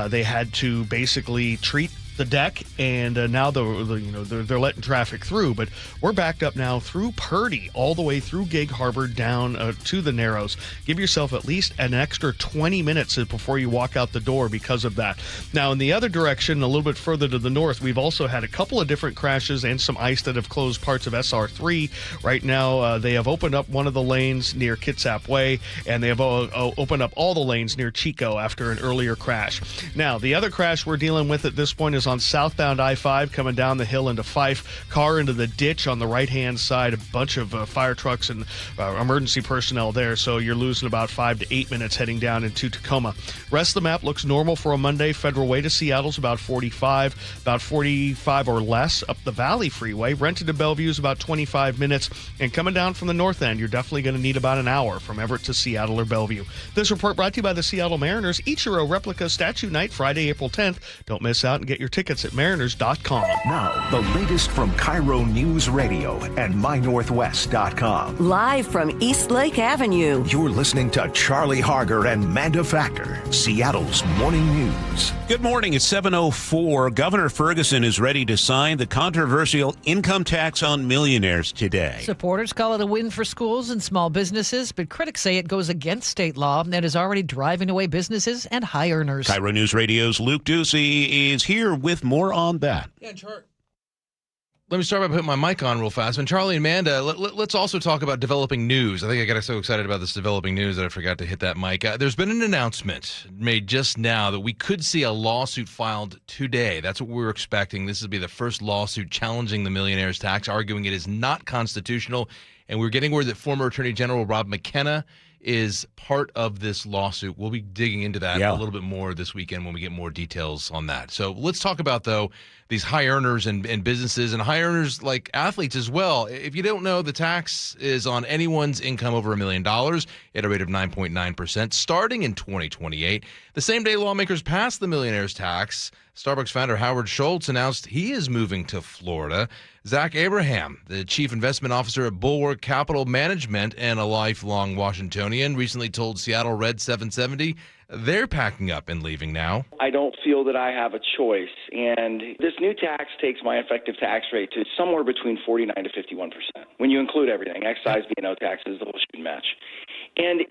They had to basically treat the deck, and now they're letting traffic through, but we're backed up now through Purdy all the way through Gig Harbor down to the Narrows. Give yourself at least an extra 20 minutes before you walk out the door because of that. Now in the other direction, a little bit further to the north, we've also had a couple of different crashes and some ice that have closed parts of SR3. Right now they have opened up one of the lanes near Kitsap Way, and they have opened up all the lanes near Chico after an earlier crash. Now the other crash we're dealing with at this point is on southbound I-5 coming down the hill into Fife. Car into the ditch on the right-hand side. A bunch of fire trucks and emergency personnel there, so you're losing about 5 to 8 minutes heading down into Tacoma. Rest of the map looks normal for a Monday. Federal Way to Seattle's about 45 or less. Up the Valley Freeway, Renton to Bellevue is about 25 minutes. And coming down from the north end, you're definitely going to need about an hour from Everett to Seattle or Bellevue. This report brought to you by the Seattle Mariners. Ichiro Replica Statue Night, Friday, April 10th. Don't miss out and get your tickets at mariners.com. Now, the latest from KIRO Newsradio and mynorthwest.com. Live from East Lake Avenue. You're listening to Charlie Harger and Manda Factor, Seattle's morning news. Good morning. It's 7:04. Governor Ferguson is ready to sign the controversial income tax on millionaires today. Supporters call it a win for schools and small businesses, but critics say it goes against state law and is already driving away businesses and high earners. KIRO News Radio's Luke Ducey is here with more on that. Yeah, let me start by putting my mic on real fast. And Charlie and Amanda, let's also talk about developing news. I think I got so excited about this developing news that I forgot to hit that mic. There's been an announcement made just now that we could see a lawsuit filed today. That's what we're expecting. This will be the first lawsuit challenging the millionaire's tax, arguing it is not constitutional. And we're getting word that former Attorney General Rob McKenna is part of this lawsuit. We'll be digging into that a little bit more this weekend when we get more details on that. So let's talk about, though, these high earners and businesses and high earners like athletes as well. If you don't know, the tax is on anyone's income over $1 million at a rate of 9.9% starting in 2028. The same day lawmakers passed the millionaire's tax, Starbucks founder Howard Schultz announced he is moving to Florida. Zach Abraham, the chief investment officer at Bulwark Capital Management and a lifelong Washingtonian, recently told Seattle Red 770 they're packing up and leaving now. I don't feel that I have a choice, and this new tax takes my effective tax rate to somewhere between 49 to 51%. When you include everything, excise, B&O taxes, the whole shoot match. And at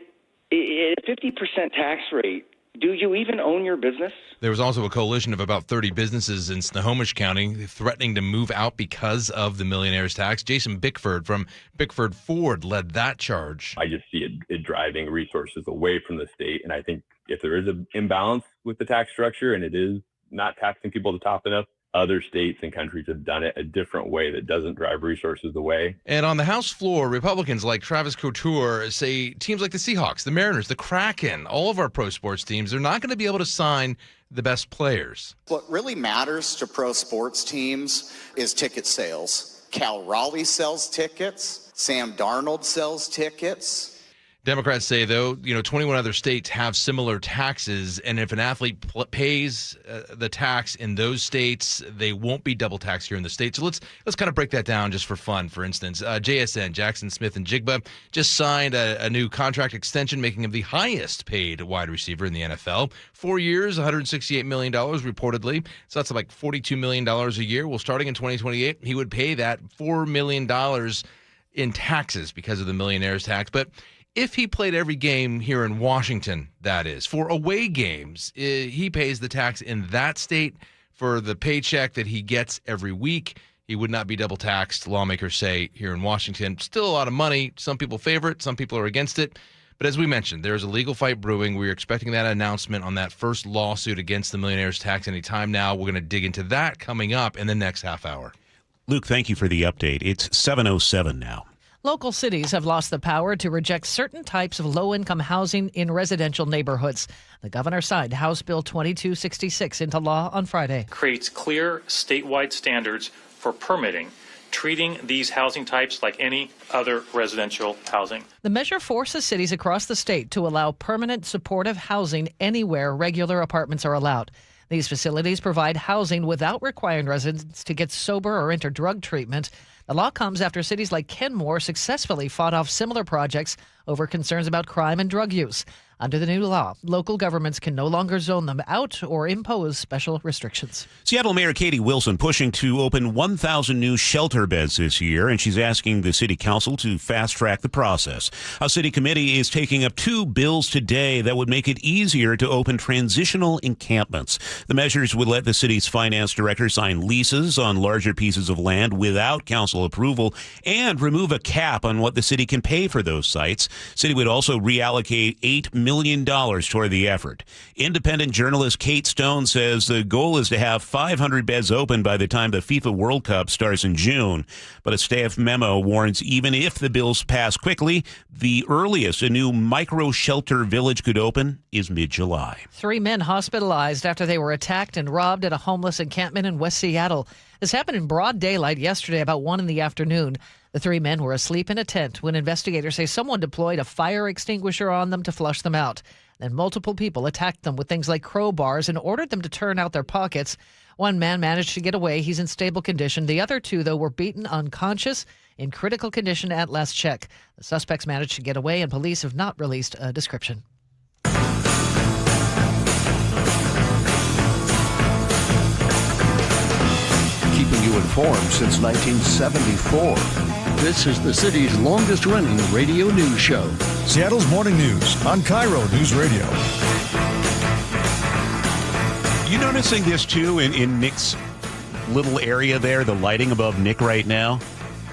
a 50% tax rate, do you even own your business? There was also a coalition of about 30 businesses in Snohomish County threatening to move out because of the millionaire's tax. Jason Bickford from Bickford Ford led that charge. I just see it driving resources away from the state. And I think if there is an imbalance with the tax structure and it is not taxing people at the top enough, other states and countries have done it a different way that doesn't drive resources away. And on the House floor, Republicans like Travis Couture say teams like the Seahawks, the Mariners, the Kraken, all of our pro sports teams, they're not going to be able to sign the best players. What really matters to pro sports teams is ticket sales. Cal Raleigh sells tickets. Sam Darnold sells tickets. Democrats say, though, 21 other states have similar taxes, and if an athlete pays the tax in those states, they won't be double taxed here in the state. So let's kind of break that down just for fun. For instance, JSN, Jackson Smith and Jigba, just signed a new contract extension, making him the highest paid wide receiver in the NFL. 4 years, $168 million reportedly. So that's like $42 million a year. Well, starting in 2028, he would pay that $4 million in taxes because of the Millionaires tax. But if he played every game here in Washington, that is, for away games, he pays the tax in that state for the paycheck that he gets every week. He would not be double taxed, lawmakers say, here in Washington. Still a lot of money. Some people favor it. Some people are against it. But as we mentioned, there's a legal fight brewing. We're expecting that announcement on that first lawsuit against the Millionaires tax any time now. We're going to dig into that coming up in the next half hour. Luke, thank you for the update. It's 7:07 now. Local cities have lost the power to reject certain types of low-income housing in residential neighborhoods. The governor signed House Bill 2266 into law on Friday. Creates clear statewide standards for permitting, treating these housing types like any other residential housing. The measure forces cities across the state to allow permanent supportive housing anywhere regular apartments are allowed. These facilities provide housing without requiring residents to get sober or enter drug treatment. The law comes after cities like Kenmore successfully fought off similar projects over concerns about crime and drug use. Under the new law, local governments can no longer zone them out or impose special restrictions. Seattle Mayor Katie Wilson pushing to open 1,000 new shelter beds this year, and she's asking the city council to fast-track the process. A city committee is taking up 2 bills today that would make it easier to open transitional encampments. The measures would let the city's finance director sign leases on larger pieces of land without council approval and remove a cap on what the city can pay for those sites. City would also reallocate $8 million toward the effort. Independent journalist Kate Stone says the goal is to have 500 beds open by the time the FIFA World Cup starts in June. But a staff memo warns even if the bills pass quickly, the earliest a new micro-shelter village could open is mid-July. 3 men hospitalized after they were attacked and robbed at a homeless encampment in West Seattle. This happened in broad daylight yesterday about 1 p.m. The 3 men were asleep in a tent when investigators say someone deployed a fire extinguisher on them to flush them out. Then multiple people attacked them with things like crowbars and ordered them to turn out their pockets. 1 man managed to get away. He's in stable condition. The other 2, though, were beaten unconscious, in critical condition at last check. The suspects managed to get away, and police have not released a description. Keeping you informed since 1974. This is the city's longest-running radio news show. Seattle's Morning News on KIRO Newsradio. You noticing this, too, in Nick's little area there, the lighting above Nick right now?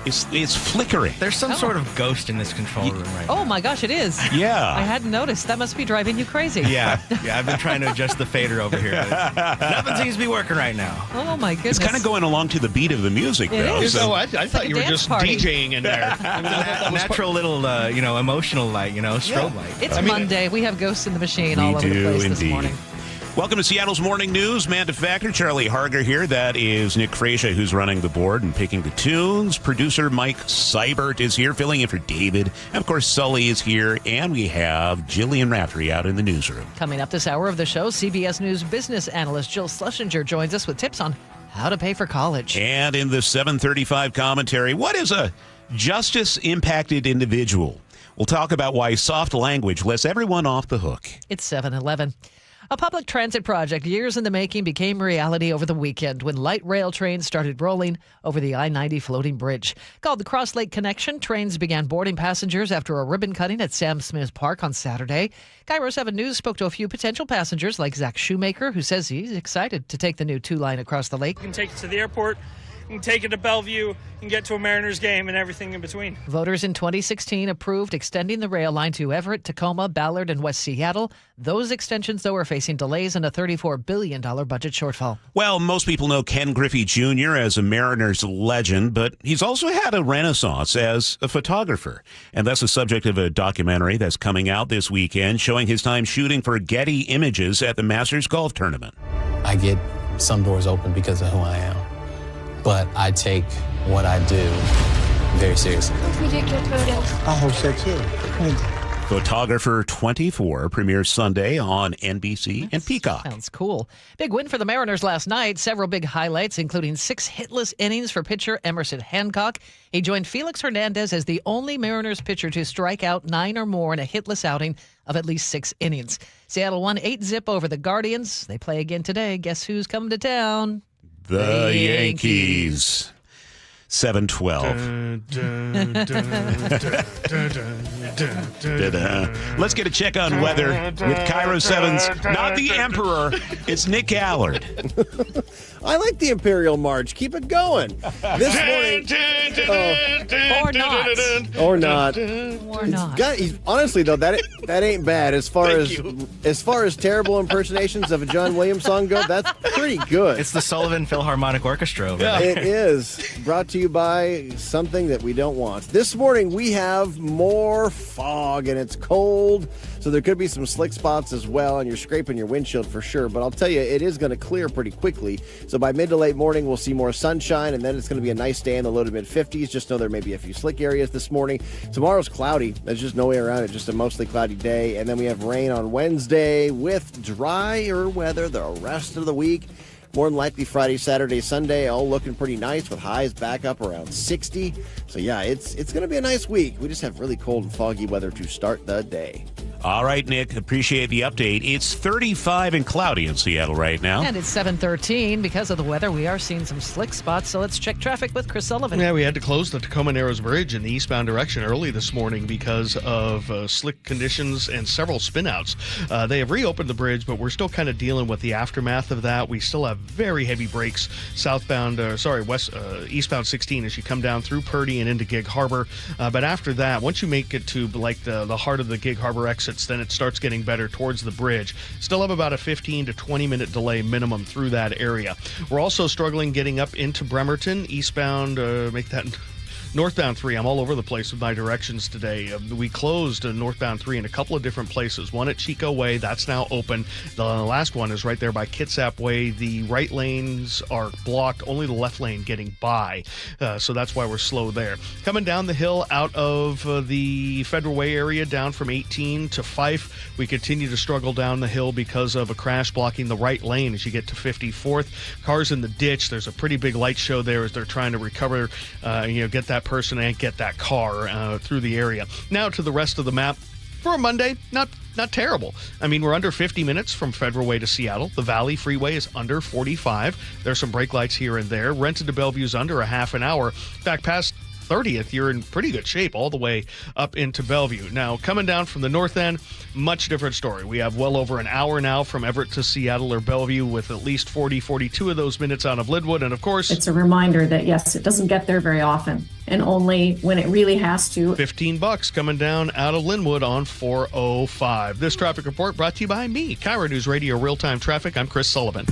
It's flickering. There's some sort of ghost in this control room right now. Oh, my gosh, it is. Yeah. I hadn't noticed. That must be driving you crazy. Yeah, I've been trying to adjust the fader over here. Nothing seems to be working right now. Oh, my goodness. It's kind of going along to the beat of the music, though. So I thought you were just DJing in there. Natural little, emotional light, strobe light. It's Monday. We have ghosts in the machine all over the place this morning. Welcome to Seattle's Morning News. Manda Factor, Charlie Harger here. That is Nick Frasia, who's running the board and picking the tunes. Producer Mike Seibert is here, filling in for David. And, of course, Sully is here. And we have Jillian Raftery out in the newsroom. Coming up this hour of the show, CBS News business analyst Jill Schlesinger joins us with tips on how to pay for college. And in the 7:35 commentary, what is a justice-impacted individual? We'll talk about why soft language lets everyone off the hook. It's 7:11. A public transit project years in the making became reality over the weekend when light rail trains started rolling over the I-90 floating bridge. Called the Cross Lake Connection, trains began boarding passengers after a ribbon cutting at Sam Smith Park on Saturday. KIRO 7 News spoke to a few potential passengers like Zach Shoemaker, who says he's excited to take the new 2-line across the lake. You can take it to the airport. You can take it to Bellevue and get to a Mariners game and everything in between. Voters in 2016 approved extending the rail line to Everett, Tacoma, Ballard, and West Seattle. Those extensions, though, are facing delays and a $34 billion budget shortfall. Well, most people know Ken Griffey Jr. as a Mariners legend, but he's also had a renaissance as a photographer. And that's the subject of a documentary that's coming out this weekend showing his time shooting for Getty Images at the Masters Golf Tournament. I get some doors open because of who I am. But I take what I do very seriously. We take your photos. I hope so too. Photographer 24 premieres Sunday on NBC and Peacock. Sounds cool. Big win for the Mariners last night. Several big highlights, including 6 hitless innings for pitcher Emerson Hancock. He joined Felix Hernandez as the only Mariners pitcher to strike out 9 or more in a hitless outing of at least 6 innings. Seattle won 8-0 over the Guardians. They play again today. Guess who's coming to town? The Yankees. 712. Let's get a check on weather with KIRO 7's not the Emperor, it's Nick Allard. I like the Imperial March. Keep it going. This morning. Or not. Honestly, though, that ain't bad. As far as terrible impersonations of a John Williams song go, that's pretty good. It's the Sullivan Philharmonic Orchestra. Yeah. It is. Brought to you by something that we don't want. This morning, we have more fog, and it's cold. So there could be some slick spots as well, and you're scraping your windshield for sure. But I'll tell you, it is going to clear pretty quickly. So by mid to late morning, we'll see more sunshine, and then it's going to be a nice day in the low to mid-50s. Just know there may be a few slick areas this morning. Tomorrow's cloudy. There's just no way around it. Just a mostly cloudy day. And then we have rain on Wednesday with drier weather the rest of the week. More than likely Friday, Saturday, Sunday, all looking pretty nice with highs back up around 60. So yeah, it's going to be a nice week. We just have really cold and foggy weather to start the day. All right, Nick, appreciate the update. It's 35 and cloudy in Seattle right now. And it's 7:13. Because of the weather, we are seeing some slick spots. So let's check traffic with Chris Sullivan. Yeah, we had to close the Tacoma Narrows Bridge in the eastbound direction early this morning because of slick conditions and several spinouts. They have reopened the bridge, but we're still kind of dealing with the aftermath of that. We still have very heavy brakes eastbound 16 as you come down through Purdy and into Gig Harbor. But after that, once you make it to like the heart of the Gig Harbor exits, then it starts getting better towards the bridge. Still have about a 15 to 20 minute delay minimum through that area. We're also struggling getting up into Bremerton, eastbound, northbound 3. I'm all over the place with my directions today. We closed northbound 3 in a couple of different places. One at Chico Way, that's now open. The last one is right there by Kitsap Way. The right lanes are blocked, only the left lane getting by. So that's why we're slow there. Coming down the hill out of the Federal Way area, down from 18 to Fife, we continue to struggle down the hill because of a crash blocking the right lane as you get to 54th. Cars in the ditch. There's a pretty big light show there as they're trying to recover, get that person and get that car through the area. Now to the rest of the map. For a Monday, not terrible. I mean, we're under 50 minutes from Federal Way to Seattle. The Valley Freeway is under 45. There's some brake lights here and there. Renton to Bellevue's under a half an hour. In fact, past 30th, you're in pretty good shape all the way up into Bellevue. Now, coming down from the north end, much different story. We have well over an hour now from Everett to Seattle or Bellevue with at least 42 of those minutes out of Linwood. And of course, it's a reminder that, yes, it doesn't get there very often and only when it really has to. $15 coming down out of Linwood on 405. This traffic report brought to you by me, KIRO Newsradio Real-Time Traffic. I'm Chris Sullivan.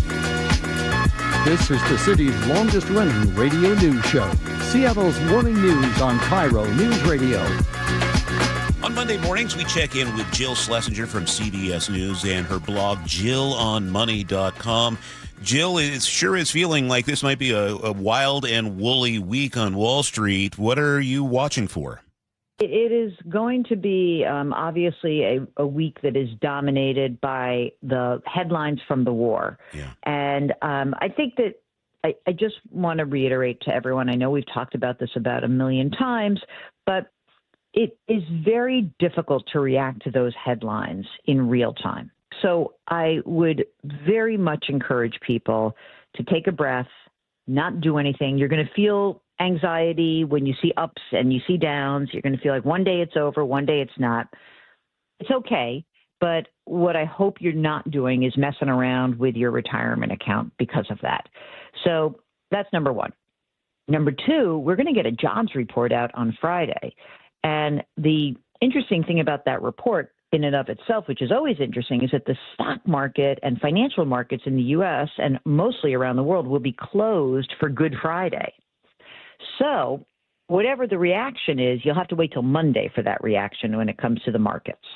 This is the city's longest-running radio news show, Seattle's Morning News on KIRO Newsradio. On Monday mornings, we check in with Jill Schlesinger from CBS News and her blog, JillOnMoney.com. Jill, it sure is feeling like this might be a wild and woolly week on Wall Street. What are you watching for? It is going to be obviously a week that is dominated by the headlines from the war. Yeah. And I think that I just want to reiterate to everyone, I know we've talked about this about a million times, but it is very difficult to react to those headlines in real time. So I would very much encourage people to take a breath, not do anything. You're going to feel anxiety when you see ups and you see downs. You're going to feel like one day it's over, one day it's not. It's okay. But what I hope you're not doing is messing around with your retirement account because of that. So that's number one. Number two, we're going to get a jobs report out on Friday. And the interesting thing about that report in and of itself, which is always interesting, is that the stock market and financial markets in the U.S. and mostly around the world will be closed for Good Friday. So whatever the reaction is, you'll have to wait till Monday for that reaction when it comes to the markets.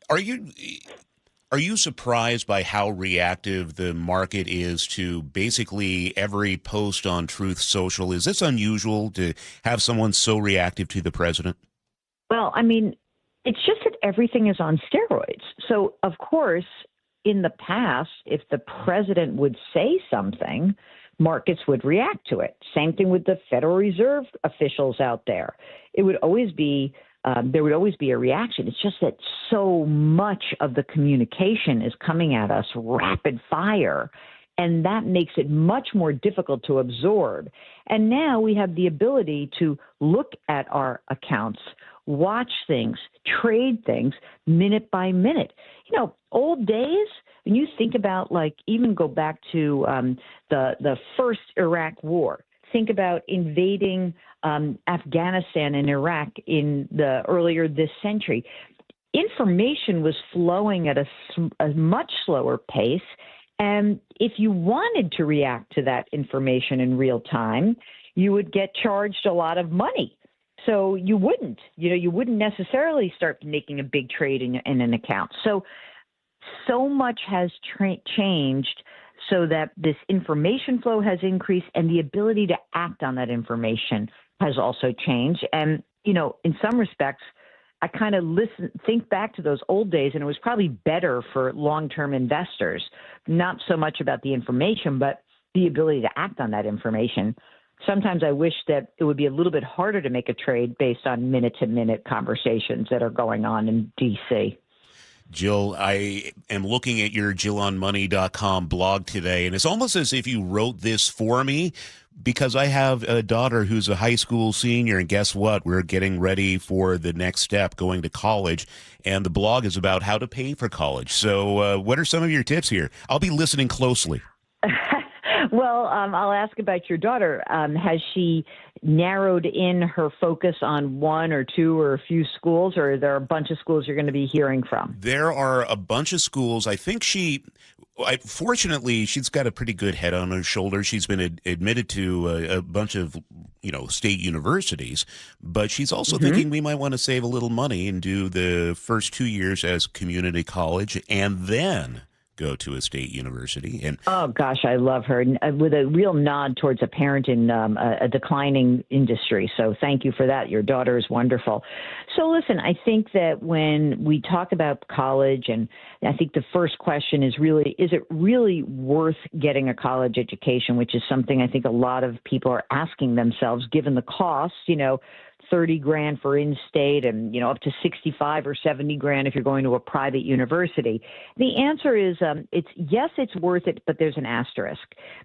Are you surprised by how reactive the market is to basically every post on Truth Social? Is this unusual to have someone so reactive to the president? Well, I mean, it's just that everything is on steroids. So, of course, in the past, if the president would say something, markets would react to it. Same thing with the Federal Reserve officials out there. It would always be there would always be a reaction. It's just that so much of the communication is coming at us rapid fire, And that makes it much more difficult to absorb. And now we have the ability to look at our accounts, watch things, trade things minute by minute. Old days, when you think about, like, even go back to the first Iraq War, think about invading Afghanistan and Iraq earlier this century. Information was flowing at a much slower pace. And if you wanted to react to that information in real time, you would get charged a lot of money. So you wouldn't necessarily start making a big trade in an account. So much has changed so that this information flow has increased and the ability to act on that information has also changed. And, in some respects, I kind of think back to those old days, and it was probably better for long-term investors, not so much about the information, but the ability to act on that information. Sometimes I wish that it would be a little bit harder to make a trade based on minute-to-minute conversations that are going on in D.C. Jill, I am looking at your JillOnMoney.com blog today, and it's almost as if you wrote this for me, because I have a daughter who's a high school senior, and guess what? We're getting ready for the next step, going to college, and the blog is about how to pay for college. So what are some of your tips here? I'll be listening closely. Well, I'll ask about your daughter. Has she narrowed in her focus on one or two or a few schools, or are there a bunch of schools you're going to be hearing from? There are a bunch of schools. I think fortunately, she's got a pretty good head on her shoulders. She's been admitted to a bunch of, state universities, but she's also thinking we might want to save a little money and do the first 2 years as community college and then go to a state university. And oh gosh, I love her, with a real nod towards a parent in a declining industry. So thank you for that. Your daughter is wonderful. So listen, I think that when we talk about college, and I think the first question is it really worth getting a college education, which is something I think a lot of people are asking themselves, given the costs, $30,000 for in-state and, up to $65,000 or $70,000 if you're going to a private university. The answer is it's worth it, but there's an asterisk,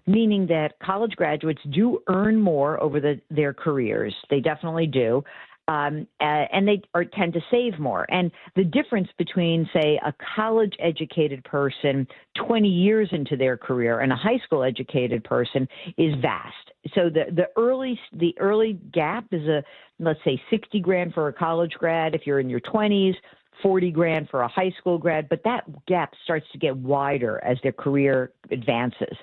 meaning that college graduates do earn more over their careers. They definitely do. And they tend to save more. And the difference between, say, a college-educated person 20 years into their career and a high school-educated person is vast. So the early gap is let's say $60,000 for a college grad if you're in your 20s, $40,000 for a high school grad, but that gap starts to get wider as their career advances.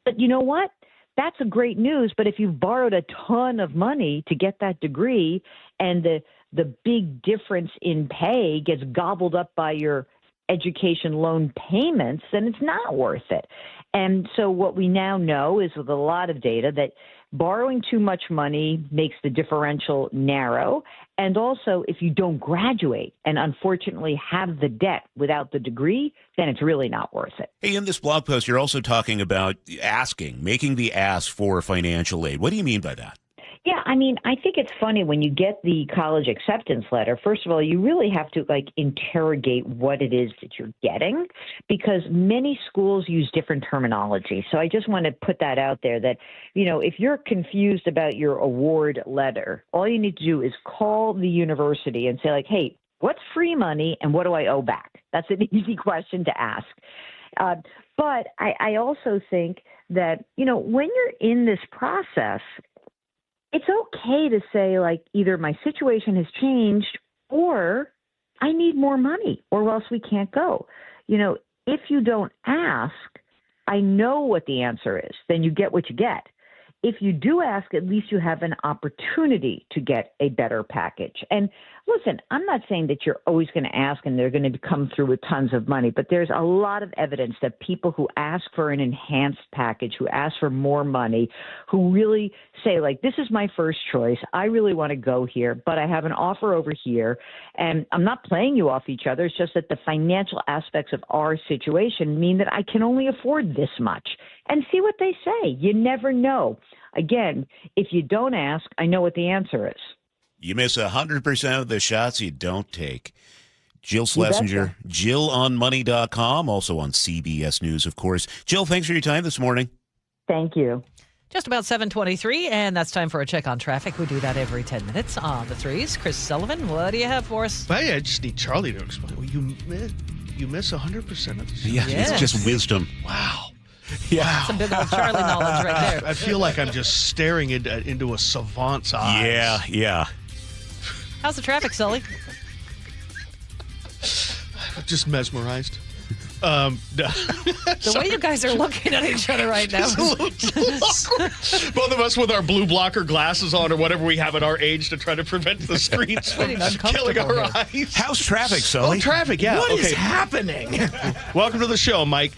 But you know what? That's a great news. But if you've borrowed a ton of money to get that degree and the big difference in pay gets gobbled up by your education loan payments, then it's not worth it. And so what we now know is, with a lot of data, that borrowing too much money makes the differential narrow. And also, if you don't graduate and unfortunately have the debt without the degree, then it's really not worth it. Hey, in this blog post, you're also talking about making the ask for financial aid. What do you mean by that? Yeah, I think it's funny when you get the college acceptance letter. First of all, you really have to interrogate what it is that you're getting, because many schools use different terminology. So I just want to put that out there that, if you're confused about your award letter, all you need to do is call the university and say hey, what's free money and what do I owe back? That's an easy question to ask. But I also think that, when you're in this process, it's okay to say, either my situation has changed or I need more money or else we can't go. If you don't ask, I know what the answer is. Then you get what you get. If you do ask, at least you have an opportunity to get a better package. And listen, I'm not saying that you're always going to ask and they're going to come through with tons of money, but there's a lot of evidence that people who ask for an enhanced package, who ask for more money, who really say, this is my first choice, I really want to go here, but I have an offer over here, and I'm not playing you off each other. It's just that the financial aspects of our situation mean that I can only afford this much. And see what they say. You never know. Again, if you don't ask, I know what the answer is. You miss 100% of the shots you don't take. Jill Schlesinger, JillOnMoney.com, also on CBS News, of course. Jill, thanks for your time this morning. Thank you. Just about 7:23, and that's time for a check on traffic. We do that every 10 minutes on the threes. Chris Sullivan, what do you have for us? Hey, I just need Charlie to explain. Well, you miss 100% of the stuff. Yeah, it's just wisdom. Wow. Yeah. That's some big old Charlie knowledge right there. I feel like I'm just staring into a savant's eyes. Yeah. How's the traffic, Sully? Just mesmerized. The way you guys are looking at each other right now. Both of us with our blue blocker glasses on or whatever we have at our age to try to prevent the screens from killing our eyes. How's traffic, Sully? Oh, traffic, yeah. What is happening? Welcome to the show, Mike.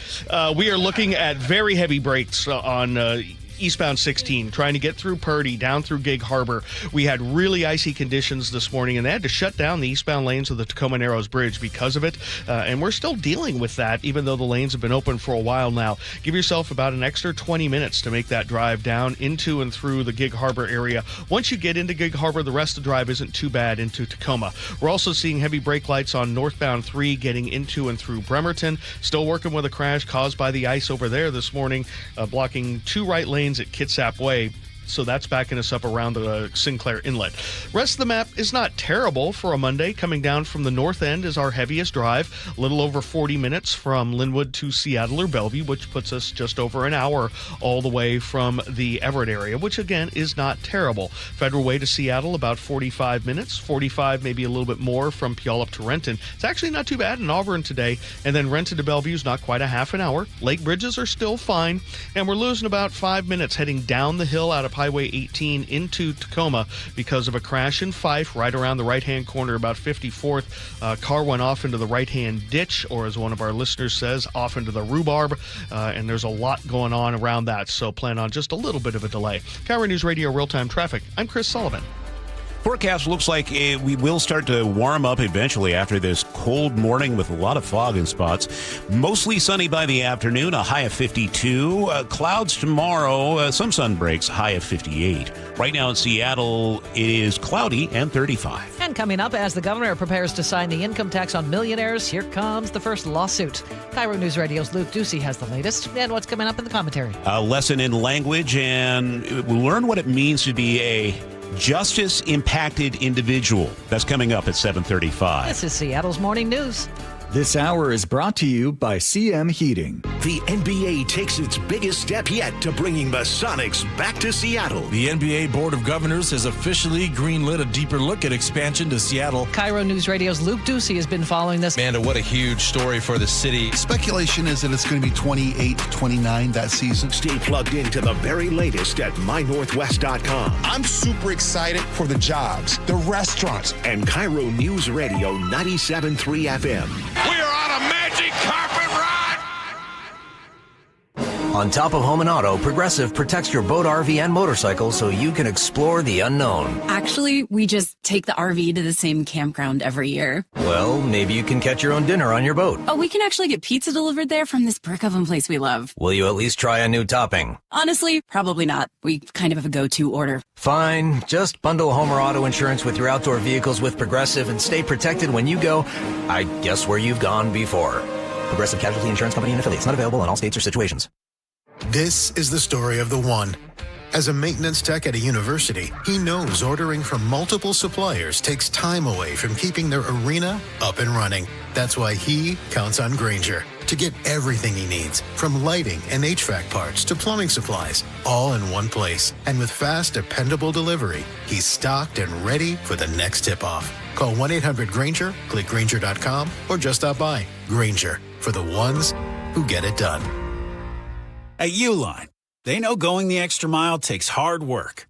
We are looking at very heavy brakes on eastbound 16, trying to get through Purdy, down through Gig Harbor. We had really icy conditions this morning, and they had to shut down the eastbound lanes of the Tacoma Narrows Bridge because of it, and we're still dealing with that, even though the lanes have been open for a while now. Give yourself about an extra 20 minutes to make that drive down into and through the Gig Harbor area. Once you get into Gig Harbor, the rest of the drive isn't too bad into Tacoma. We're also seeing heavy brake lights on northbound 3 getting into and through Bremerton. Still working with a crash caused by the ice over there this morning, blocking 2 right lanes at Kitsap Way. So that's backing us up around the Sinclair Inlet. Rest of the map is not terrible for a Monday. Coming down from the north end is our heaviest drive, a little over 40 minutes from Linwood to Seattle or Bellevue, which puts us just over an hour all the way from the Everett area, which again is not terrible. Federal Way to Seattle, about 45 minutes, 45, maybe a little bit more from Puyallup to Renton. It's actually not too bad in Auburn today. And then Renton to Bellevue is not quite a half an hour. Lake bridges are still fine. And we're losing about 5 minutes heading down the hill out of Highway 18 into Tacoma because of a crash in Fife right around the right-hand corner about 54th. Car went off into the right-hand ditch, or as one of our listeners says, off into the rhubarb, and there's a lot going on around that, so plan on just a little bit of a delay. KIRO News Radio Real-Time Traffic. I'm Chris Sullivan. Forecast looks like we will start to warm up eventually after this cold morning with a lot of fog in spots. Mostly sunny by the afternoon, a high of 52. Clouds tomorrow, some sun breaks, high of 58. Right now in Seattle, it is cloudy and 35. And coming up, as the governor prepares to sign the income tax on millionaires, here comes the first lawsuit. KIRO News Radio's Luke Ducey has the latest and what's coming up in the commentary. A lesson in language, and we'll learn what it means to be a justice-impacted individual. That's coming up at 7:35. This is Seattle's Morning News. This hour is brought to you by CM Heating. The NBA takes its biggest step yet to bringing the Sonics back to Seattle. The NBA Board of Governors has officially greenlit a deeper look at expansion to Seattle. KIRO News Radio's Luke Ducey has been following this. Amanda, what a huge story for the city. Speculation is that it's going to be 28-29 that season. Stay plugged into the very latest at mynorthwest.com. I'm super excited for the jobs, the restaurants. And KIRO News Radio 97.3 FM. We are on a magic carpet ride! On top of home and auto, Progressive protects your boat, RV, and motorcycle so you can explore the unknown. Actually, we just take the RV to the same campground every year. Well, maybe you can catch your own dinner on your boat. Oh, we can actually get pizza delivered there from this brick oven place we love. Will you at least try a new topping? Honestly, probably not. We kind of have a go-to order. Fine. Just bundle home or auto insurance with your outdoor vehicles with Progressive and stay protected when you go, I guess, where you've gone before. Progressive Casualty Insurance Company and affiliates. Not available in all states or situations. This is the story of the one. As a maintenance tech at a university, he knows ordering from multiple suppliers takes time away from keeping their arena up and running. That's why he counts on Grainger to get everything he needs, from lighting and HVAC parts to plumbing supplies, all in one place. And with fast, dependable delivery, he's stocked and ready for the next tip-off. Call 1-800-GRAINGER, click Grainger.com, or just stop by. Grainger, for the ones who get it done. At Uline, they know going the extra mile takes hard work.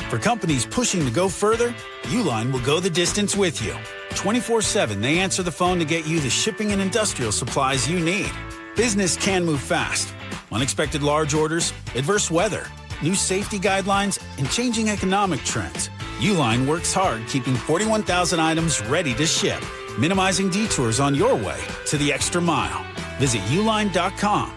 For companies pushing to go further, Uline will go the distance with you. 24/7, they answer the phone to get you the shipping and industrial supplies you need. Business can move fast. Unexpected large orders, adverse weather, new safety guidelines, and changing economic trends. Uline works hard keeping 41,000 items ready to ship, minimizing detours on your way to the extra mile. Visit uline.com.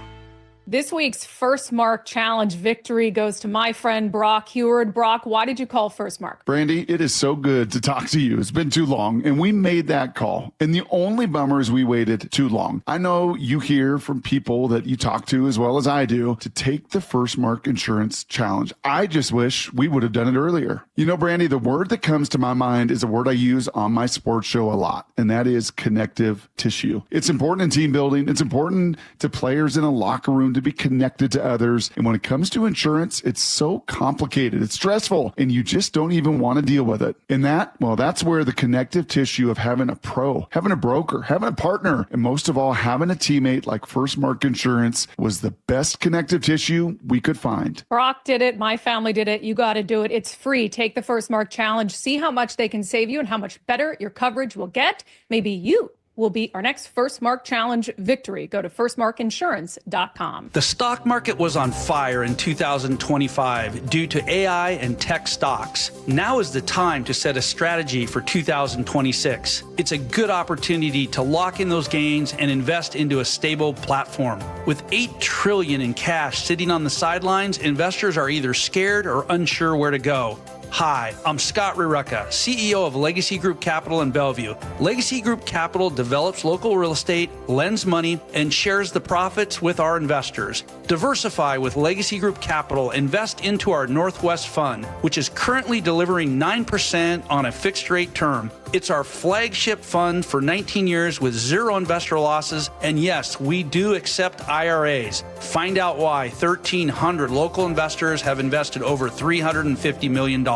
This week's First Mark Challenge victory goes to my friend Brock Heward. Brock, why did you call First Mark? Brandy, it is so good to talk to you. It's been too long, and we made that call. And the only bummer is we waited too long. I know you hear from people that you talk to as well as I do to take the First Mark Insurance Challenge. I just wish we would have done it earlier. You know, Brandy, the word that comes to my mind is a word I use on my sports show a lot, and that is connective tissue. It's important in team building. It's important to players in a locker room to be connected to others. And when it comes to insurance, it's so complicated. It's stressful, and you just don't even want to deal with it. And that's where the connective tissue of having a pro, having a broker, having a partner, and most of all, having a teammate like First Mark Insurance was the best connective tissue we could find. Brock did it. My family did it. You got to do it. It's free. Take the First Mark Challenge. See how much they can save you and how much better your coverage will get. Maybe you will be our next First Mark Challenge victory. Go to firstmarkinsurance.com. The stock market was on fire in 2025 due to AI and tech stocks. Now is the time to set a strategy for 2026. It's a good opportunity to lock in those gains and invest into a stable platform. With $8 trillion in cash sitting on the sidelines, investors are either scared or unsure where to go. Hi, I'm Scott Rurecka, CEO of Legacy Group Capital in Bellevue. Legacy Group Capital develops local real estate, lends money, and shares the profits with our investors. Diversify with Legacy Group Capital. Invest into our Northwest Fund, which is currently delivering 9% on a fixed rate term. It's our flagship fund for 19 years with zero investor losses. And yes, we do accept IRAs. Find out why 1,300 local investors have invested over $350 million.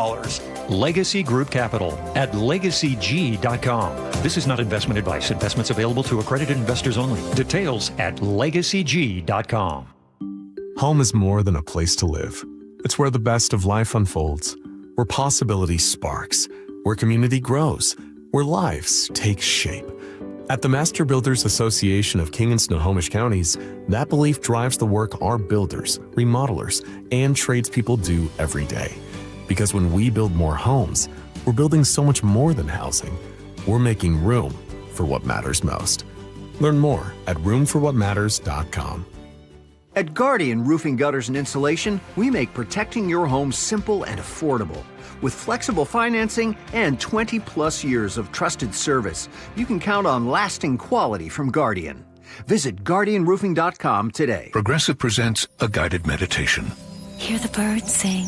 Legacy Group Capital at legacyg.com. This is not investment advice. Investments available to accredited investors only. Details at legacyg.com. Home is more than a place to live. It's where the best of life unfolds, where possibility sparks, where community grows, where lives take shape. At the Master Builders Association of King and Snohomish Counties, that belief drives the work our builders, remodelers, and tradespeople do every day. Because when we build more homes, we're building so much more than housing. We're making room for what matters most. Learn more at roomforwhatmatters.com. At Guardian Roofing, Gutters, and Insulation, we make protecting your home simple and affordable. With flexible financing and 20-plus years of trusted service, you can count on lasting quality from Guardian. Visit GuardianRoofing.com today. Progressive presents a guided meditation. Hear the birds sing.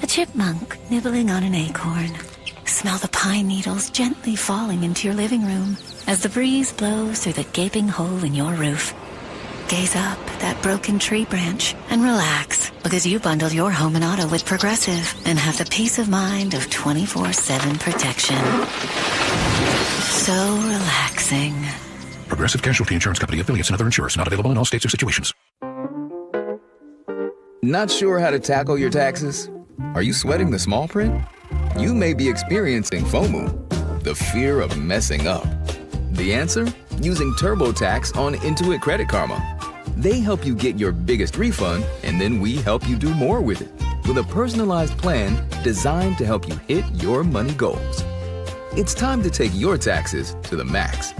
A chipmunk nibbling on an acorn. Smell the pine needles gently falling into your living room as the breeze blows through the gaping hole in your roof. Gaze up at that broken tree branch and relax, because you bundled your home and auto with Progressive and have the peace of mind of 24/7 protection. So relaxing. Progressive Casualty Insurance Company, affiliates, and other insurers. Not available in all states or situations. Not sure how to tackle your taxes? Are you sweating the small print? You may be experiencing FOMO, the fear of messing up. The answer? Using TurboTax on Intuit Credit Karma. They help you get your biggest refund, and then we help you do more with it, with a personalized plan designed to help you hit your money goals. It's time to take your taxes to the max.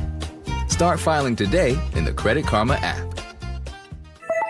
Start filing today in the Credit Karma app.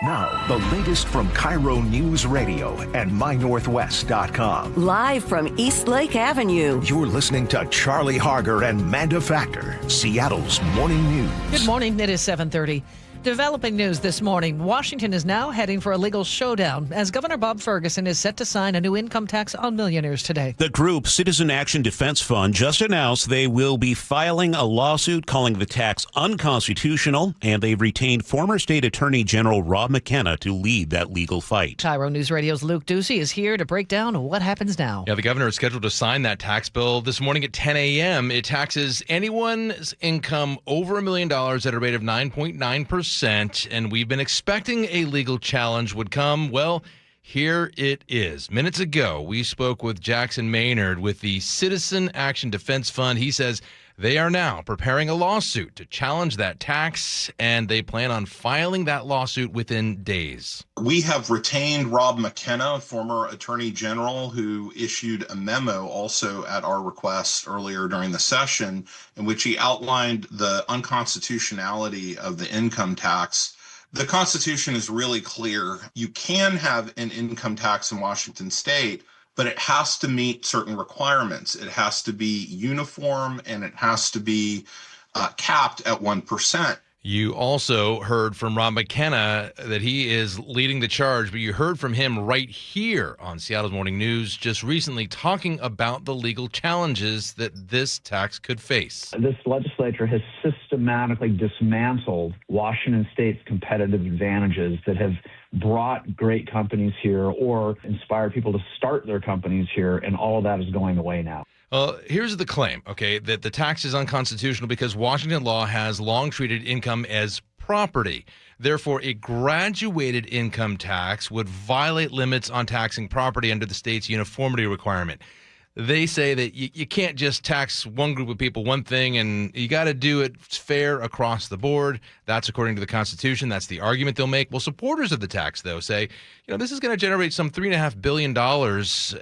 Now, the latest from KIRO Newsradio and MyNorthwest.com. Live from East Lake Avenue. You're listening to Charlie Harger and Manda Factor, Seattle's morning news. Good morning. It is 7:30. Developing news this morning. Washington is now heading for a legal showdown as Governor Bob Ferguson is set to sign a new income tax on millionaires today. The group Citizen Action Defense Fund just announced they will be filing a lawsuit calling the tax unconstitutional, and they've retained former State Attorney General Rob McKenna to lead that legal fight. KIRO News Radio's Luke Ducey is here to break down what happens now. Yeah, the governor is scheduled to sign that tax bill this morning at 10 a.m. It taxes anyone's income over $1 million at a rate of 9.9%. And we've been expecting a legal challenge would come. Well, here it is. Minutes ago, we spoke with Jackson Maynard with the Citizen Action Defense Fund. He says they are now preparing a lawsuit to challenge that tax, and they plan on filing that lawsuit within days. We have retained Rob McKenna, former Attorney General, who issued a memo also at our request earlier during the session in which he outlined the unconstitutionality of the income tax The Constitution is really clear. You can have an income tax in Washington state, but it has to meet certain requirements. It has to be uniform and it has to be capped at 1%. You also heard from Rob McKenna that he is leading the charge, but you heard from him right here on Seattle's Morning News just recently talking about the legal challenges that this tax could face. This legislature has systematically dismantled Washington State's competitive advantages that have brought great companies here or inspired people to start their companies here, and all of that is going away now. Here's the claim, okay, that the tax is unconstitutional because Washington law has long treated income as property. Therefore, a graduated income tax would violate limits on taxing property under the state's uniformity requirement. They say that you can't just tax one group of people one thing, and you got to do it fair across the board. That's according to the Constitution. That's the argument they'll make. Well, supporters of the tax, though, say, this is going to generate some $3.5 billion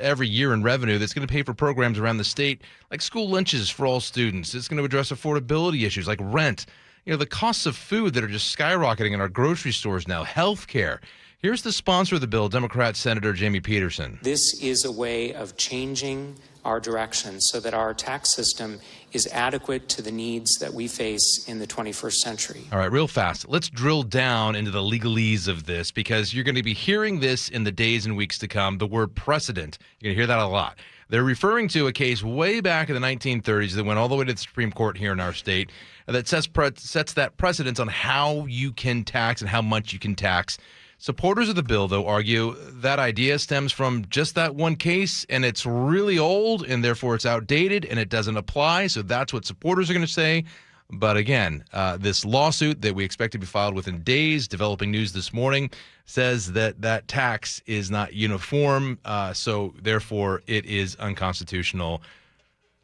every year in revenue that's going to pay for programs around the state, like school lunches for all students. It's going to address affordability issues like rent, the costs of food that are just skyrocketing in our grocery stores now, health care. Here's the sponsor of the bill, Democrat Senator Jamie Peterson. This is a way of changing our direction so that our tax system is adequate to the needs that we face in the 21st century. All right, real fast. Let's drill down into the legalese of this because you're going to be hearing this in the days and weeks to come, the word precedent. You're going to hear that a lot. They're referring to a case way back in the 1930s that went all the way to the Supreme Court here in our state that sets that precedent on how you can tax and how much you can tax. Supporters of the bill, though, argue that idea stems from just that one case, and it's really old, and therefore it's outdated, and it doesn't apply. So that's what supporters are going to say. But again, this lawsuit that we expect to be filed within days, developing news this morning, says that that tax is not uniform, so therefore it is unconstitutional.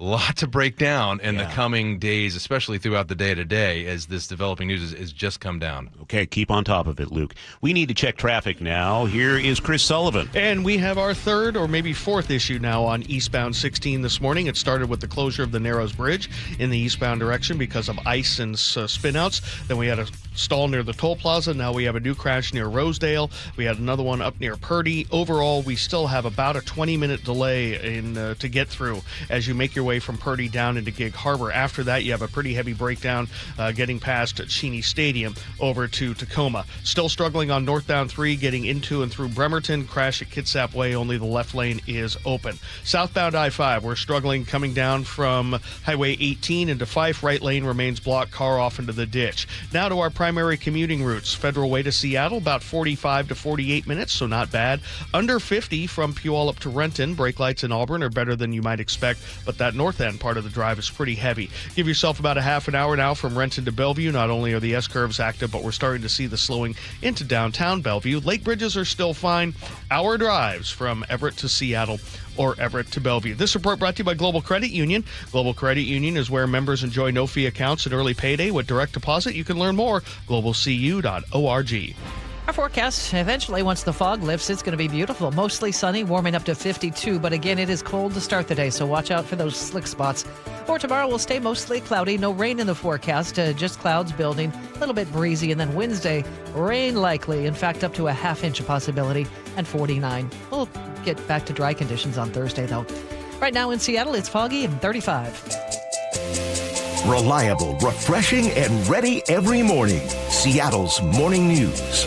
A lot to break down in the coming days, especially throughout the day today, as this developing news is just come down. Okay, keep on top of it, Luke. We need to check traffic now. Here is Chris Sullivan. And we have our third or maybe fourth issue now on eastbound 16 this morning. It started with the closure of the Narrows Bridge in the eastbound direction because of ice and spinouts. Then we had a stall near the toll plaza. Now we have a new crash near Rosedale. We had another one up near Purdy. Overall, we still have about a 20-minute delay to get through as you make your way from Purdy down into Gig Harbor. After that, you have a pretty heavy breakdown getting past Cheney Stadium over to Tacoma. Still struggling on northbound 3 getting into and through Bremerton. Crash at Kitsap Way. Only the left lane is open. Southbound I-5, we're struggling coming down from Highway 18 into Fife. Right lane remains blocked. Car off into the ditch. Now to our primary commuting routes. Federal Way to Seattle, about 45 to 48 minutes, so not bad. Under 50 from Puyallup to Renton. Brake lights in Auburn are better than you might expect, but that north end part of the drive is pretty heavy. Give yourself about a half an hour now from Renton to Bellevue. Not only are the S-curves active, but we're starting to see the slowing into downtown Bellevue. Lake bridges are still fine. Hour drives from Everett to Seattle or Everett to Bellevue. This report brought to you by Global Credit Union. Global Credit Union is where members enjoy no-fee accounts and early payday with direct deposit. You can learn more, globalcu.org. Our forecast, eventually, once the fog lifts, it's going to be beautiful. Mostly sunny, warming up to 52. But again, it is cold to start the day, so watch out for those slick spots. For tomorrow, we'll stay mostly cloudy. No rain in the forecast, just clouds building. A little bit breezy. And then Wednesday, rain likely. In fact, up to a half-inch of possibility and 49. We'll get back to dry conditions on Thursday, though. Right now in Seattle, it's foggy and 35. Reliable, refreshing, and ready every morning. Seattle's Morning News.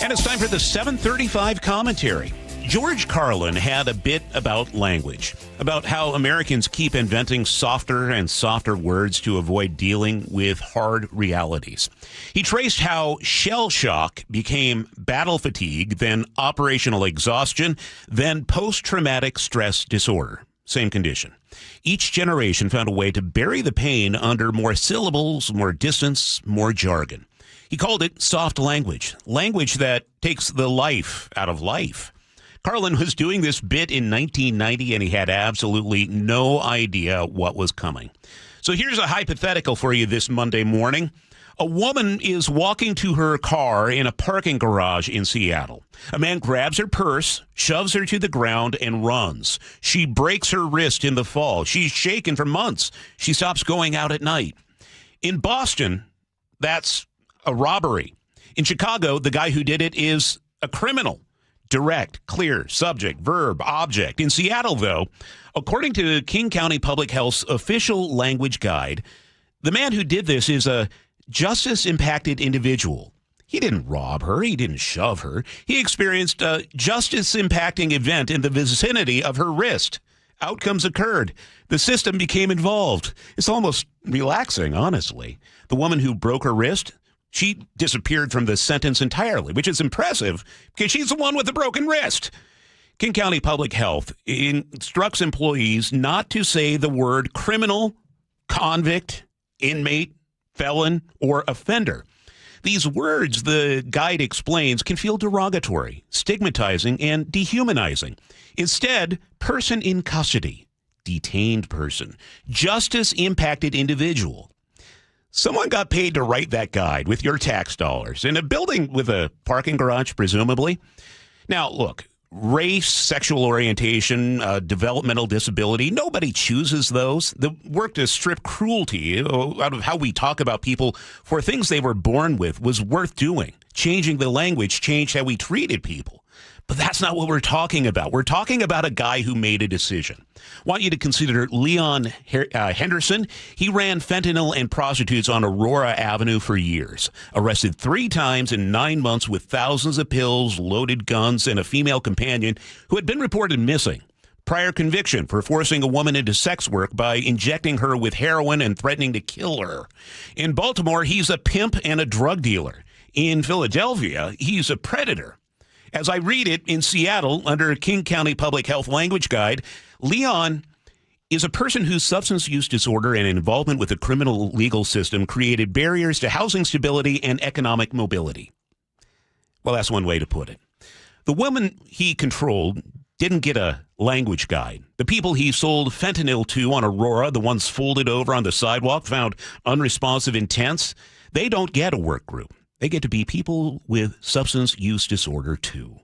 And it's time for the 735 commentary. George Carlin had a bit about language, about how Americans keep inventing softer and softer words to avoid dealing with hard realities. He traced how shell shock became battle fatigue, then operational exhaustion, then post-traumatic stress disorder. Same condition. Each generation found a way to bury the pain under more syllables, more distance, more jargon. He called it soft language, language that takes the life out of life. Carlin was doing this bit in 1990, and he had absolutely no idea what was coming. So here's a hypothetical for you this Monday morning. A woman is walking to her car in a parking garage in Seattle. A man grabs her purse, shoves her to the ground, and runs. She breaks her wrist in the fall. She's shaken for months. She stops going out at night. In Boston, that's a robbery. In Chicago, the guy who did it is a criminal. Direct, clear, subject, verb, object. In Seattle, though, according to King County Public Health's official language guide, the man who did this is a justice-impacted individual. He didn't rob her. He didn't shove her. He experienced a justice-impacting event in the vicinity of her wrist. Outcomes occurred. The system became involved. It's almost relaxing, honestly. The woman who broke her wrist, she disappeared from the sentence entirely, which is impressive because she's the one with the broken wrist. King County Public Health instructs employees not to say the word criminal, convict, inmate, felon, or offender. These words, the guide explains, can feel derogatory, stigmatizing, and dehumanizing. Instead, person in custody, detained person, justice-impacted individual. Someone got paid to write that guide with your tax dollars in a building with a parking garage, presumably. Now, look, race, sexual orientation, developmental disability, nobody chooses those. The work to strip cruelty out of how we talk about people for things they were born with was worth doing. Changing the language changed how we treated people. But that's not what we're talking about. We're talking about a guy who made a decision. I want you to consider Leon Henderson. He ran fentanyl and prostitutes on Aurora Avenue for years. Arrested 3 times in 9 months with thousands of pills, loaded guns, and a female companion who had been reported missing. Prior conviction for forcing a woman into sex work by injecting her with heroin and threatening to kill her. In Baltimore, he's a pimp and a drug dealer. In Philadelphia, he's a predator. As I read it, in Seattle, under King County Public Health Language Guide, Leon is a person whose substance use disorder and involvement with the criminal legal system created barriers to housing stability and economic mobility. Well, that's one way to put it. The woman he controlled didn't get a language guide. The people he sold fentanyl to on Aurora, the ones folded over on the sidewalk, found unresponsive intents, they don't get a work group. They get to be people with substance use disorder, too.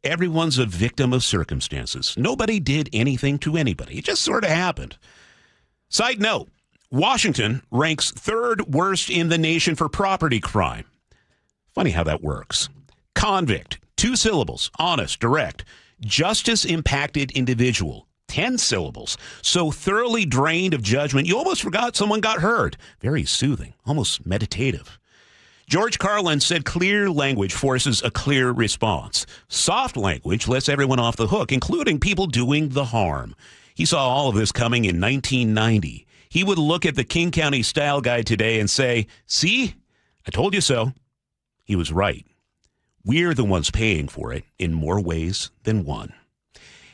Everyone's a victim of circumstances. Nobody did anything to anybody. It just sort of happened. Side note, Washington ranks 3rd worst in the nation for property crime. Funny how that works. Convict, 2 syllables, honest, direct. Justice-impacted individual, 10 syllables. So thoroughly drained of judgment, you almost forgot someone got hurt. Very soothing, almost meditative. George Carlin said clear language forces a clear response. Soft language lets everyone off the hook, including people doing the harm. He saw all of this coming in 1990. He would look at the King County Style Guide today and say, "See, I told you so." He was right. We're the ones paying for it in more ways than one.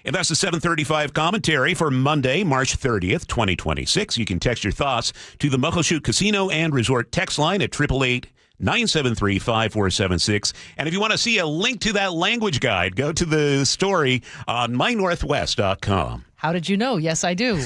And that's the 735 commentary for Monday, March 30th, 2026. You can text your thoughts to the Muckleshoot Casino and Resort text line at 888-973-5476. And if you want to see a link to that language guide, go to the story on mynorthwest.com. How did you know? Yes, I do.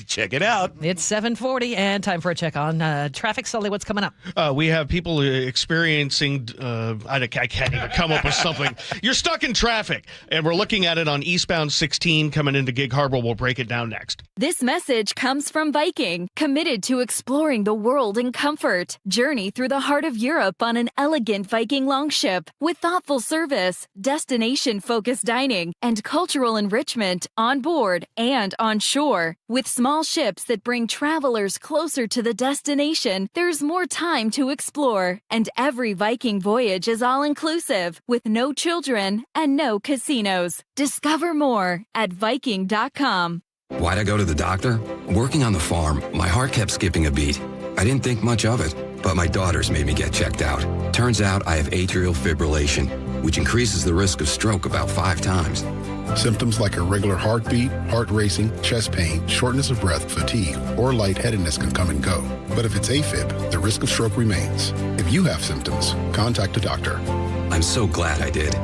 Check it out. It's 7:40 and time for a check on traffic. Sully, what's coming up? We have people experiencing, I can't even come up with something. You're stuck in traffic, and we're looking at it on eastbound 16 coming into Gig Harbor. We'll break it down next. This message comes from Viking, committed to exploring the world in comfort. Journey through the heart of Europe on an elegant Viking longship with thoughtful service, destination-focused dining, and cultural enrichment on board and on shore. With small ships that bring travelers closer to the destination, there's more time to explore. And every Viking voyage is all-inclusive, with no children and no casinos. Discover more at Viking.com. Why'd I go to the doctor? Working on the farm, my heart kept skipping a beat. I didn't think much of it, but my daughters made me get checked out. Turns out I have atrial fibrillation, which increases the risk of stroke about 5 times. Symptoms like irregular heartbeat, heart racing, chest pain, shortness of breath, fatigue, or lightheadedness can come and go. But if it's AFib, the risk of stroke remains. If you have symptoms, contact a doctor. I'm so glad I did.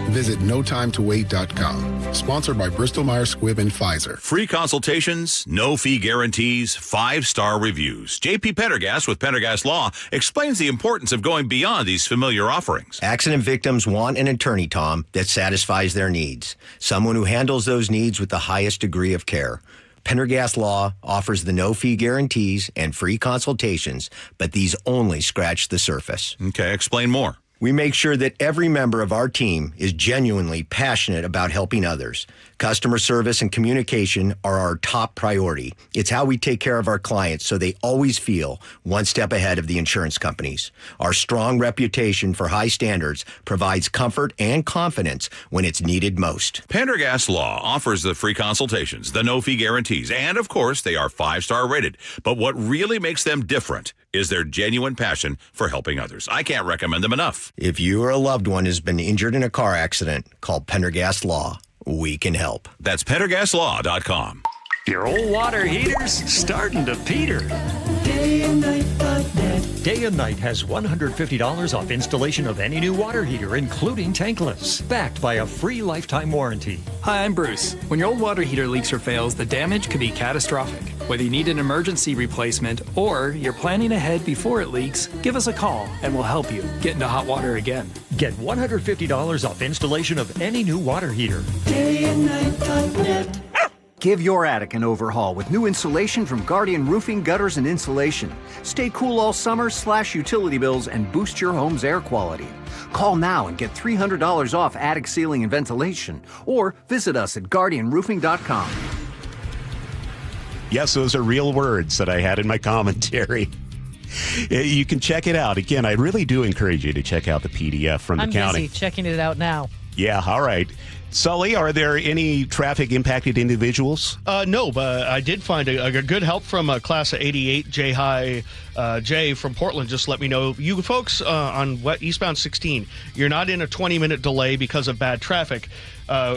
Visit notimetowait.com. Sponsored by Bristol-Myers Squibb and Pfizer. Free consultations, no fee guarantees, 5-star reviews. J.P. Pendergast with Pendergast Law explains the importance of going beyond these familiar offerings. Accident victims want an attorney, Tom, that satisfies their needs. Someone who handles those needs with the highest degree of care. Pendergast Law offers the no-fee guarantees and free consultations, but these only scratch the surface. Okay, explain more. We make sure that every member of our team is genuinely passionate about helping others. Customer service and communication are our top priority. It's how we take care of our clients so they always feel one step ahead of the insurance companies. Our strong reputation for high standards provides comfort and confidence when it's needed most. Pendergast Law offers the free consultations, the no-fee guarantees, and of course, they are 5-star rated. But what really makes them different is their genuine passion for helping others. I can't recommend them enough. If you or a loved one has been injured in a car accident, call Pendergast Law. We can help. That's PendergastLaw.com. Your old water heater's starting to peter. Day and Night has $150 off installation of any new water heater, including tankless, backed by a free lifetime warranty. Hi, I'm Bruce. When your old water heater leaks or fails, the damage could be catastrophic. Whether you need an emergency replacement or you're planning ahead before it leaks, give us a call and we'll help you get into hot water again. Get $150 off installation of any new water heater. DayandNight.net. Give your attic an overhaul with new insulation from Guardian Roofing, Gutters, and Insulation. Stay cool all summer, slash utility bills, and boost your home's air quality. Call now and get $300 off attic ceiling and ventilation, or visit us at guardianroofing.com. Yes, those are real words that I had in my commentary. You can check it out. Again, I really do encourage you to check out the PDF from the county. I'm busy checking it out now. Yeah, all right. Sully, are there any traffic impacted individuals? No, but I did find a good help from a class of 88, Jay from Portland. Just let me know. You folks on eastbound 16, you're not in a 20-minute delay because of bad traffic.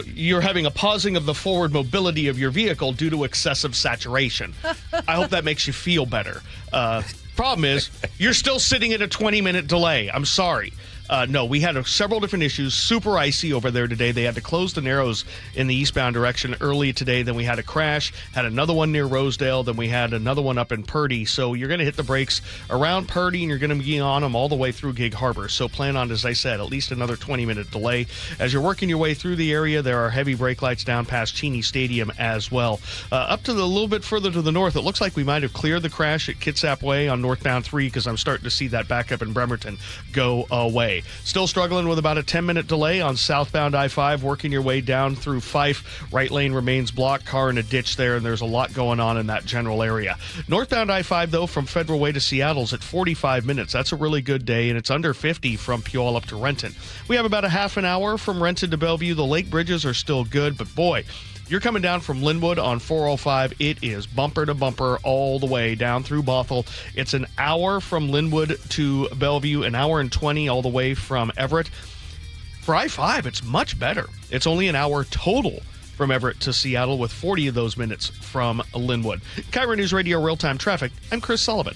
You're having a pausing of the forward mobility of your vehicle due to excessive saturation. I hope that makes you feel better. Problem is, you're still sitting in a 20-minute delay. I'm sorry. No, we had several different issues. Super icy over there today. They had to close the Narrows in the eastbound direction early today. Then we had a crash, had another one near Rosedale. Then we had another one up in Purdy. So you're going to hit the brakes around Purdy, and you're going to be on them all the way through Gig Harbor. So plan on, as I said, at least another 20-minute delay. As you're working your way through the area, there are heavy brake lights down past Cheney Stadium as well. Up to a little bit further to the north, it looks like we might have cleared the crash at Kitsap Way on northbound 3 because I'm starting to see that backup in Bremerton go away. Still struggling with about a 10-minute delay on southbound I-5, working your way down through Fife. Right lane remains blocked, car in a ditch there, and there's a lot going on in that general area. Northbound I-5, though, from Federal Way to Seattle's at 45 minutes. That's a really good day, and it's under 50 from Puyallup up to Renton. We have about a half an hour from Renton to Bellevue. The lake bridges are still good, but boy, you're coming down from Linwood on 405. It is bumper to bumper all the way down through Bothell. It's an hour from Linwood to Bellevue, an hour and 20 all the way from Everett. For I-5, it's much better. It's only an hour total from Everett to Seattle with 40 of those minutes from Linwood. KIRO Newsradio Real-Time Traffic. I'm Chris Sullivan.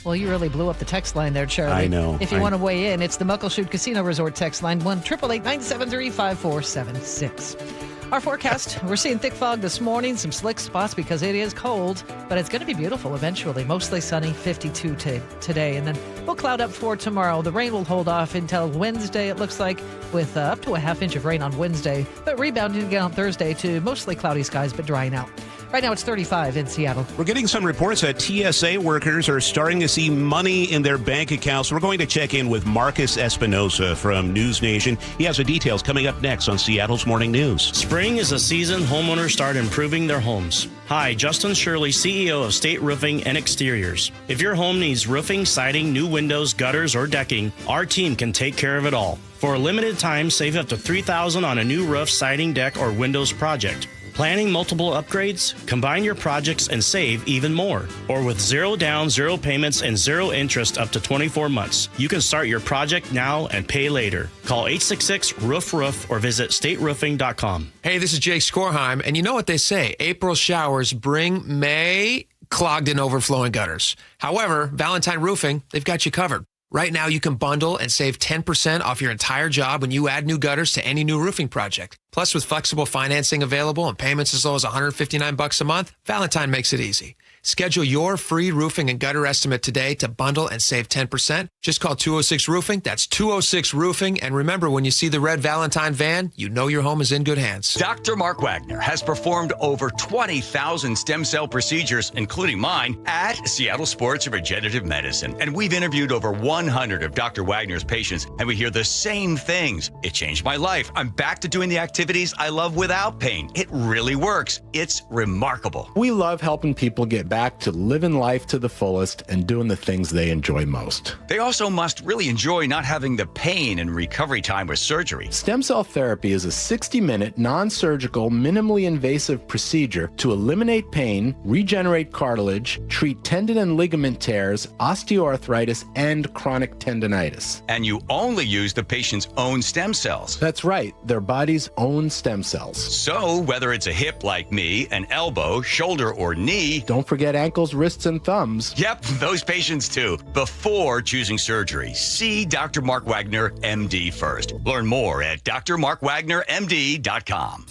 Well, you really blew up the text line there, Charlie. I know. If you want to weigh in, it's the Muckleshoot Casino Resort text line, 1-888-973-5476. Our forecast, we're seeing thick fog this morning, some slick spots because it is cold, but it's going to be beautiful eventually. Mostly sunny, 52 today, and then we'll cloud up for tomorrow. The rain will hold off until Wednesday, it looks like, with up to a half inch of rain on Wednesday, but rebounding again on Thursday to mostly cloudy skies, but drying out. Right now it's 35 in Seattle. We're getting some reports that TSA workers are starting to see money in their bank accounts. We're going to check in with Marcus Espinosa from News Nation. He has the details coming up next on Seattle's Morning News. Spring is a season homeowners start improving their homes. Hi, Justin Shirley, CEO of State Roofing and Exteriors. If your home needs roofing, siding, new windows, gutters, or decking, our team can take care of it all. For a limited time, save up to $3,000 on a new roof, siding, deck, or windows project. Planning multiple upgrades? Combine your projects and save even more. Or with 0 down, 0 payments, and 0 interest up to 24 months. You can start your project now and pay later. Call 866-ROOF-ROOF or visit stateroofing.com. Hey, this is Jake Skorheim, and you know what they say, April showers bring May clogged and overflowing gutters. However, Valentine Roofing, they've got you covered. Right now, you can bundle and save 10% off your entire job when you add new gutters to any new roofing project. Plus, with flexible financing available and payments as low as $159 a month, Valentine makes it easy. Schedule your free roofing and gutter estimate today to bundle and save 10%. Just call 206 Roofing. That's 206 Roofing. And remember, when you see the red Valentine van, you know your home is in good hands. Dr. Mark Wagner has performed over 20,000 stem cell procedures, including mine, at Seattle Sports Regenerative Medicine. And we've interviewed over 100 of Dr. Wagner's patients, and we hear the same things. It changed my life. I'm back to doing the activities I love without pain. It really works. It's remarkable. We love helping people get back to living life to the fullest and doing the things they enjoy most. They also must really enjoy not having the pain and recovery time with surgery. Stem cell therapy is a 60-minute, non-surgical, minimally invasive procedure to eliminate pain, regenerate cartilage, treat tendon and ligament tears, osteoarthritis, and chronic tendinitis. And you only use the patient's own stem cells. That's right, their body's own stem cells. So, whether it's a hip like me, an elbow, shoulder, or knee... Don't forget ankles, wrists, and thumbs. Yep, those patients too. Before choosing surgery, see Dr. Mark Wagner, MD first. Learn more at drmarkwagnermd.com.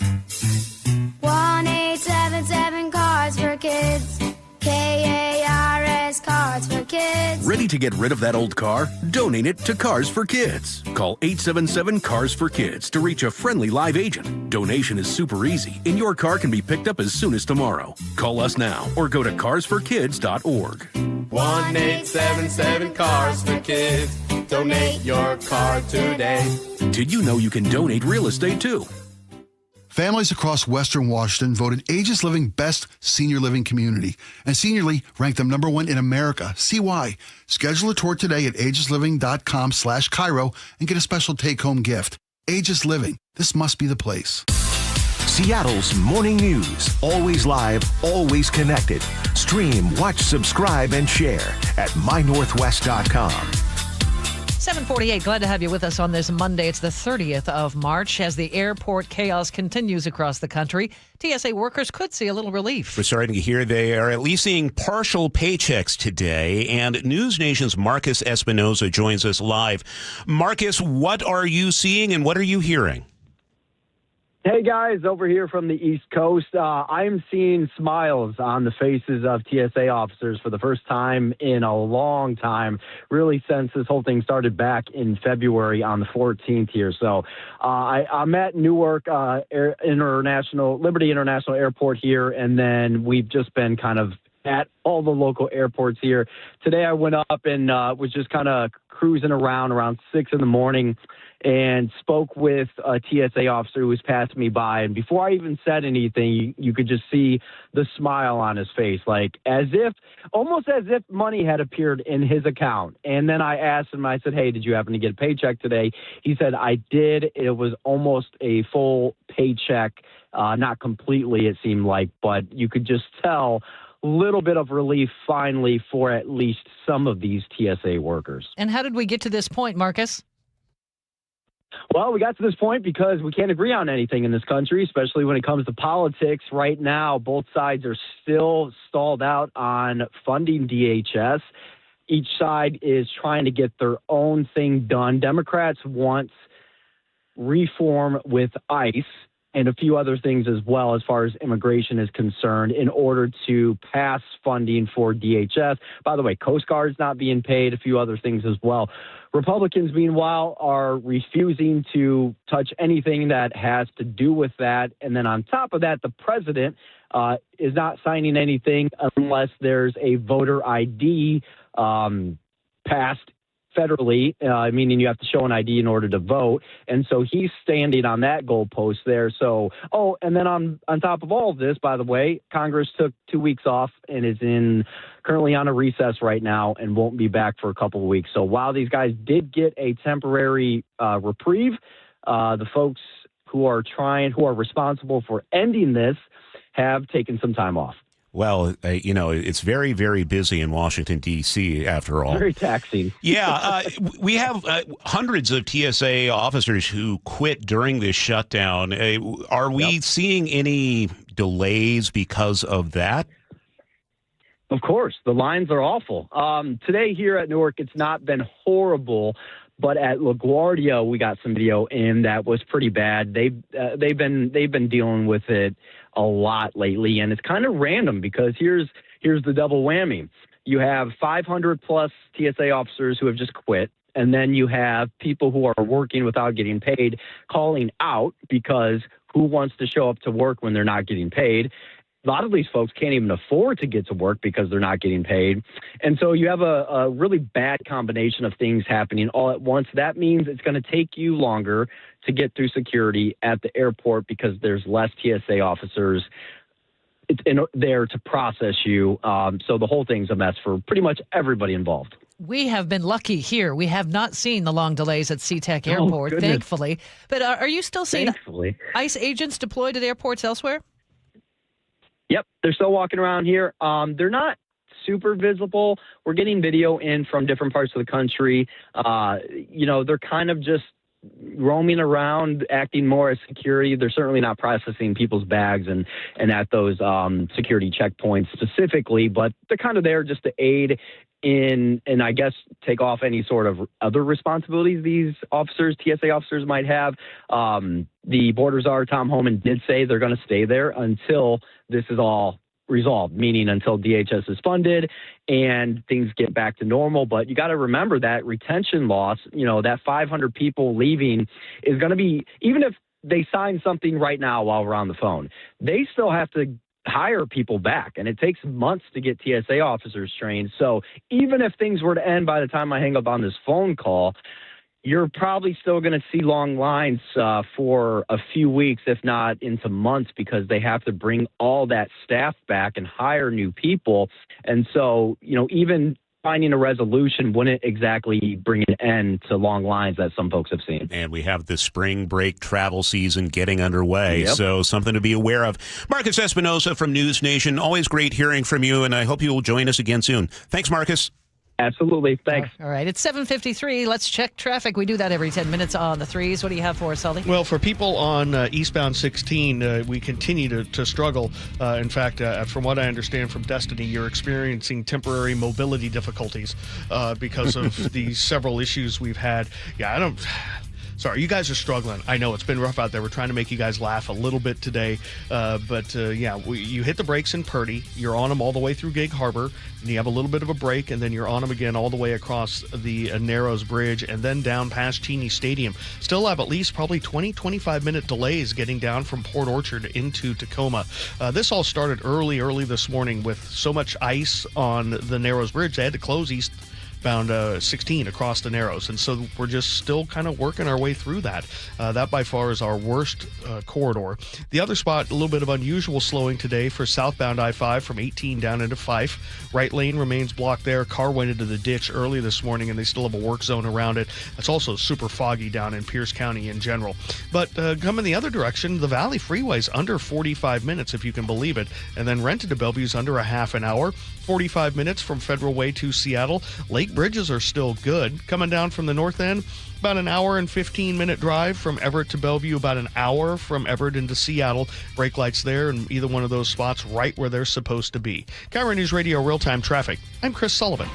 1-877 Cards for Kids. KARS Cards for Kids. Ready to get rid of that old car? Donate it to Cars for Kids. Call 877 Cars for Kids to reach a friendly live agent. Donation is super easy, and your car can be picked up as soon as tomorrow. Call us now or go to carsforkids.org. 1-877 Cars for Kids. Donate your car today. Did you know you can donate real estate too? Families across Western Washington voted Aegis Living Best Senior Living Community, and Seniorly ranked them #1 in America. See why. Schedule a tour today at aegisliving.com/KIRO and get a special take-home gift. Aegis Living. This must be the place. Seattle's morning news. Always live, always connected. Stream, watch, subscribe, and share at mynorthwest.com. 7:48. Glad to have you with us on this Monday. It's the 30th of March. As the airport chaos continues across the country, TSA workers could see a little relief. We're starting to hear they are at least seeing partial paychecks today. And News Nation's Marcus Espinoza joins us live. Marcus, what are you seeing and what are you hearing? Hey guys, over here from the East Coast, I'm seeing smiles on the faces of TSA officers for the first time in a long time, really since this whole thing started back in February on the 14th here. So I'm at Newark Liberty International Airport here, and then we've just been kind of at all the local airports here. Today I went up and was just kind of cruising around 6 in the morning, and spoke with a TSA officer who was passing me by. And before I even said anything, you could just see the smile on his face, like almost as if money had appeared in his account. And then I asked him, I said, hey, did you happen to get a paycheck today? He said, I did. It was almost a full paycheck, not completely, it seemed like, but you could just tell a little bit of relief finally for at least some of these TSA workers. And how did we get to this point, Marcus? Well, we got to this point because we can't agree on anything in this country, especially when it comes to politics. Right now, both sides are still stalled out on funding DHS. Each side is trying to get their own thing done. Democrats want reform with ICE and a few other things as well as far as immigration is concerned in order to pass funding for DHS. By the way, Coast Guard's not being paid, a few other things as well. Republicans, meanwhile, are refusing to touch anything that has to do with that. And then on top of that, the president is not signing anything unless there's a voter ID passed federally, meaning you have to show an ID in order to vote. And so he's standing on that goalpost there. So, and then on top of all of this, by the way, Congress took 2 weeks off and is currently on a recess right now and won't be back for a couple of weeks. So while these guys did get a temporary reprieve, the folks who are responsible for ending this have taken some time off. Well, it's very, very busy in Washington, D.C., after all. Very taxing. Yeah. We have hundreds of TSA officers who quit during this shutdown. Are we seeing any delays because of that? Of course. The lines are awful. Today here at Newark, it's not been horrible. But at LaGuardia, we got some video in that was pretty bad. They've been dealing with it a lot lately, and it's kind of random because here's here's the double whammy. You have 500 plus TSA officers who have just quit. And then you have people who are working without getting paid calling out because who wants to show up to work when they're not getting paid? A lot of these folks can't even afford to get to work because they're not getting paid. And so you have a really bad combination of things happening all at once. That means it's going to take you longer to get through security at the airport because there's less TSA officers there to process you. So the whole thing's a mess for pretty much everybody involved. We have been lucky here. We have not seen the long delays at SeaTac Airport, thankfully. But are you still seeing ICE agents deployed at airports elsewhere? Yep, they're still walking around here. They're not super visible. We're getting video in from different parts of the country. They're kind of just roaming around, acting more as security. They're certainly not processing people's bags and at those security checkpoints specifically, but they're kind of there just to aid in, and I guess take off any sort of other responsibilities these officers, TSA officers might have. The border czar, Tom Homan, did say they're going to stay there until this is all resolved, meaning until DHS is funded and things get back to normal. But you got to remember that retention loss, that 500 people leaving is going to be, even if they sign something right now while we're on the phone, they still have to hire people back, and it takes months to get TSA officers trained. So even if things were to end by the time I hang up on this phone call, you're probably still going to see long lines for a few weeks, if not into months, because they have to bring all that staff back and hire new people. And so, even finding a resolution wouldn't exactly bring an end to long lines that some folks have seen. And we have the spring break travel season getting underway, Yep. so something to be aware of. Marcus Espinosa from News Nation, always great hearing from you, and I hope you will join us again soon. Thanks, Marcus. Absolutely. Thanks. All right. It's 7:53. Let's check traffic. We do that every 10 minutes on the threes. What do you have for us, Sully? Well, for people on eastbound 16, we continue to struggle. In fact, from what I understand from Destiny, you're experiencing temporary mobility difficulties because of the several issues we've had. Sorry, you guys are struggling. I know it's been rough out there. We're trying to make you guys laugh a little bit today. You hit the brakes in Purdy. You're on them all the way through Gig Harbor, and you have a little bit of a break, and then you're on them again all the way across the Narrows Bridge, and then down past Cheney Stadium. Still have at least probably 25-minute delays getting down from Port Orchard into Tacoma. This all started early this morning with so much ice on the Narrows Bridge. They had to close eastbound 16 across the Narrows, and so we're just still kind of working our way through that. That by far is our worst corridor. The other spot, a little bit of unusual slowing today for southbound I-5 from 18 down into Fife. Right lane remains blocked there. Car went into the ditch early this morning, and they still have a work zone around it. It's also super foggy down in Pierce County in general. But coming the other direction, the Valley Freeway's under 45 minutes, if you can believe it, and then Renton to Bellevue's under a half an hour. 45 minutes from Federal Way to Seattle. Lake bridges are still good. Coming down from the north end, about an hour and 15-minute drive from Everett to Bellevue, about an hour from Everett into Seattle. Brake lights there, and either one of those spots right where they're supposed to be. KIRO News Radio Real-Time Traffic. I'm Chris Sullivan.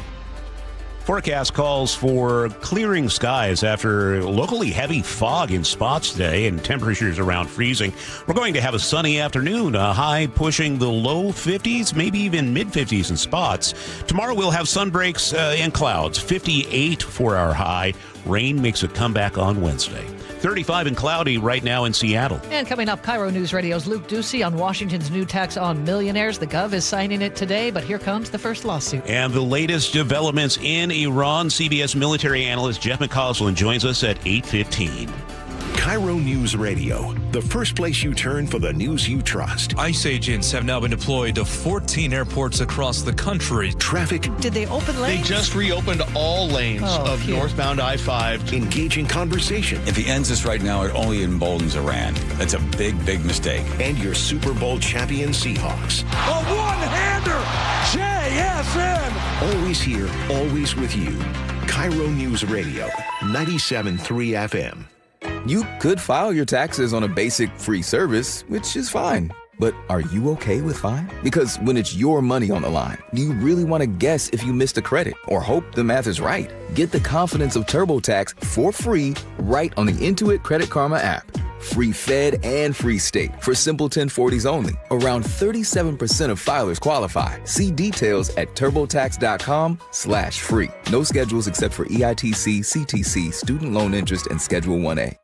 Forecast calls for clearing skies after locally heavy fog in spots today and temperatures around freezing. We're going to have a sunny afternoon, a high pushing the low 50s, maybe even mid-50s in spots. Tomorrow we'll have sun breaks and clouds, 58 for our high. Rain makes a comeback on Wednesday. 35 and cloudy right now in Seattle. And coming up, KIRO News Radio's Luke Ducey on Washington's new tax on millionaires. The Gov is signing it today, but here comes the first lawsuit. And the latest developments in Iran. CBS military analyst Jeff McCausland joins us at 8:15. KIRO News Radio, the first place you turn for the news you trust. ICE agents have now been deployed to 14 airports across the country. Traffic. Did they open lanes? They just reopened all lanes of northbound I-5. Engaging conversation. If he ends this right now, it only emboldens Iran. That's a big, big mistake. And your Super Bowl champion Seahawks. A one-hander! JSN! Always here, always with you. KIRO News Radio, 97.3 FM. You could file your taxes on a basic free service, which is fine. But are you okay with fine? Because when it's your money on the line, do you really want to guess if you missed a credit or hope the math is right? Get the confidence of TurboTax for free right on the Intuit Credit Karma app. Free Fed and free state for simple 1040s only. Around 37% of filers qualify. See details at turbotax.com/free. No schedules except for EITC, CTC, student loan interest, and Schedule 1A.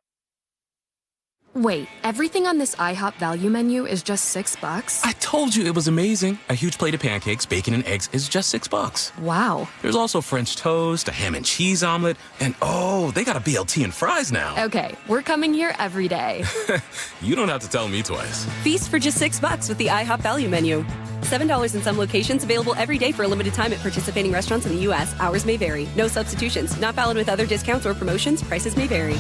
Wait, everything on this IHOP value menu is just $6? I told you it was amazing. A huge plate of pancakes, bacon, and eggs is just $6. Wow. There's also French toast, a ham and cheese omelet, and oh, they got a BLT and fries now. Okay, we're coming here every day. You don't have to tell me twice. Feast for just $6 with the IHOP value menu. $7 in some locations, available every day for a limited time at participating restaurants in the U.S. Hours may vary. No substitutions. Not valid with other discounts or promotions. Prices may vary.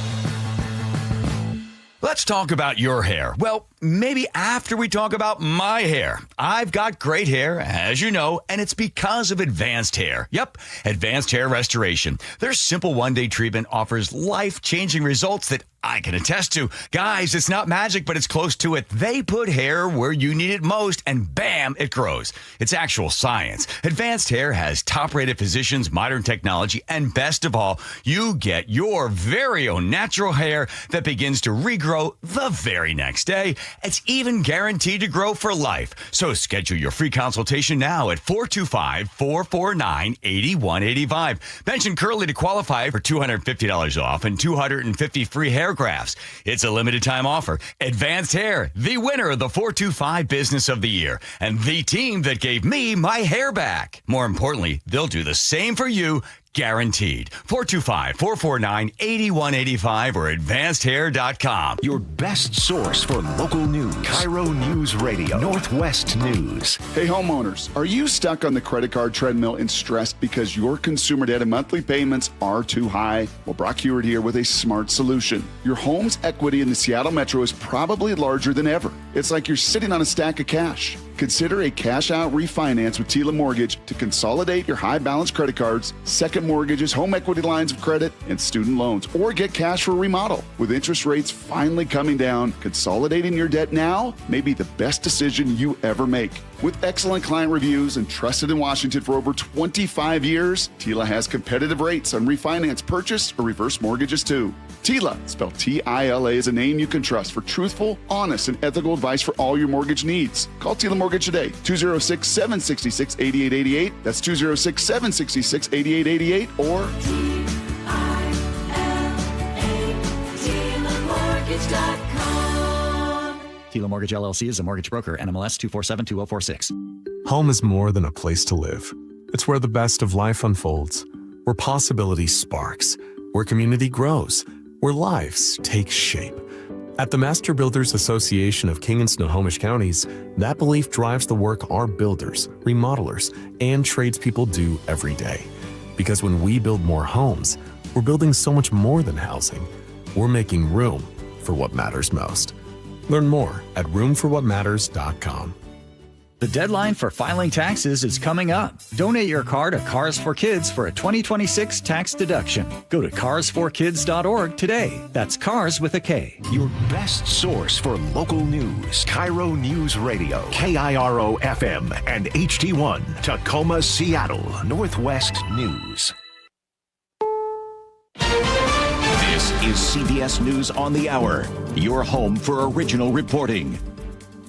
Let's talk about your hair. Well, maybe after we talk about my hair. I've got great hair, as you know, and it's because of Advanced Hair. Yep, Advanced Hair Restoration. Their simple one-day treatment offers life-changing results that I can attest to. Guys, it's not magic, but it's close to it. They put hair where you need it most, and bam, it grows. It's actual science. Advanced Hair has top-rated physicians, modern technology, and best of all, you get your very own natural hair that begins to regrow the very next day. It's even guaranteed to grow for life. So schedule your free consultation now at 425-449-8185. Mention Curly to qualify for $250 off and $250 free hair grafts. It's a limited time offer. Advanced Hair, the winner of the 425 Business of the Year, and the team that gave me my hair back. More importantly, they'll do the same for you. Guaranteed. 425-449-8185 or advancedhair.com. Your best source for local news. KIRO Newsradio, Northwest News. Hey homeowners, are you stuck on the credit card treadmill and stressed because your consumer debt and monthly payments are too high? Well, Brock Hewitt here with a smart solution. Your home's equity in the Seattle Metro is probably larger than ever. It's like you're sitting on a stack of cash. Consider a cash-out refinance with Tila Mortgage to consolidate your high-balance credit cards, second mortgages, home equity lines of credit, and student loans, or get cash for a remodel. With interest rates finally coming down, consolidating your debt now may be the best decision you ever make. With excellent client reviews and trusted in Washington for over 25 years, Tila has competitive rates on refinance, purchase, or reverse mortgages too. Tila, spelled T-I-L-A, is a name you can trust for truthful, honest, and ethical advice for all your mortgage needs. Call Tila Mortgage today, 206-766-8888. That's 206-766-8888 or TilaMortgage.com. Tila Mortgage LLC is a mortgage broker, NMLS 2472046. Home is more than a place to live. It's where the best of life unfolds, where possibility sparks, where community grows, where lives take shape. At the Master Builders Association of King and Snohomish Counties, that belief drives the work our builders, remodelers, and tradespeople do every day. Because when we build more homes, we're building so much more than housing. We're making room for what matters most. Learn more at roomforwhatmatters.com. The deadline for filing taxes is coming up. Donate your car to Cars for Kids for a 2026 tax deduction. Go to carsforkids.org today. That's cars with a K. Your best source for local news. KIRO Newsradio, KIRO FM and HD1, Tacoma, Seattle, Northwest News. This is CBS News on the Hour, your home for original reporting.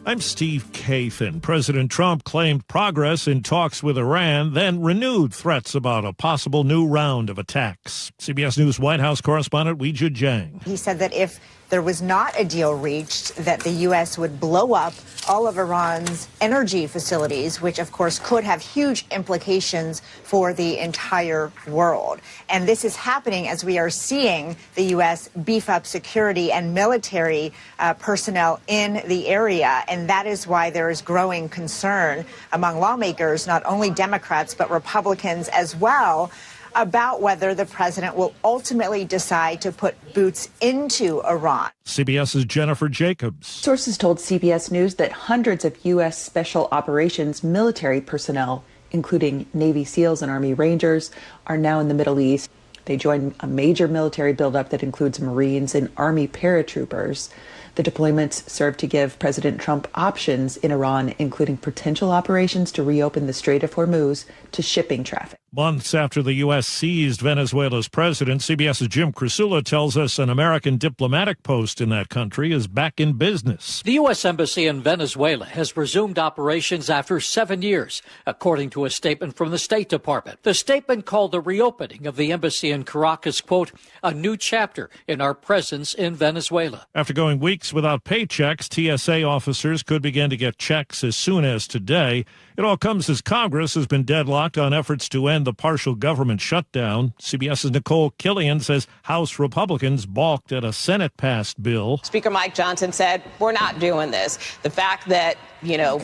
I'm Steve Kathan. President Trump claimed progress in talks with Iran, then renewed threats about a possible new round of attacks. CBS News White House correspondent Weijia Jiang. He said that if there was not a deal reached, that the U.S. would blow up all of Iran's energy facilities, which, of course, could have huge implications for the entire world. And this is happening as we are seeing the U.S. beef up security and military personnel in the area. And that is why there is growing concern among lawmakers, not only Democrats, but Republicans as well, about whether the president will ultimately decide to put boots into Iran. CBS's Jennifer Jacobs. Sources told CBS News that hundreds of U.S. Special Operations military personnel, including Navy SEALs and Army Rangers, are now in the Middle East. They join a major military buildup that includes Marines and Army paratroopers. The deployments serve to give President Trump options in Iran, including potential operations to reopen the Strait of Hormuz to shipping traffic. Months after the U.S. seized Venezuela's president, CBS's Jim Krasula tells us an American diplomatic post in that country is back in business. The U.S. Embassy in Venezuela has resumed operations after 7 years, according to a statement from the State Department. The statement called the reopening of the embassy in Caracas, quote, a new chapter in our presence in Venezuela. After going weeks without paychecks, TSA officers could begin to get checks as soon as today. It all comes as Congress has been deadlocked on efforts to end the partial government shutdown. CBS's Nicole Killian says House Republicans balked at a Senate-passed bill. Speaker Mike Johnson said, we're not doing this. The fact that,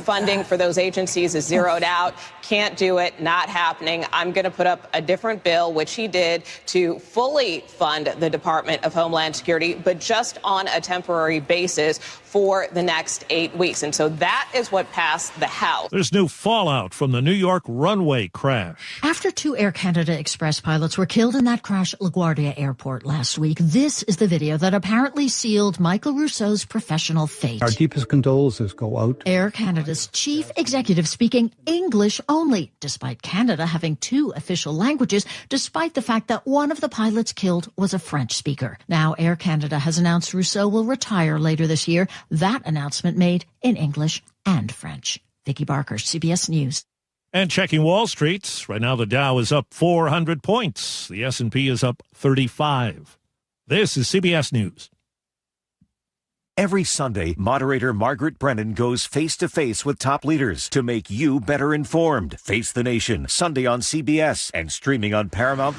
funding for those agencies is zeroed out, can't do it, not happening. I'm going to put up a different bill, which he did, to fully fund the Department of Homeland Security, but just on a temporary basis for the next 8 weeks. And so that is what passed the House. There's new fallout from the New York runway crash. After 2 Air Canada Express pilots were killed in that crash at LaGuardia Airport last week, this is the video that apparently sealed Michael Rousseau's professional fate. Our deepest condolences go out. Air Canada's chief executive speaking English only, despite Canada having 2 official languages, despite the fact that one of the pilots killed was a French speaker. Now Air Canada has announced Rousseau will retire later this year. That announcement made in English and French. Vicki Barker, CBS News. And checking Wall Street, right now the Dow is up 400 points. The S&P is up 35. This is CBS News. Every Sunday, moderator Margaret Brennan goes face-to-face with top leaders to make you better informed. Face the Nation, Sunday on CBS and streaming on Paramount+.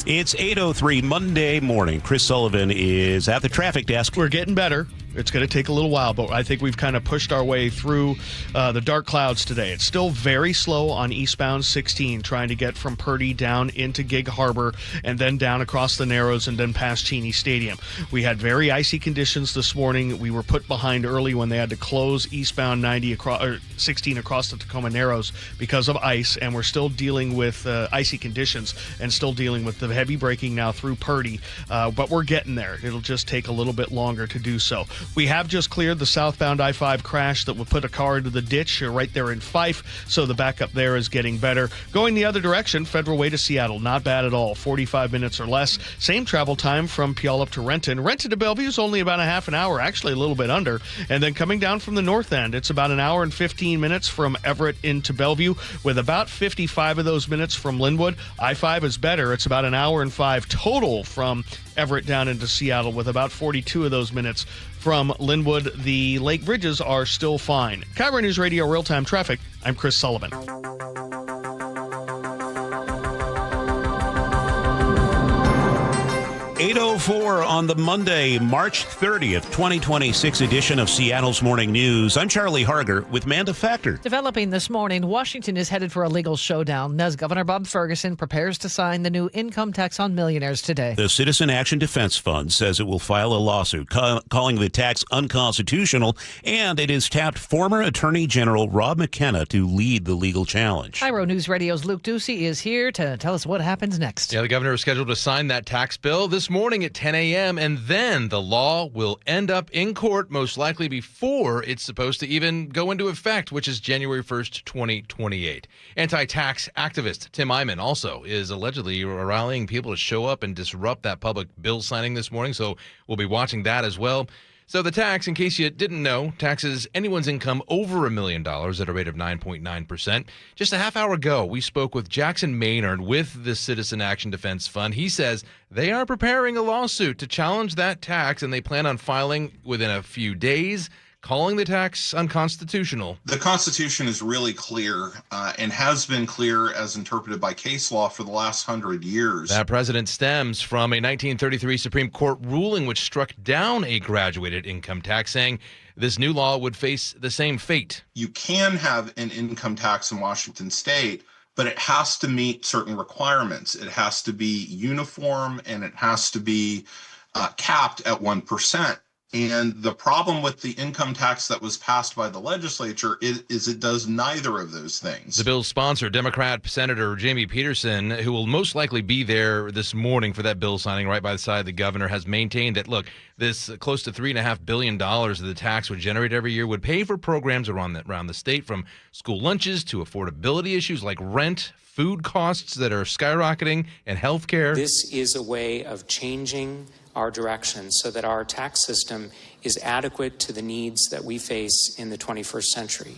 It's 8:03 Monday morning. Chris Sullivan is at the traffic desk. We're getting better. It's going to take a little while, but I think we've kind of pushed our way through the dark clouds today. It's still very slow on eastbound 16, trying to get from Purdy down into Gig Harbor and then down across the Narrows and then past Cheney Stadium. We had very icy conditions this morning. We were put behind early when they had to close eastbound 16 across the Tacoma Narrows because of ice, and we're still dealing with icy conditions and still dealing with the heavy braking now through Purdy, but we're getting there. It'll just take a little bit longer to do so. We have just cleared the southbound I-5 crash that would put a car into the ditch right there in Fife, so the backup there is getting better. Going the other direction, Federal Way to Seattle, not bad at all, 45 minutes or less. Same travel time from Puyallup to Renton. Renton to Bellevue is only about a half an hour, actually a little bit under. And then coming down from the north end, it's about an hour and 15 minutes from Everett into Bellevue, with about 55 of those minutes from Linwood. I-5 is better. It's about an hour and 5 total from Everett down into Seattle, with about 42 of those minutes from Linwood. The Lake Bridges are still fine. KIRO Newsradio Real-Time Traffic, I'm Chris Sullivan. 8:04 on the Monday, March 30th, 2026 edition of Seattle's Morning News. I'm Charlie Harger with Manda Factor. Developing this morning, Washington is headed for a legal showdown as Governor Bob Ferguson prepares to sign the new income tax on millionaires today. The Citizen Action Defense Fund says it will file a lawsuit calling the tax unconstitutional, and it has tapped former Attorney General Rob McKenna to lead the legal challenge. KIRO News Radio's Luke Ducey is here to tell us what happens next. Yeah, the governor is scheduled to sign that tax bill this morning at 10 a.m., and then the law will end up in court, most likely before it's supposed to even go into effect, which is January 1st, 2028. Anti-tax activist Tim Eyman also is allegedly rallying people to show up and disrupt that public bill signing this morning, so we'll be watching that as well. So the tax, in case you didn't know, taxes anyone's income over $1 million at a rate of 9.9%. Just a half hour ago, we spoke with Jackson Maynard with the Citizen Action Defense Fund. He says they are preparing a lawsuit to challenge that tax, and they plan on filing within a few days, calling the tax unconstitutional. The Constitution is really clear and has been clear as interpreted by case law for the last 100 years. That precedent stems from a 1933 Supreme Court ruling which struck down a graduated income tax, saying this new law would face the same fate. You can have an income tax in Washington state, but it has to meet certain requirements. It has to be uniform and it has to be capped at 1%. And the problem with the income tax that was passed by the legislature is it does neither of those things. The bill's sponsor, Democrat Senator Jamie Peterson, who will most likely be there this morning for that bill signing right by the side of the governor, has maintained that, look, this close to $3.5 billion of the tax would generate every year would pay for programs around the state, from school lunches to affordability issues like rent, food costs that are skyrocketing, and health care. This is a way of changing our direction so that our tax system is adequate to the needs that we face in the 21st century.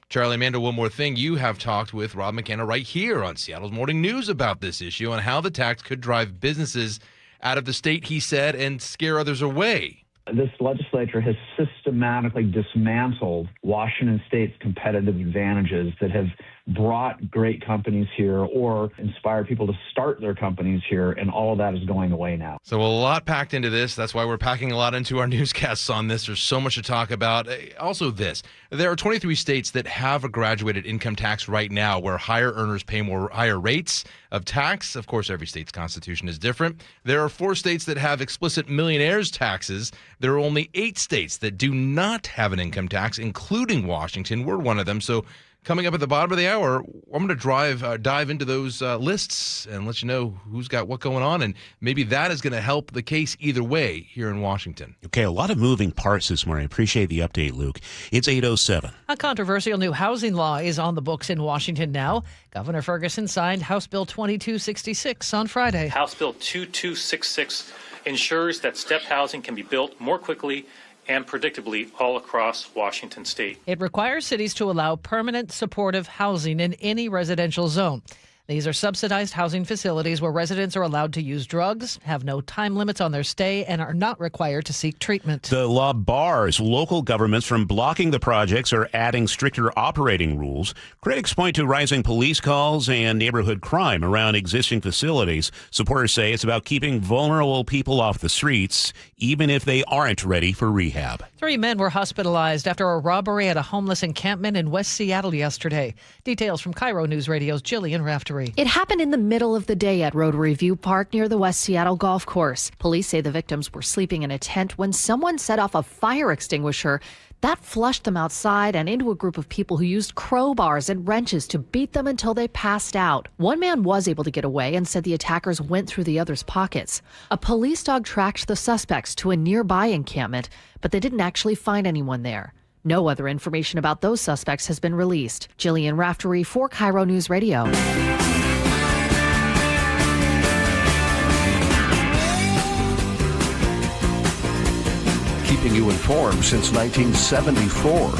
Charlie, Amanda, one more thing. You have talked with Rob McKenna right here on Seattle's Morning News about this issue and how the tax could drive businesses out of the state, he said, and scare others away. This legislature has systematically dismantled Washington State's competitive advantages that have brought great companies here or inspired people to start their companies here, and all of that is going away now. So a lot packed into this. That's why we're packing a lot into our newscasts on this. There's so much to talk about. Also this, there are 23 states that have a graduated income tax right now where higher earners pay higher rates of tax. Of course, every state's constitution is different. There are 4 states that have explicit millionaires taxes. There are only 8 states that do not have an income tax, including Washington. We're one of them. So coming up at the bottom of the hour, I'm going to dive into those lists and let you know who's got what going on, and maybe that is going to help the case either way here in Washington. Okay, a lot of moving parts this morning. I appreciate the update, Luke. It's 8:07. A controversial new housing law is on the books in Washington now. Governor Ferguson signed House Bill 2266 on Friday. House Bill 2266 ensures that stepped housing can be built more quickly and predictably all across Washington state. It requires cities to allow permanent supportive housing in any residential zone. These are subsidized housing facilities where residents are allowed to use drugs, have no time limits on their stay, and are not required to seek treatment. The law bars local governments from blocking the projects or adding stricter operating rules. Critics point to rising police calls and neighborhood crime around existing facilities. Supporters say it's about keeping vulnerable people off the streets, even if they aren't ready for rehab. 3 men were hospitalized after a robbery at a homeless encampment in West Seattle yesterday. Details from KIRO Newsradio's Jillian Raftery. It happened in the middle of the day at Rotary View Park near the West Seattle Golf Course. Police say the victims were sleeping in a tent when someone set off a fire extinguisher. That flushed them outside and into a group of people who used crowbars and wrenches to beat them until they passed out. One man was able to get away and said the attackers went through the other's pockets. A police dog tracked the suspects to a nearby encampment, but they didn't actually find anyone there. No other information about those suspects has been released. Jillian Raftery for KIRO News Radio. Keeping you informed since 1974.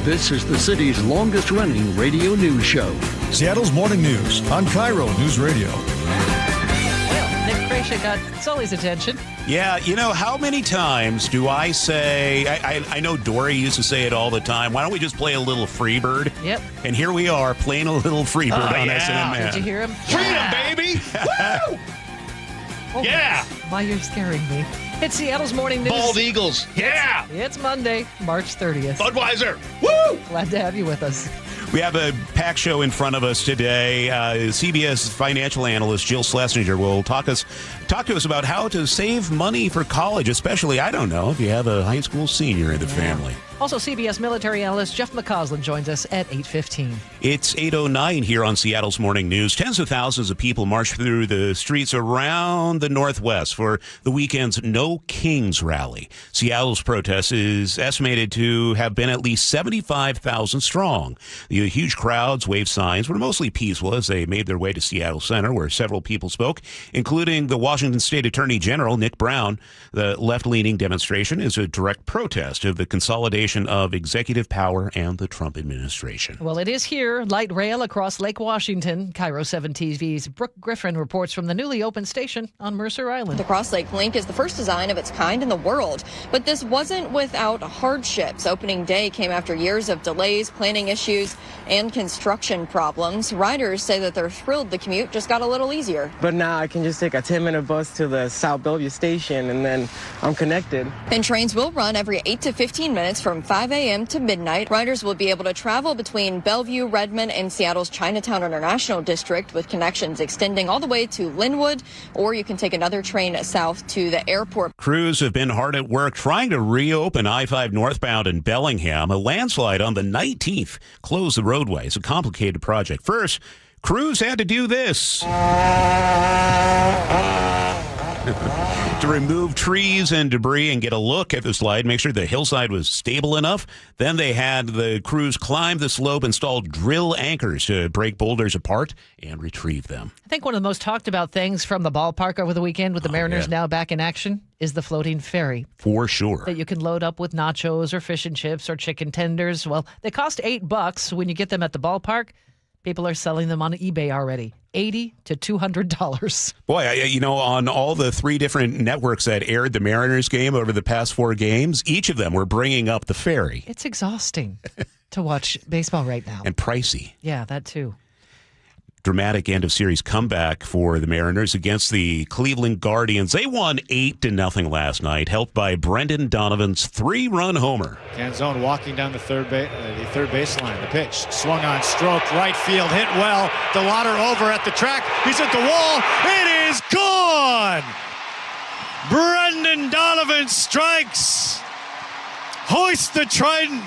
This is the city's longest-running radio news show. Seattle's Morning News on KIRO News Radio. Well, Nick Krasha got Sully's attention. Yeah, you know, how many times do I say, I know Dory used to say it all the time, why don't we just play a little Freebird? Yep. And here we are playing a little Freebird on S&M Man. Did you hear him? Freedom, baby! Woo! Oh, yeah! Why you're scaring me. It's Seattle's Morning News. Bald Eagles. Yeah! It's Monday, March 30th. Budweiser. Woo! Glad to have you with us. We have a packed show in front of us today. CBS financial analyst Jill Schlesinger will talk to us about how to save money for college, especially, I don't know, if you have a high school senior in the family. Also, CBS military analyst Jeff McCausland joins us at 8:15. It's 8:09 here on Seattle's Morning News. Tens of thousands of people marched through the streets around the Northwest for the weekend's No Kings rally. Seattle's protest is estimated to have been at least 75,000 strong. The huge crowds waved signs were mostly peaceful as they made their way to Seattle Center, where several people spoke, including the Washington State Attorney General Nick Brown. The left-leaning demonstration is a direct protest of the consolidation of executive power and the Trump administration. Well, it is here. Light rail across Lake Washington. KIRO 7 TV's Brooke Griffin reports from the newly opened station on Mercer Island. The Cross Lake Link is the first design of its kind in the world, but this wasn't without hardships. Opening day came after years of delays, planning issues, and construction problems. Riders say that they're thrilled the commute just got a little easier. But now I can just take a 10-minute bus to the South Bellevue station, and then I'm connected. And trains will run every 8 to 15 minutes from from 5 a.m. to midnight. Riders will be able to travel between Bellevue, Redmond, and Seattle's Chinatown International District with connections extending all the way to Linwood, or you can take another train south to the airport. Crews have been hard at work trying to reopen I-5 northbound in Bellingham. A landslide on the 19th closed the roadway. It's a complicated project. First, crews had to do this. To remove trees and debris and get a look at the slide, make sure the hillside was stable enough. Then they had the crews climb the slope, install drill anchors to break boulders apart and retrieve them. I think one of the most talked about things from the ballpark over the weekend with the Mariners now back in action is the floating ferry. For sure. That you can load up with nachos or fish and chips or chicken tenders. Well, they cost $8 when you get them at the ballpark. People are selling them on eBay already. $80 to $200. Boy, on all the 3 different networks that aired the Mariners game over the past 4 games, each of them were bringing up the ferry. It's exhausting to watch baseball right now. And pricey. Yeah, that too. Dramatic end-of-series comeback for the Mariners against the Cleveland Guardians. They won 8-0 last night, helped by Brendan Donovan's 3-run homer. Canzone walking down the third baseline. The pitch swung on, stroked, right field, hit well. DeLauder over at the track. He's at the wall. It is gone! Brendan Donovan strikes. Hoist the trident.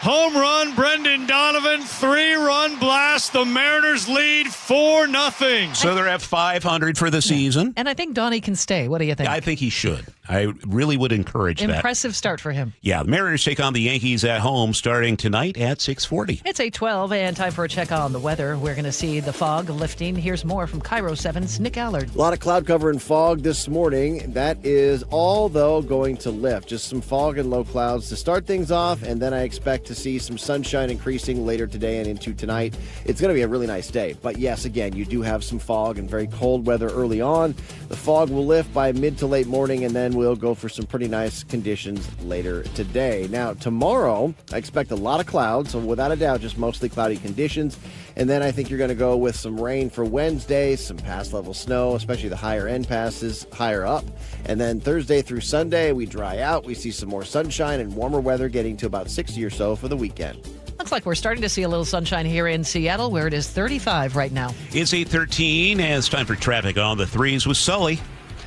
Home run, Brendan Donovan, 3-run blast. The Mariners lead 4-0. So they're at 500 for the season. And I think Donnie can stay. What do you think? I think he should. I really would encourage that. Impressive start for him. Yeah, the Mariners take on the Yankees at home starting tonight at 6:40. It's 8:12 and time for a check on the weather. We're going to see the fog lifting. Here's more from KIRO 7's Nick Allard. A lot of cloud cover and fog this morning. That is all, though, going to lift. Just some fog and low clouds to start things off, and then I expect to see some sunshine increasing later today and into tonight. It's going to be a really nice day. But yes, again, you do have some fog and very cold weather early on. The fog will lift by mid to late morning, and then we'll go for some pretty nice conditions later today. Now, tomorrow, I expect a lot of clouds, so without a doubt, just mostly cloudy conditions. And then I think you're going to go with some rain for Wednesday, some pass-level snow, especially the higher-end passes higher up. And then Thursday through Sunday, we dry out. We see some more sunshine and warmer weather getting to about 60 or so for the weekend. Looks like we're starting to see a little sunshine here in Seattle, where it is 35 right now. It's 8:13, and it's time for traffic on the 3s with Sully.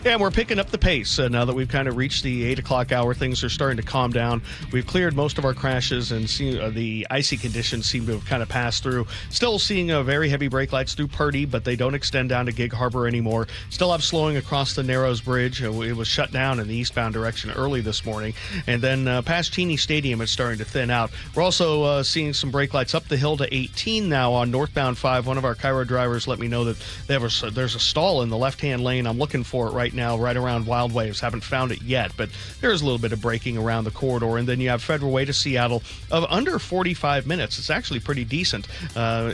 Yeah, we're picking up the pace now that we've kind of reached the 8 o'clock hour. Things are starting to calm down. We've cleared most of our crashes, and the icy conditions seem to have kind of passed through. Still seeing very heavy brake lights through Purdy, but they don't extend down to Gig Harbor anymore. Still have slowing across the Narrows Bridge. It was shut down in the eastbound direction early this morning. And then past Cheney Stadium, it's starting to thin out. We're also seeing some brake lights up the hill to 18 now on northbound 5. One of our KIRO drivers let me know that there's a stall in the left-hand lane. I'm looking for it right now, right around Wild Waves. Haven't found it yet, but there's a little bit of braking around the corridor. And then you have Federal Way to Seattle of under 45 minutes. It's actually pretty decent,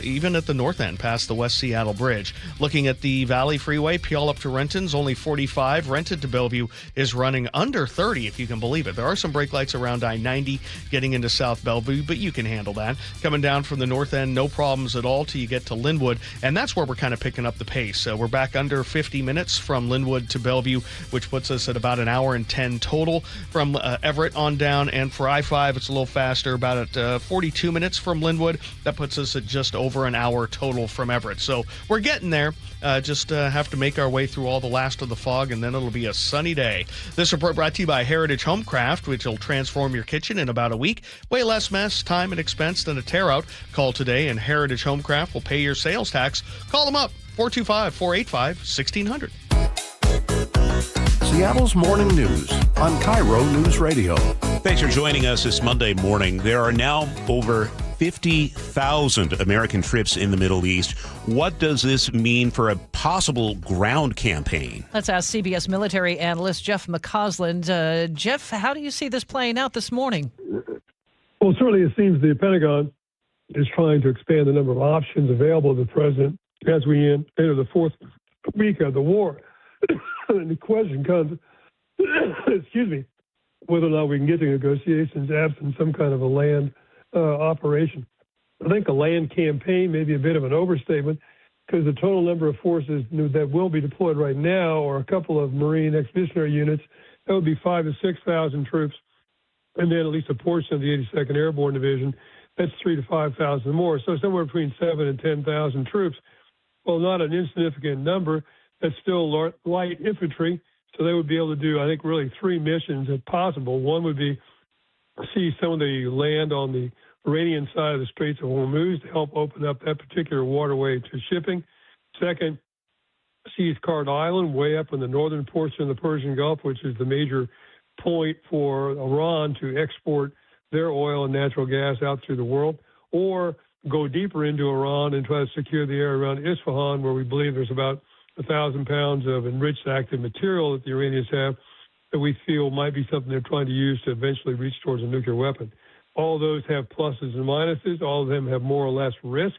even at the north end past the West Seattle Bridge. Looking at the Valley Freeway, Puyallup up to Renton's only 45. Renton to Bellevue is running under 30, if you can believe it. There are some brake lights around I-90 getting into South Bellevue, but you can handle that. Coming down from the north end, no problems at all till you get to Linwood, and that's where we're kind of picking up the pace. We're back under 50 minutes from Linwood to Bellevue, which puts us at about an hour and 10 total from Everett on down. And for I-5, it's a little faster, about at 42 minutes from Linwood. That puts us at just over an hour total from Everett. So we're getting there. Just have to make our way through all the last of the fog, and then it'll be a sunny day. This report brought to you by Heritage Homecraft, which will transform your kitchen in about a week. Way less mess, time, and expense than a tear-out. Call today, and Heritage Homecraft will pay your sales tax. Call them up, 425-485-1600. Seattle's Morning News on KIRO News Radio. Thanks for joining us this Monday morning. There are now over 50,000 American troops in the Middle East. What does this mean for a possible ground campaign? Let's ask CBS military analyst Jeff McCausland. Jeff, how do you see this playing out this morning? Well, certainly it seems the Pentagon is trying to expand the number of options available to the president as we enter the fourth week of the war. And the question comes, excuse me, whether or not we can get to negotiations absent some kind of a land operation. I think a land campaign may be a bit of an overstatement, because the total number of forces that will be deployed right now are a couple of Marine expeditionary units. That would be 5,000 to 6,000 troops. and then at least a portion of the 82nd Airborne Division. That's 3,000 to 5,000 more. So somewhere between 7,000 and 10,000 troops. Well, not an insignificant number. That's still light infantry. So they would be able to do, I think, really 3 missions if possible. One would be see some of the land on the Iranian side of the Straits of Hormuz to help open up that particular waterway to shipping. Second, seize Card Island, way up in the northern portion of the Persian Gulf, which is the major point for Iran to export their oil and natural gas out through the world, or go deeper into Iran and try to secure the area around Isfahan, where we believe there's about 1,000 pounds of enriched active material that the Iranians have that we feel might be something they're trying to use to eventually reach towards a nuclear weapon. All those have pluses and minuses. All of them have more or less risk.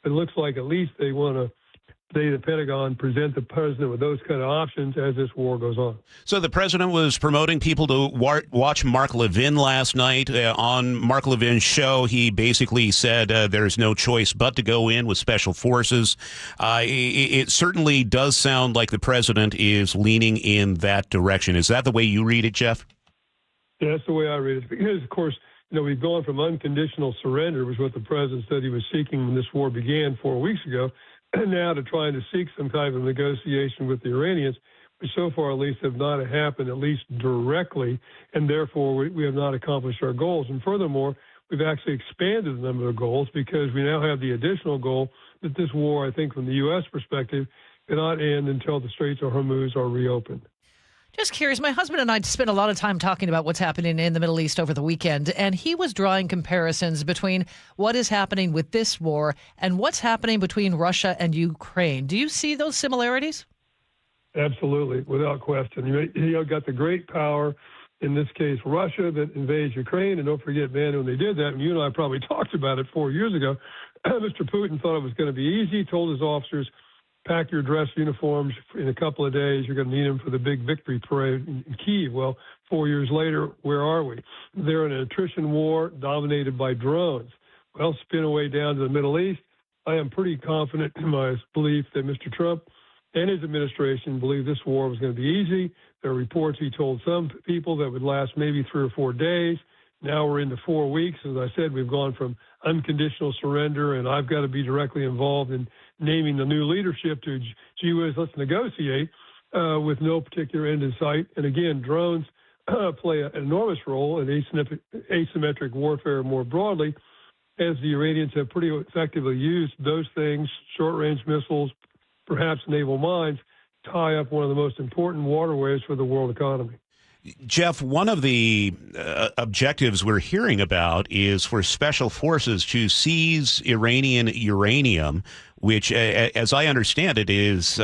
It looks like at least they want to, the Pentagon, present the president with those kind of options as this war goes on. So the president was promoting people to watch Mark Levin last night. On Mark Levin's show, he basically said there's no choice but to go in with special forces. It certainly does sound like the president is leaning in that direction. Is that the way you read it, Jeff? Yeah, that's the way I read it. Because, of course, we've gone from unconditional surrender, was what the president said he was seeking when this war began 4 weeks ago, now to trying to seek some kind of negotiation with the Iranians, which so far at least have not happened, at least directly, and therefore we have not accomplished our goals. And furthermore, we've actually expanded the number of goals because we now have the additional goal that this war, I think from the U.S. perspective, cannot end until the Straits of Hormuz are reopened. Just curious, my husband and I spent a lot of time talking about what's happening in the Middle East over the weekend, and he was drawing comparisons between what is happening with this war and what's happening between Russia and Ukraine. Do you see those similarities? Absolutely, without question. You got the great power, in this case Russia, that invades Ukraine, and don't forget, man, when they did that, and you and I probably talked about it 4 years ago, Mr. Putin thought it was going to be easy, told his officers, pack your dress uniforms in a couple of days. You're going to need them for the big victory parade in Kyiv. Well, 4 years later, where are we? They're in an attrition war dominated by drones. Well, spin away down to the Middle East. I am pretty confident in my belief that Mr. Trump and his administration believed this war was going to be easy. There are reports he told some people that would last maybe 3 or 4 days. Now we're into 4 weeks. As I said, we've gone from unconditional surrender, and I've got to be directly involved in naming the new leadership to, gee whiz, let's negotiate with no particular end in sight. And again, drones play an enormous role in asymmetric warfare more broadly, as the Iranians have pretty effectively used those things, short-range missiles, perhaps naval mines, tie up one of the most important waterways for the world economy. Jeff, one of the objectives we're hearing about is for special forces to seize Iranian uranium, which, as I understand it, is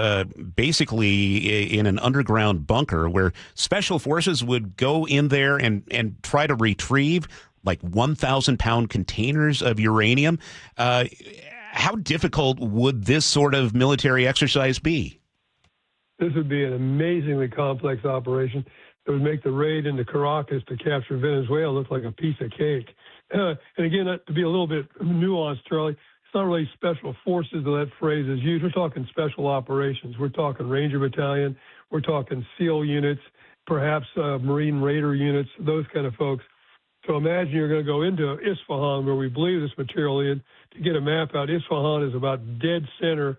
basically in an underground bunker where special forces would go in there and try to retrieve like 1,000-pound containers of uranium. How difficult would this sort of military exercise be? This would be an amazingly complex operation. It would make the raid into Caracas to capture Venezuela look like a piece of cake. And again, to be a little bit nuanced, Charlie, it's not really special forces that phrase is used. We're talking special operations. We're talking Ranger Battalion. We're talking SEAL units, perhaps Marine Raider units, those kind of folks. So imagine you're going to go into Isfahan, where we believe this material is, to get a map out. Isfahan is about dead center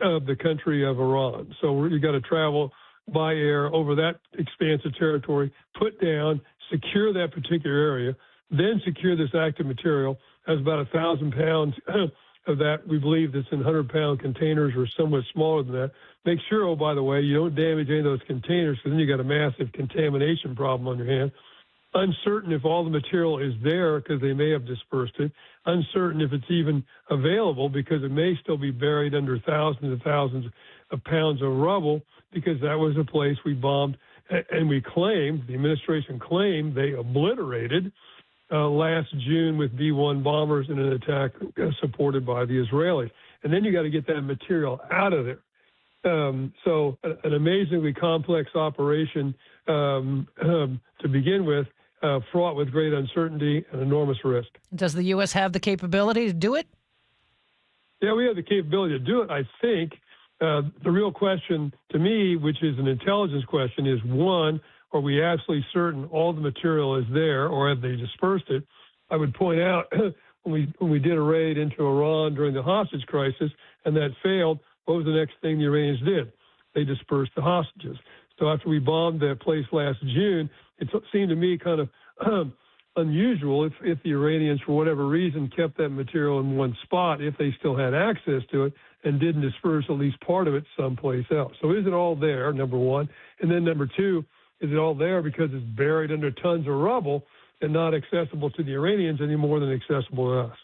of the country of Iran. So you got to travel by air over that expansive territory, put down, secure that particular area, then secure this active material. Has about 1,000 pounds of that. We believe that's in 100-pound containers or somewhat smaller than that. Make sure, oh, by the way, you don't damage any of those containers, because then you got a massive contamination problem on your hands. Uncertain if all the material is there, because they may have dispersed it. Uncertain if it's even available, because it may still be buried under thousands and thousands of pounds of rubble, because that was a place we bombed, and we claimed, the administration claimed, they obliterated last June with B-1 bombers in an attack supported by the Israelis. And then you got to get that material out of there. So an amazingly complex operation to begin with, fraught with great uncertainty and enormous risk. Does the U.S. have the capability to do it? Yeah, we have the capability to do it, I think. The real question to me, which is an intelligence question, is one, are we absolutely certain all the material is there, or have they dispersed it? I would point out when we did a raid into Iran during the hostage crisis and that failed, what was the next thing the Iranians did? They dispersed the hostages. So after we bombed that place last June, it seemed to me kind of unusual if the Iranians, for whatever reason, kept that material in one spot, if they still had access to it and didn't disperse at least part of it someplace else. So is it all there, number one? And then number two, is it all there because it's buried under tons of rubble and not accessible to the Iranians any more than accessible to us?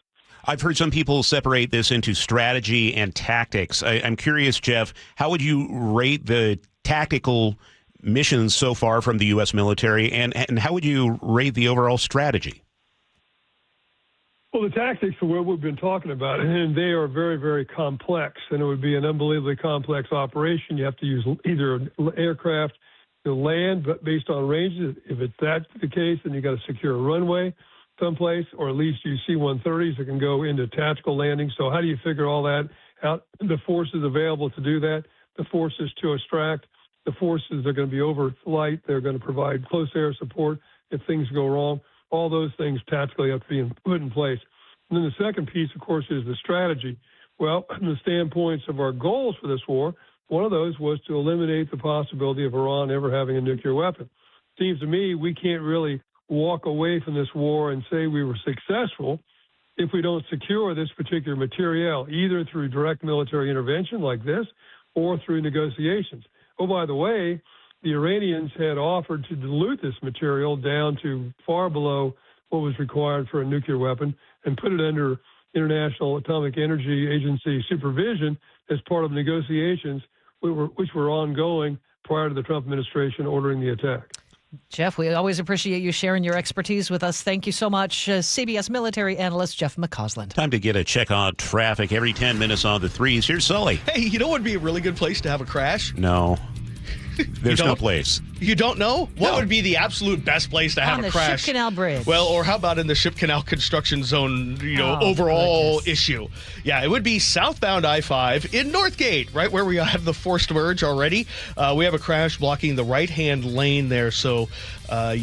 I've heard some people separate this into strategy and tactics. I'm curious, Jeff, how would you rate the tactical missions so far from the U.S. military, and how would you rate the overall strategy? Well, the tactics are what we've been talking about, and they are very, very complex, and it would be an unbelievably complex operation. You have to use either aircraft, land, but based on ranges. If it's that's the case, then you got to secure a runway someplace, or at least use C-130s that can go into tactical landing. So how do you figure all that out? The forces available to do that, the forces to extract, the forces are going to be over flight. They're going to provide close air support if things go wrong. All those things tactically have to be put in place. And then the second piece, of course, is the strategy. Well, from the standpoints of our goals for this war, one of those was to eliminate the possibility of Iran ever having a nuclear weapon. Seems to me we can't really walk away from this war and say we were successful if we don't secure this particular material, either through direct military intervention like this or through negotiations. Oh, by the way, the Iranians had offered to dilute this material down to far below what was required for a nuclear weapon and put it under International Atomic Energy Agency supervision as part of negotiations which were ongoing prior to the Trump administration ordering the attack. Jeff, we always appreciate you sharing your expertise with us. Thank you so much. CBS military analyst Jeff McCausland. Time to get a check on traffic every 10 minutes on the threes. Here's Sully. Hey, you know what would be a really good place to have a crash? No. There's no place. You don't know? What would be the absolute best place to have a crash? On the Ship Canal Bridge. Well, or how about in the Ship Canal construction zone, overall issue? Yeah, it would be southbound I-5 in Northgate, right where we have the forced merge already. We have a crash blocking the right-hand lane there, so Why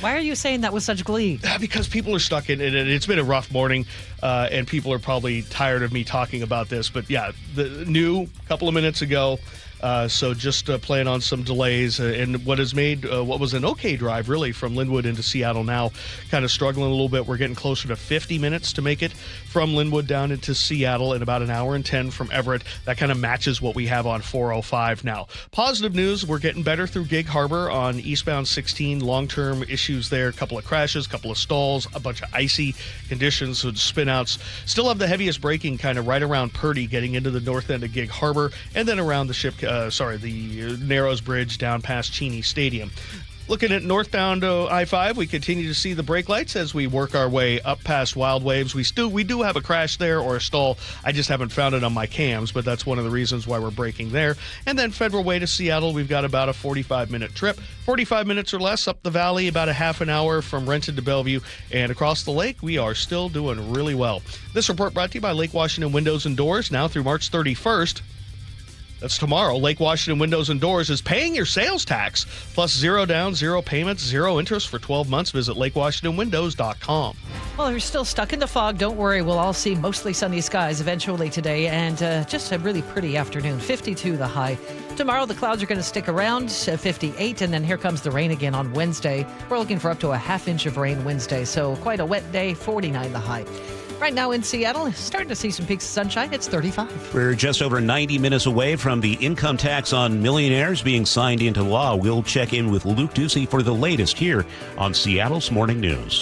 are you saying that with such glee? Because people are stuck in it, and it's been a rough morning, and people are probably tired of me talking about this. But yeah, the new couple of minutes ago. So just plan on some delays, and what has made what was an okay drive really from Linwood into Seattle now kind of struggling a little bit. We're getting closer to 50 minutes to make it from Linwood down into Seattle, and about an hour and 10 from Everett. That kind of matches what we have on 405 now. Positive news, we're getting better through Gig Harbor on eastbound 16. Long-term issues there, a couple of crashes, a couple of stalls, a bunch of icy conditions, so spin-outs. Still have the heaviest braking kind of right around Purdy getting into the north end of Gig Harbor, and then around the the Narrows Bridge down past Cheney Stadium. Looking at northbound I-5, we continue to see the brake lights as we work our way up past Wild Waves. We do have a crash there or a stall. I just haven't found it on my cams, but that's one of the reasons why we're braking there. And then Federal Way to Seattle, we've got about a 45-minute trip. 45 minutes or less up the valley, about a half an hour from Renton to Bellevue. And across the lake, we are still doing really well. This report brought to you by Lake Washington Windows and Doors, now through March 31st. That's tomorrow. Lake Washington Windows and Doors is paying your sales tax, plus 0 down, 0 payments, 0 interest for 12 months. Visit lakewashingtonwindows.com. Well, if you're still stuck in the fog, don't worry. We'll all see mostly sunny skies eventually today, and just a really pretty afternoon. 52 the high. Tomorrow, the clouds are going to stick around, 58, and then here comes the rain again on Wednesday. We're looking for up to a half inch of rain Wednesday, so quite a wet day, 49 the high. Right now in Seattle, starting to see some peaks of sunshine. It's 35. We're just over 90 minutes away from the income tax on millionaires being signed into law. We'll check in with Luke Ducey for the latest here on Seattle's Morning News.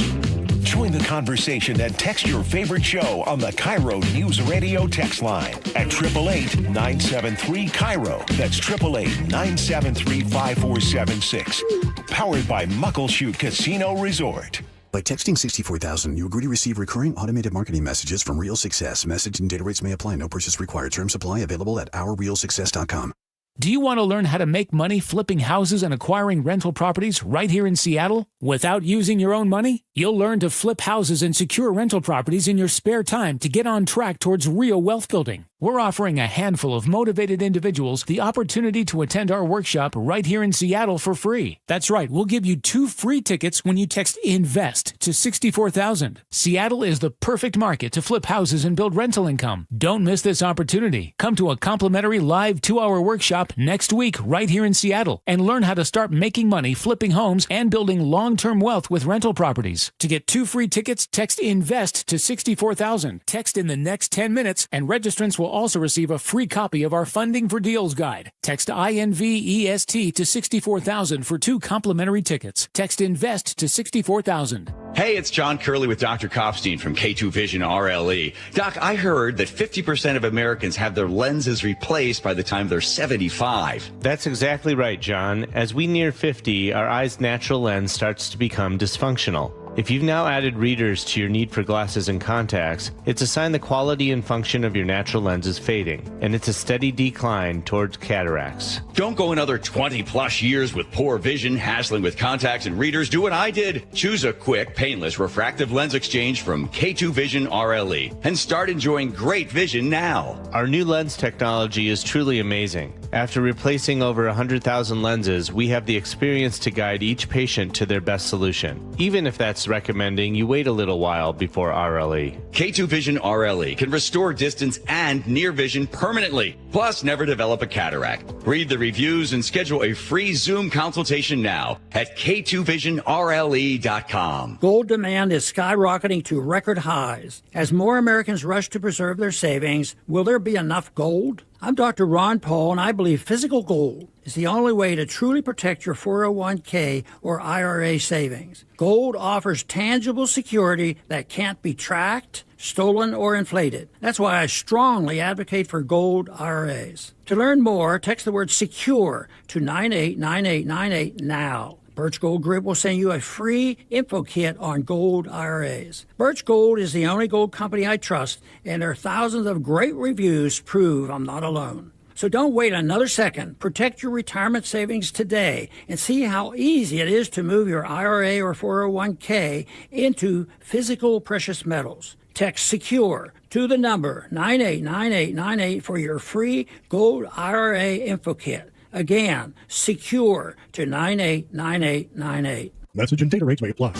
Join the conversation and text your favorite show on the KIRO Newsradio text line at 888-973-KIRO. That's 888-973-5476. Powered by Muckleshoot Casino Resort. By texting 64,000, you agree to receive recurring automated marketing messages from Real Success. Message and data rates may apply. No purchase required. Terms apply. Available at ourrealsuccess.com. Do you want to learn how to make money flipping houses and acquiring rental properties right here in Seattle without using your own money? You'll learn to flip houses and secure rental properties in your spare time to get on track towards real wealth building. We're offering a handful of motivated individuals the opportunity to attend our workshop right here in Seattle for free. That's right, we'll give you 2 free tickets when you text INVEST to 64,000. Seattle is the perfect market to flip houses and build rental income. Don't miss this opportunity. Come to a complimentary live 2-hour workshop next week right here in Seattle and learn how to start making money flipping homes and building long-term wealth with rental properties. To get 2 free tickets, text INVEST to 64,000. Text in the next 10 minutes and registrants will also receive a free copy of our Funding for Deals guide. Text INVEST to 64,000 for 2 complimentary tickets. Text INVEST to 64,000. Hey, it's John Curley with Dr. Kopstein from K2 Vision RLE. Doc, I heard that 50% of Americans have their lenses replaced by the time they're 75. That's exactly right, John. As we near 50, our eye's natural lens starts to become dysfunctional. If you've now added readers to your need for glasses and contacts, it's a sign the quality and function of your natural lens is fading, and it's a steady decline towards cataracts. Don't go another 20 plus years with poor vision, hassling with contacts and readers. Do what I did. Choose a quick, painless refractive lens exchange from K2 Vision RLE and start enjoying great vision now. Our new lens technology is truly amazing. After replacing over 100,000 lenses, we have the experience to guide each patient to their best solution, even if that's recommending you wait a little while before RLE. K2 Vision RLE can restore distance and near vision permanently, plus never develop a cataract. Read the reviews and schedule a free Zoom consultation now at k2visionrle.com. Gold demand is skyrocketing to record highs. As more Americans rush to preserve their savings, will there be enough gold? I'm Dr. Ron Paul, and I believe physical gold is the only way to truly protect your 401k or IRA savings. Gold offers tangible security that can't be tracked, stolen, or inflated. That's why I strongly advocate for gold IRAs. To learn more, text the word SECURE to 989898 now. Birch Gold Group will send you a free info kit on gold IRAs. Birch Gold is the only gold company I trust, and their thousands of great reviews prove I'm not alone. So don't wait another second. Protect your retirement savings today and see how easy it is to move your IRA or 401k into physical precious metals. Text SECURE to the number 989898 for your free gold IRA info kit. Again, SECURE to 989898. Message and data rates may apply.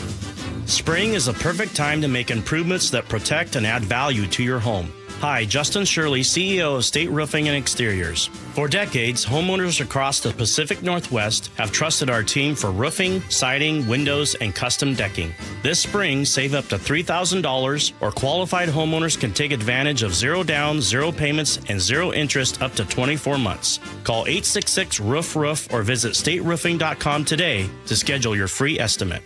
Spring is the perfect time to make improvements that protect and add value to your home. Hi, Justin Shirley, CEO of State Roofing and Exteriors. For decades, homeowners across the Pacific Northwest have trusted our team for roofing, siding, windows, and custom decking. This spring, save up to $3,000, or qualified homeowners can take advantage of 0 down, 0 payments, and 0 interest up to 24 months. Call 866-ROOF-ROOF or visit stateroofing.com today to schedule your free estimate.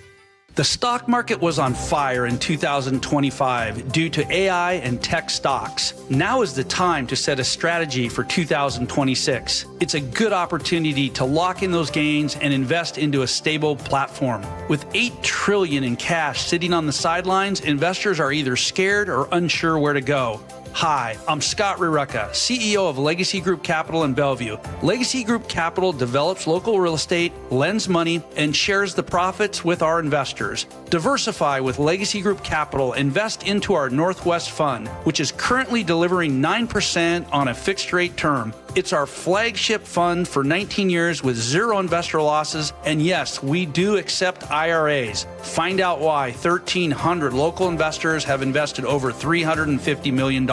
The stock market was on fire in 2025 due to AI and tech stocks. Now is the time to set a strategy for 2026. It's a good opportunity to lock in those gains and invest into a stable platform. With $8 trillion in cash sitting on the sidelines, investors are either scared or unsure where to go. Hi, I'm Scott Rirucka, CEO of Legacy Group Capital in Bellevue. Legacy Group Capital develops local real estate, lends money, and shares the profits with our investors. Diversify with Legacy Group Capital. Invest into our Northwest Fund, which is currently delivering 9% on a fixed rate term. It's our flagship fund for 19 years with 0 investor losses. And yes, we do accept IRAs. Find out why 1,300 local investors have invested over $350 million.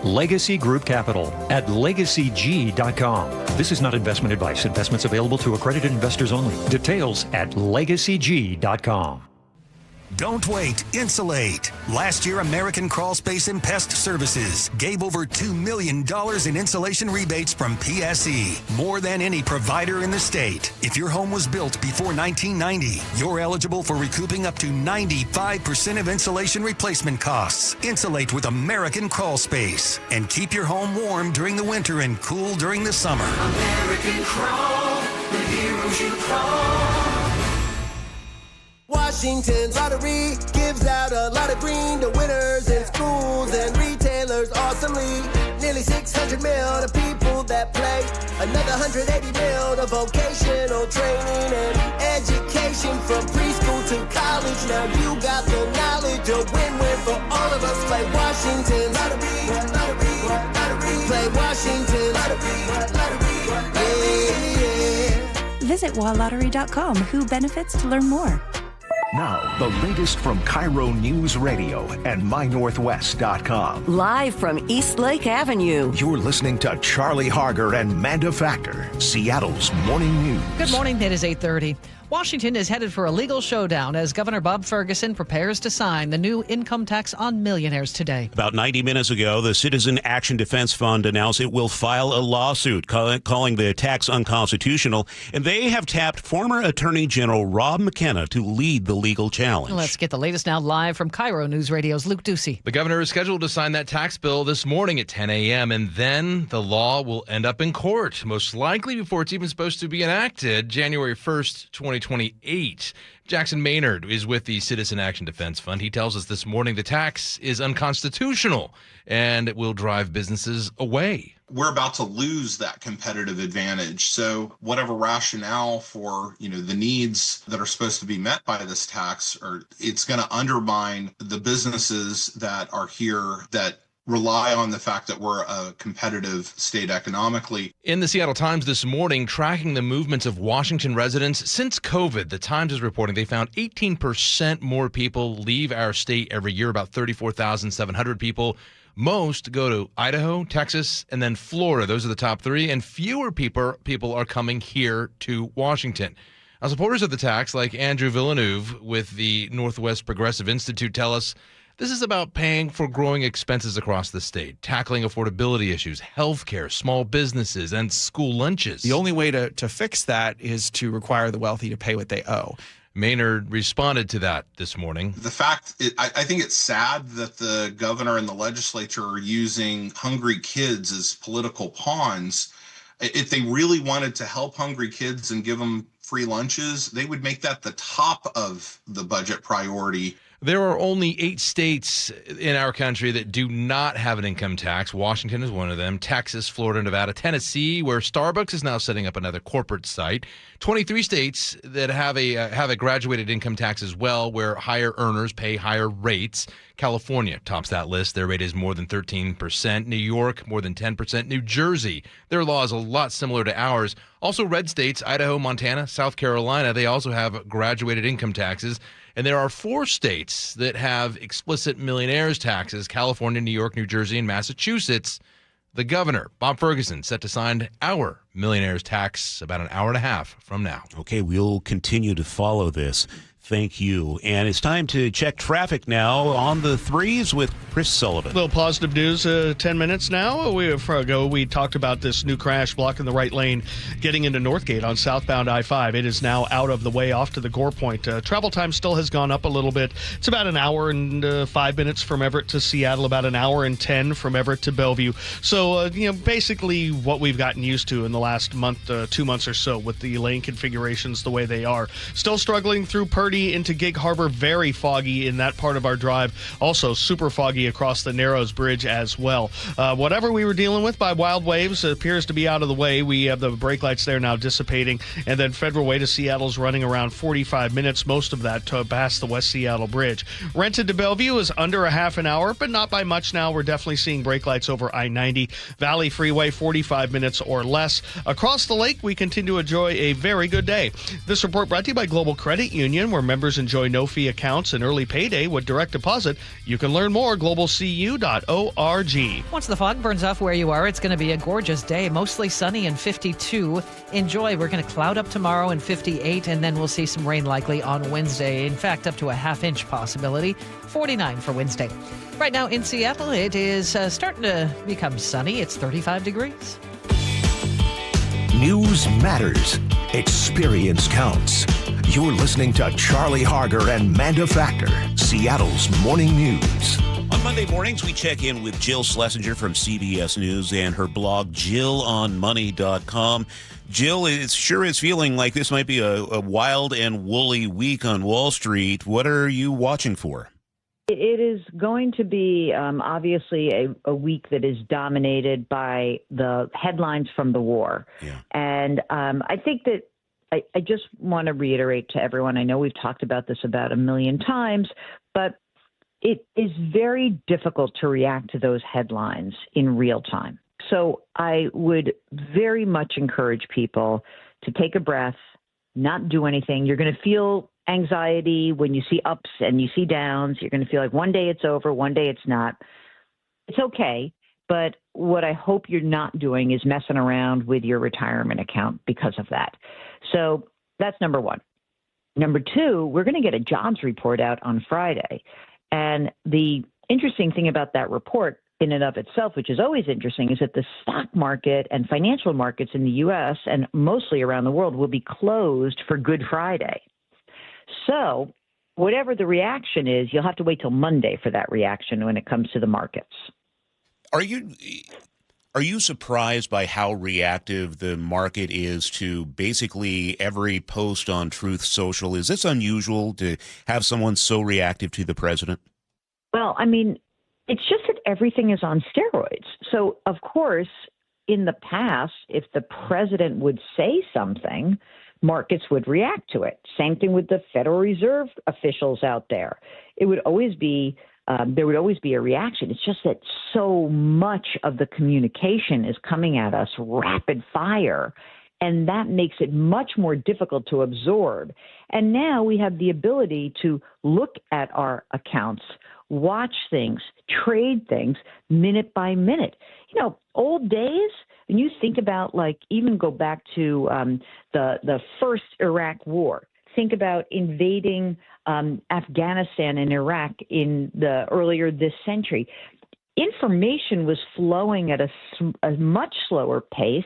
Legacy Group Capital at legacyg.com. This is not investment advice. Investments available to accredited investors only. Details at legacyg.com. Don't wait. Insulate. Last year, American Crawl Space and Pest Services gave over $2 million in insulation rebates from PSE, more than any provider in the state. If your home was built before 1990, you're eligible for recouping up to 95% of insulation replacement costs. Insulate with American Crawl Space and keep your home warm during the winter and cool during the summer. American Crawl, the heroes you crawl. Washington's lottery gives out a lot of green to winners in schools and retailers awesomely. Nearly 600 mil to people that play. Another 180 mil to vocational training and education from preschool to to college. Now you got the knowledge. A win-win for all of us. Play Washington Lottery, lottery, lottery. Play Washington Lottery, lottery. Yeah. Visit walllottery.com. Who benefits to learn more. Now, the latest from KIRO Newsradio and mynorthwest.com. Live from East Lake Avenue. You're listening to Charlie Harger and Manda Factor, Seattle's morning news. Good morning. It is 8:30. Washington is headed for a legal showdown as Governor Bob Ferguson prepares to sign the new income tax on millionaires today. About 90 minutes ago, the Citizen Action Defense Fund announced it will file a lawsuit calling the tax unconstitutional, and they have tapped former Attorney General Rob McKenna to lead the legal challenge. Let's get the latest now live from KIRO News Radio's Luke Ducey. The governor is scheduled to sign that tax bill this morning at 10 a.m., and then the law will end up in court, most likely before it's even supposed to be enacted, January 1st, 2028. Jackson Maynard is with the Citizen Action Defense Fund. He tells us this morning the tax is unconstitutional and it will drive businesses away. We're about to lose that competitive advantage. So whatever rationale for, the needs that are supposed to be met by this tax, it's going to undermine the businesses that are here that rely on the fact that we're a competitive state economically. In the Seattle Times this morning, tracking the movements of Washington residents since COVID, the Times is reporting they found 18% more people leave our state every year, about 34,700 people. Most go to Idaho, Texas, and then Florida. Those are the top three, and fewer people are coming here to Washington. Now, supporters of the tax, like Andrew Villeneuve with the Northwest Progressive Institute, tell us this is about paying for growing expenses across the state, tackling affordability issues, healthcare, small businesses, and school lunches. The only way to fix that is to require the wealthy to pay what they owe. Maynard responded to that this morning. The fact, I think it's sad that the governor and the legislature are using hungry kids as political pawns. If they really wanted to help hungry kids and give them free lunches, they would make that the top of the budget priority. There are only 8 states in our country that do not have an income tax. Washington is one of them. Texas, Florida, Nevada, Tennessee, where Starbucks is now setting up another corporate site. 23 states that have a graduated income tax as well, where higher earners pay higher rates. California tops that list. Their rate is more than 13%. New York, more than 10%. New Jersey, their law is a lot similar to ours. Also, red states, Idaho, Montana, South Carolina, they also have graduated income taxes. And there are 4 states that have explicit millionaires taxes: California, New York, New Jersey, and Massachusetts. The governor, Bob Ferguson, set to sign our millionaires tax about an hour and a half from now. Okay, we'll continue to follow this. Thank you. And it's time to check traffic now on the 3s with Chris Sullivan. A little positive news, 10 minutes now. We talked about this new crash blocking the right lane getting into Northgate on southbound I-5. It is now out of the way off to the Gore Point. Travel time still has gone up a little bit. It's about an hour and 5 minutes from Everett to Seattle, about an hour and 10 from Everett to Bellevue. So, basically what we've gotten used to in the last month, 2 months or so with the lane configurations the way they are. Still struggling through Purdy into Gig Harbor, very foggy in that part of our drive. Also super foggy across the Narrows Bridge as well. Whatever we were dealing with by wild waves appears to be out of the way. We have the brake lights there now dissipating, and then Federal Way to Seattle's running around 45 minutes, most of that to past the West Seattle Bridge. Rented to Bellevue is under a half an hour, but not by much now. We're definitely seeing brake lights over I-90. Valley Freeway, 45 minutes or less. Across the lake, we continue to enjoy a very good day. This report brought to you by Global Credit Union, where members enjoy no-fee accounts and early payday with direct deposit. You can learn more at globalcu.org. Once the fog burns off where you are, it's going to be a gorgeous day, mostly sunny and 52. Enjoy. We're going to cloud up tomorrow and 58, and then we'll see some rain likely on Wednesday. In fact, up to a half-inch possibility. 49 for Wednesday. Right now in Seattle, it is starting to become sunny. It's 35 degrees. News matters. Experience counts. You're listening to Charlie Harger and Manda Factor, Seattle's morning news. On Monday mornings, we check in with Jill Schlesinger from CBS News and her blog, JillOnMoney.com. Jill, it sure is feeling like this might be a wild and woolly week on Wall Street. What are you watching for? It is going to be obviously a week that is dominated by the headlines from the war. Yeah. And I think that I just want to reiterate to everyone, I know we've talked about this about a million times, but it is very difficult to react to those headlines in real time. So I would very much encourage people to take a breath, not do anything. You're going to feel anxiety when you see ups and you see downs. You're going to feel like one day it's over, one day it's not. It's okay. But what I hope you're not doing is messing around with your retirement account because of that. So that's number one. Number two, we're going to get a jobs report out on Friday. And the interesting thing about that report in and of itself, which is always interesting, is that the stock market and financial markets in the U.S. and mostly around the world will be closed for Good Friday. So whatever the reaction is, you'll have to wait till Monday for that reaction when it comes to the markets. Are you surprised by how reactive the market is to basically every post on Truth Social? Is this unusual to have someone so reactive to the president? Well, I mean, it's just that everything is on steroids. So, of course, in the past, if the president would say something, markets would react to it. Same thing with the Federal Reserve officials out there. It would always be there would always be a reaction. It's just that so much of the communication is coming at us rapid fire, and that makes it much more difficult to absorb. And now we have the ability to look at our accounts, watch things, trade things minute by minute. You know, old days, when you think about, like, even go back to the first Iraq War, think about invading Afghanistan and Iraq in the earlier this century. Information was flowing at a much slower pace.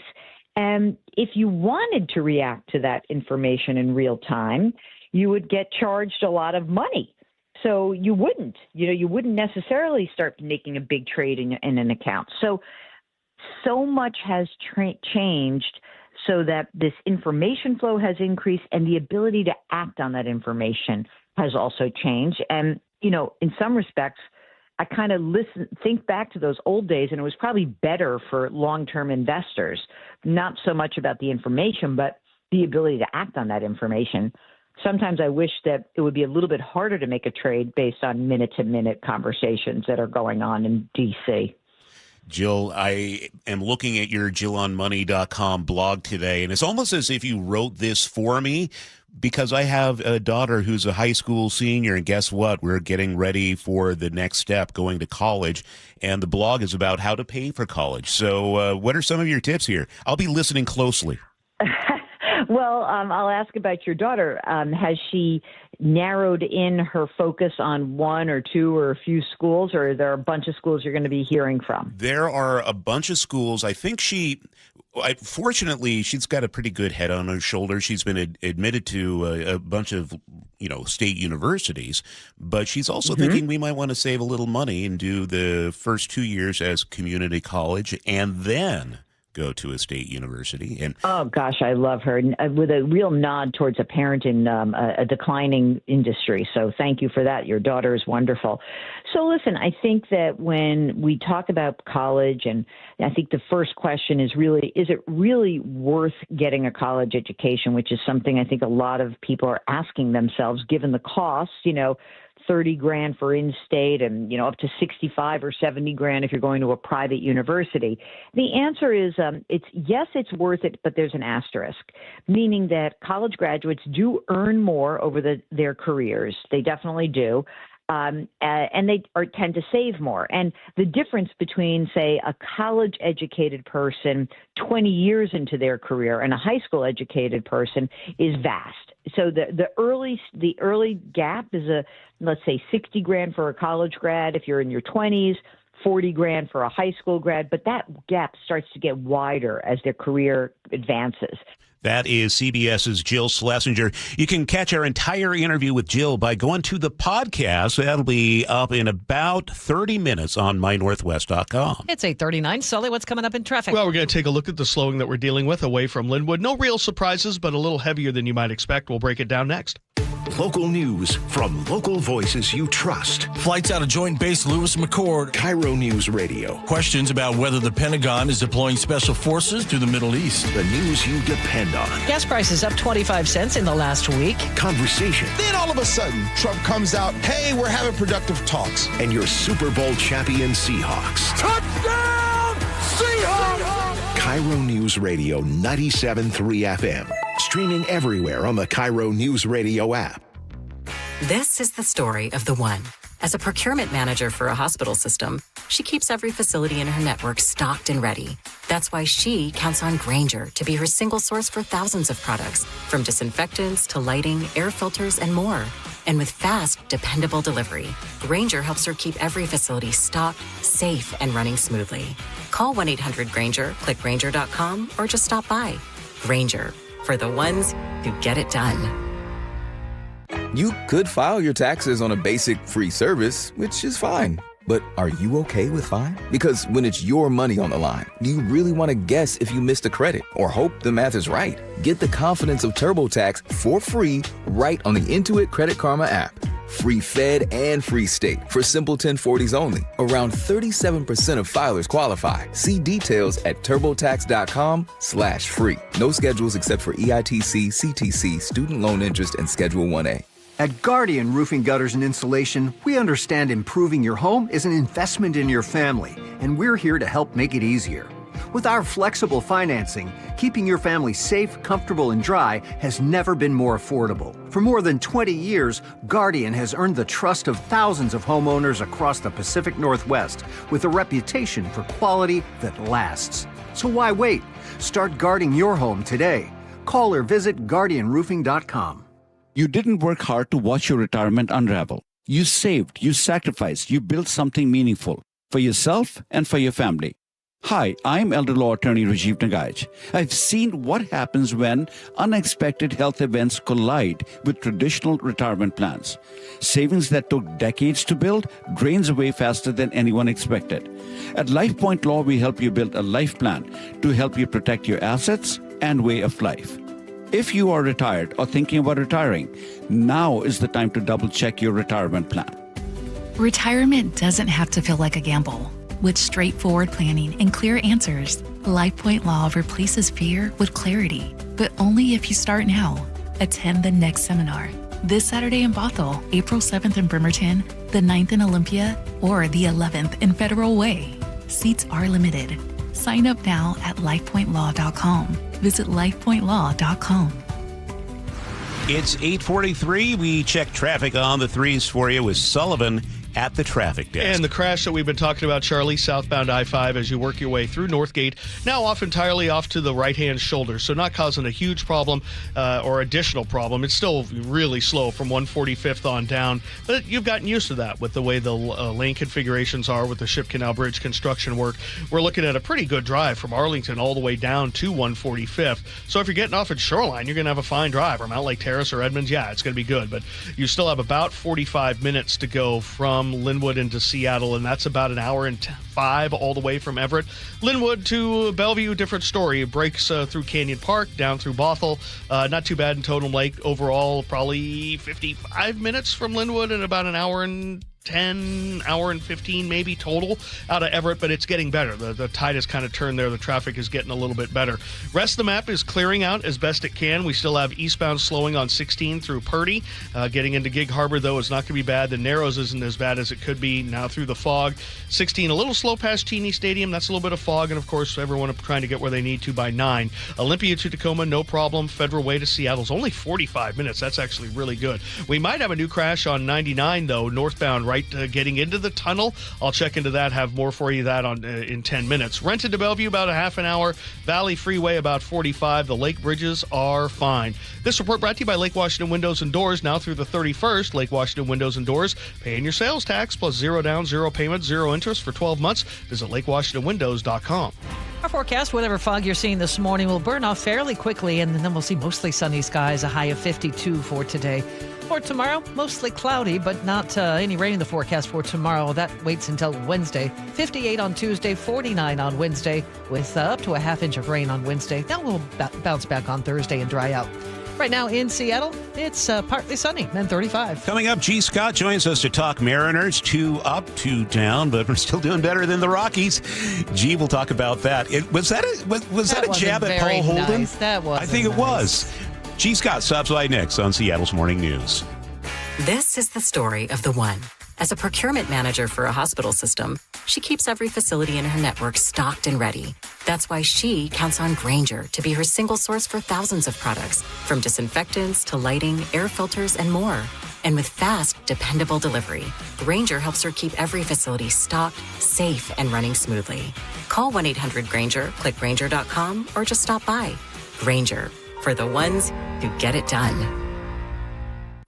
And if you wanted to react to that information in real time, you would get charged a lot of money. So you wouldn't necessarily start making a big trade in an account. So much has changed so that this information flow has increased and the ability to act on that information has also changed. And, you know, in some respects, I kind of think back to those old days, and it was probably better for long-term investors, not so much about the information, but the ability to act on that information. Sometimes I wish that it would be a little bit harder to make a trade based on minute-to-minute conversations that are going on in D.C. Jill, I am looking at your JillOnMoney.com blog today, and it's almost as if you wrote this for me, because I have a daughter who's a high school senior, and guess what? We're getting ready for the next step, going to college, and the blog is about how to pay for college. So what are some of your tips here? I'll be listening closely. Well, I'll ask about your daughter. Has she narrowed in her focus on one or two or a few schools, or are there a bunch of schools you're going to be hearing from? There are a bunch of schools. I think fortunately, she's got a pretty good head on her shoulders. She's been admitted to a bunch of, state universities, but she's also thinking we might want to save a little money and do the first 2 years as community college and then go to a state university. And oh gosh, I love her, with a real nod towards a parent in a declining industry. So thank you for that. Your daughter is wonderful. So listen, I think that when we talk about college, and I think the first question is it really worth getting a college education, which is something I think a lot of people are asking themselves, given the costs, $30,000 for in-state and, up to $65,000 or $70,000 if you're going to a private university. The answer is it's worth it, but there's an asterisk, meaning that college graduates do earn more over their careers. They definitely do. And they tend to save more. And the difference between, say, a college-educated person 20 years into their career and a high school-educated person is vast. So the early gap is let's say $60,000 for a college grad if you're in your 20s, $40,000 for a high school grad, but that gap starts to get wider as their career advances. That is CBS's Jill Schlesinger. You can catch our entire interview with Jill by going to the podcast. That'll be up in about 30 minutes on mynorthwest.com. It's 8:39. Sully, what's coming up in traffic? Well, we're going to take a look at the slowing that we're dealing with away from Linwood. No real surprises, but a little heavier than you might expect. We'll break it down next. Local news from local voices you trust. Flights out of Joint Base Lewis McChord. KIRO News Radio. Questions about whether the Pentagon is deploying special forces to the Middle East. The news you depend on. Gas prices up 25 cents in the last week. Conversation. Then all of a sudden, Trump comes out, hey, we're having productive talks. And your Super Bowl champion Seahawks. Touchdown, Seahawks! KIRO News Radio 97.3 FM. Streaming everywhere on the KIRO Newsradio app. This is the story of the one. As a procurement manager for a hospital system, she keeps every facility in her network stocked and ready. That's why she counts on Grainger to be her single source for thousands of products, from disinfectants to lighting, air filters, and more. And with fast, dependable delivery, Grainger helps her keep every facility stocked, safe, and running smoothly. Call 1-800-GRAINGER, click Grainger.com, or just stop by. Grainger, for the ones who get it done. You could file your taxes on a basic free service, which is fine. But are you okay with fine? Because when it's your money on the line, do you really want to guess if you missed a credit or hope the math is right? Get the confidence of TurboTax for free right on the Intuit Credit Karma app. Free Fed and free state for simple 1040s only. Around 37% of filers qualify. See details at turbotax.com/free. No schedules except for EITC, CTC, student loan interest, and Schedule 1A. At Guardian Roofing, Gutters, and Insulation, we understand improving your home is an investment in your family, and we're here to help make it easier. With our flexible financing, keeping your family safe, comfortable, and dry has never been more affordable. For more than 20 years, Guardian has earned the trust of thousands of homeowners across the Pacific Northwest with a reputation for quality that lasts. So why wait? Start guarding your home today. Call or visit guardianroofing.com. You didn't work hard to watch your retirement unravel. You saved, you sacrificed, you built something meaningful for yourself and for your family. Hi, I'm elder law attorney Rajiv Nagaich. I've seen what happens when unexpected health events collide with traditional retirement plans. Savings that took decades to build drains away faster than anyone expected. At LifePoint Law, we help you build a life plan to help you protect your assets and way of life. If you are retired or thinking about retiring, now is the time to double-check your retirement plan. Retirement doesn't have to feel like a gamble. With straightforward planning and clear answers, LifePoint Law replaces fear with clarity, but only if you start now. Attend the next seminar this Saturday in Bothell, April 7th in Bremerton, the 9th in Olympia, or the 11th in Federal Way. Seats are limited. Sign up now at lifepointlaw.com. Visit lifepointlaw.com. It's 8:43. We check traffic on the threes for you with Sullivan at the traffic desk. And the crash that we've been talking about, Charlie, southbound I-5 as you work your way through Northgate, now off entirely off to the right-hand shoulder, so not causing a huge problem or additional problem. It's still really slow from 145th on down, but you've gotten used to that with the way the lane configurations are with the Ship Canal Bridge construction work. We're looking at a pretty good drive from Arlington all the way down to 145th. So if you're getting off at Shoreline, you're going to have a fine drive, or Mount Lake Terrace or Edmonds, yeah, it's going to be good, but you still have about 45 minutes to go from Linwood into Seattle, and that's about an hour and 5 all the way from Everett. Linwood to Bellevue, different story. It breaks through Canyon Park, down through Bothell. Not too bad in Totem Lake. Overall, probably 55 minutes from Linwood and about an hour and 10, hour and 15 maybe total out of Everett, but it's getting better. The tide has kind of turned there. The traffic is getting a little bit better. Rest of the map is clearing out as best it can. We still have eastbound slowing on 16 through Purdy. Getting into Gig Harbor, though, is not going to be bad. The Narrows isn't as bad as it could be now through the fog. 16, a little slow past Cheney Stadium. That's a little bit of fog, and of course, everyone trying to get where they need to by 9. Olympia to Tacoma, no problem. Federal Way to Seattle's only 45 minutes. That's actually really good. We might have a new crash on 99, though, northbound, right getting into the tunnel. I'll check into that, have more for you that on in 10 minutes. Renton to Bellevue, about a half an hour. Valley Freeway, about 45. The lake bridges are fine. This report brought to you by Lake Washington Windows and Doors, now through the 31st. Lake Washington Windows and Doors, paying your sales tax plus 0 down, 0 payment, 0 interest for 12 months. Visit lakewashingtonwindows.com. Our forecast, whatever fog you're seeing this morning will burn off fairly quickly, and then we'll see mostly sunny skies, a high of 52 for today. For tomorrow, mostly cloudy, but not any rain in the forecast for tomorrow. That waits until Wednesday. 58 on Tuesday, 49 on Wednesday, with up to a half inch of rain on Wednesday. That will bounce back on Thursday and dry out. Right now in Seattle, it's partly sunny and 35. Coming up, G. Scott joins us to talk Mariners. 2 up, 2 down, but we're still doing better than the Rockies. G will talk about that. Was that a jab at Paul Holden? Nice. That was. I think it was. G. Scott stops by next on Seattle's Morning News. This is the story of the one. As a procurement manager for a hospital system, she keeps every facility in her network stocked and ready. That's why she counts on Grainger to be her single source for thousands of products, from disinfectants to lighting, air filters, and more. And with fast, dependable delivery, Grainger helps her keep every facility stocked, safe, and running smoothly. Call 1-800-GRAINGER, click Grainger.com, or just stop by. Grainger, for the ones who get it done.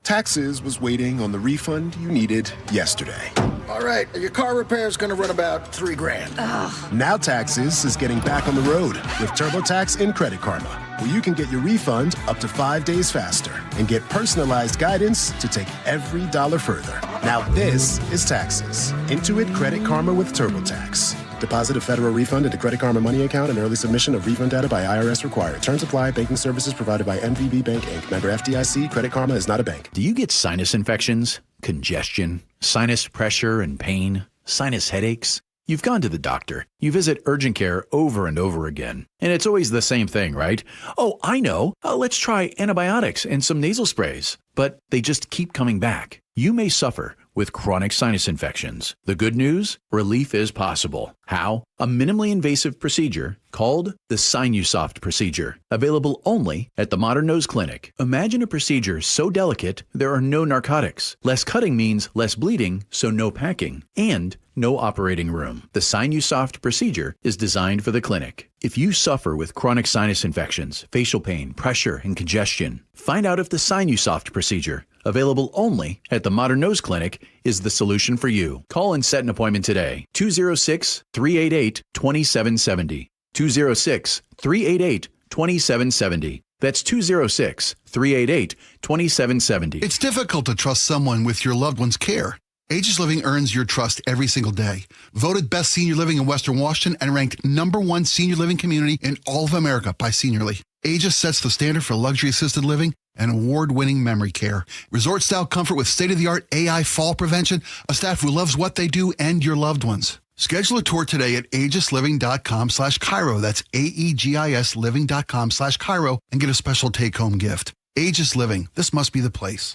Taxes was waiting on the refund you needed yesterday. All right, your car repair is going to run about $3,000. Now Taxes is getting back on the road with TurboTax and Credit Karma, where you can get your refund up to 5 days faster and get personalized guidance to take every dollar further. Now this is Taxes. Intuit Credit Karma with TurboTax. Deposit a federal refund into Credit Karma Money account and early submission of refund data by IRS required. Terms apply. Banking services provided by MVB Bank, Inc. Member FDIC. Credit Karma is not a bank. Do you get sinus infections, congestion, sinus pressure and pain, sinus headaches? You've gone to the doctor. You visit urgent care over and over again. And it's always the same thing, right? Oh, I know. Let's try antibiotics and some nasal sprays. But they just keep coming back. You may suffer with chronic sinus infections. The good news? Relief is possible. How? A minimally invasive procedure called the Sinusoft procedure, available only at the Modern Nose Clinic. Imagine a procedure so delicate there are no narcotics. Less cutting means less bleeding, so no packing, and no operating room. The Sinusoft procedure is designed for the clinic. If you suffer with chronic sinus infections, facial pain, pressure, and congestion, find out if the Sinusoft procedure, available only at the Modern Nose Clinic, is the solution for you. Call and set an appointment today. 206-388-2770. 206-388-2770. That's 206-388-2770. It's difficult to trust someone with your loved one's care. Aegis Living earns your trust every single day. Voted best senior living in Western Washington and ranked #1 senior living community in all of America by Seniorly. Aegis sets the standard for luxury assisted living and award-winning memory care. Resort-style comfort with state-of-the-art AI fall prevention, a staff who loves what they do, and your loved ones. Schedule a tour today at aegisliving.com/KIRO. That's AEGIS living.com/KIRO and get a special take-home gift. Aegis Living. This must be the place.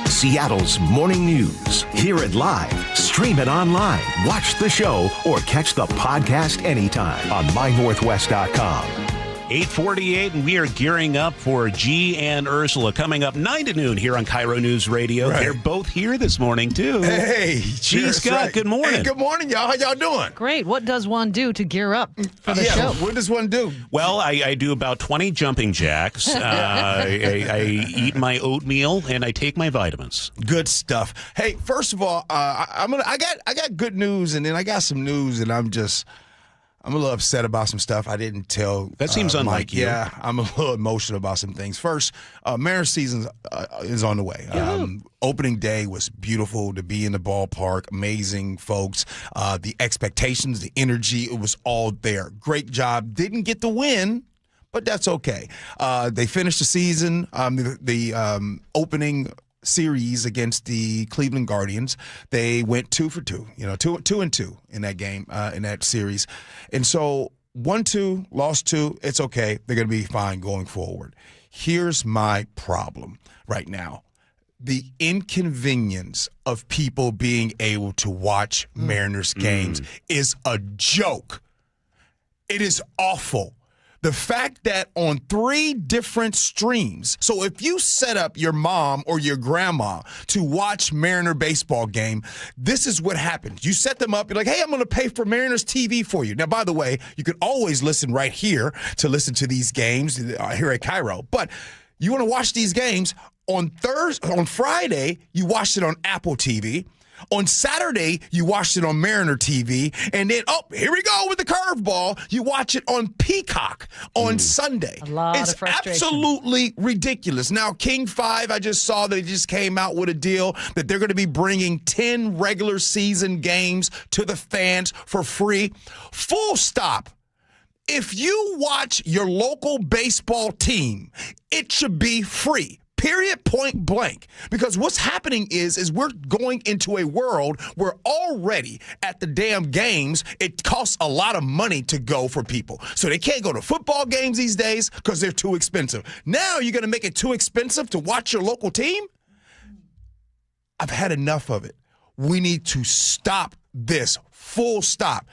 Seattle's morning news. Hear it live, stream it online, watch the show, or catch the podcast anytime on mynorthwest.com. 8:48, and we are gearing up for G and Ursula coming up 9 to noon here on KIRO News Radio. Right. They're both here this morning, too. Hey, G. Scott, right. good morning. Hey, good morning, y'all. How y'all doing? Great. What does one do to gear up for the show? What does one do? Well, I do about 20 jumping jacks. I eat my oatmeal, and I take my vitamins. Good stuff. Hey, first of all, I got good news, and then I got some news, and I'm a little upset about some stuff I didn't tell. That seems unlike Mike. you. Yeah, I'm a little emotional about some things. First, Mariners season is on the way. Opening day was beautiful to be in the ballpark. Amazing folks. The expectations, the energy, it was all there. Great job. Didn't get the win, but that's okay. They finished the season. The opening series against the Cleveland Guardians, they went 2 for 2, 2-2 in that game, in that series. And so 1-2, lost 2, it's okay. They're going to be fine going forward. Here's my problem right now. The inconvenience of people being able to watch Mariners games is a joke. It is awful. The fact that on 3 different streams, so if you set up your mom or your grandma to watch Mariner baseball game, this is what happens. You set them up, you're like, hey, I'm going to pay for Mariners TV for you. Now, by the way, you can always listen right here to listen to these games here at KIRO. But you want to watch these games on Friday, you watched it on Apple TV. On Saturday, you watched it on Mariner TV. And then, here we go with the curveball. You watch it on Peacock on Sunday. A lot of frustration. It's absolutely ridiculous. Now, King 5, I just saw that they just came out with a deal that they're going to be bringing 10 regular season games to the fans for free. Full stop. If you watch your local baseball team, it should be free. Period, point blank. Because what's happening is we're going into a world where already at the damn games, it costs a lot of money to go for people. So they can't go to football games these days because they're too expensive. Now you're going to make it too expensive to watch your local team? I've had enough of it. We need to stop this. Full stop.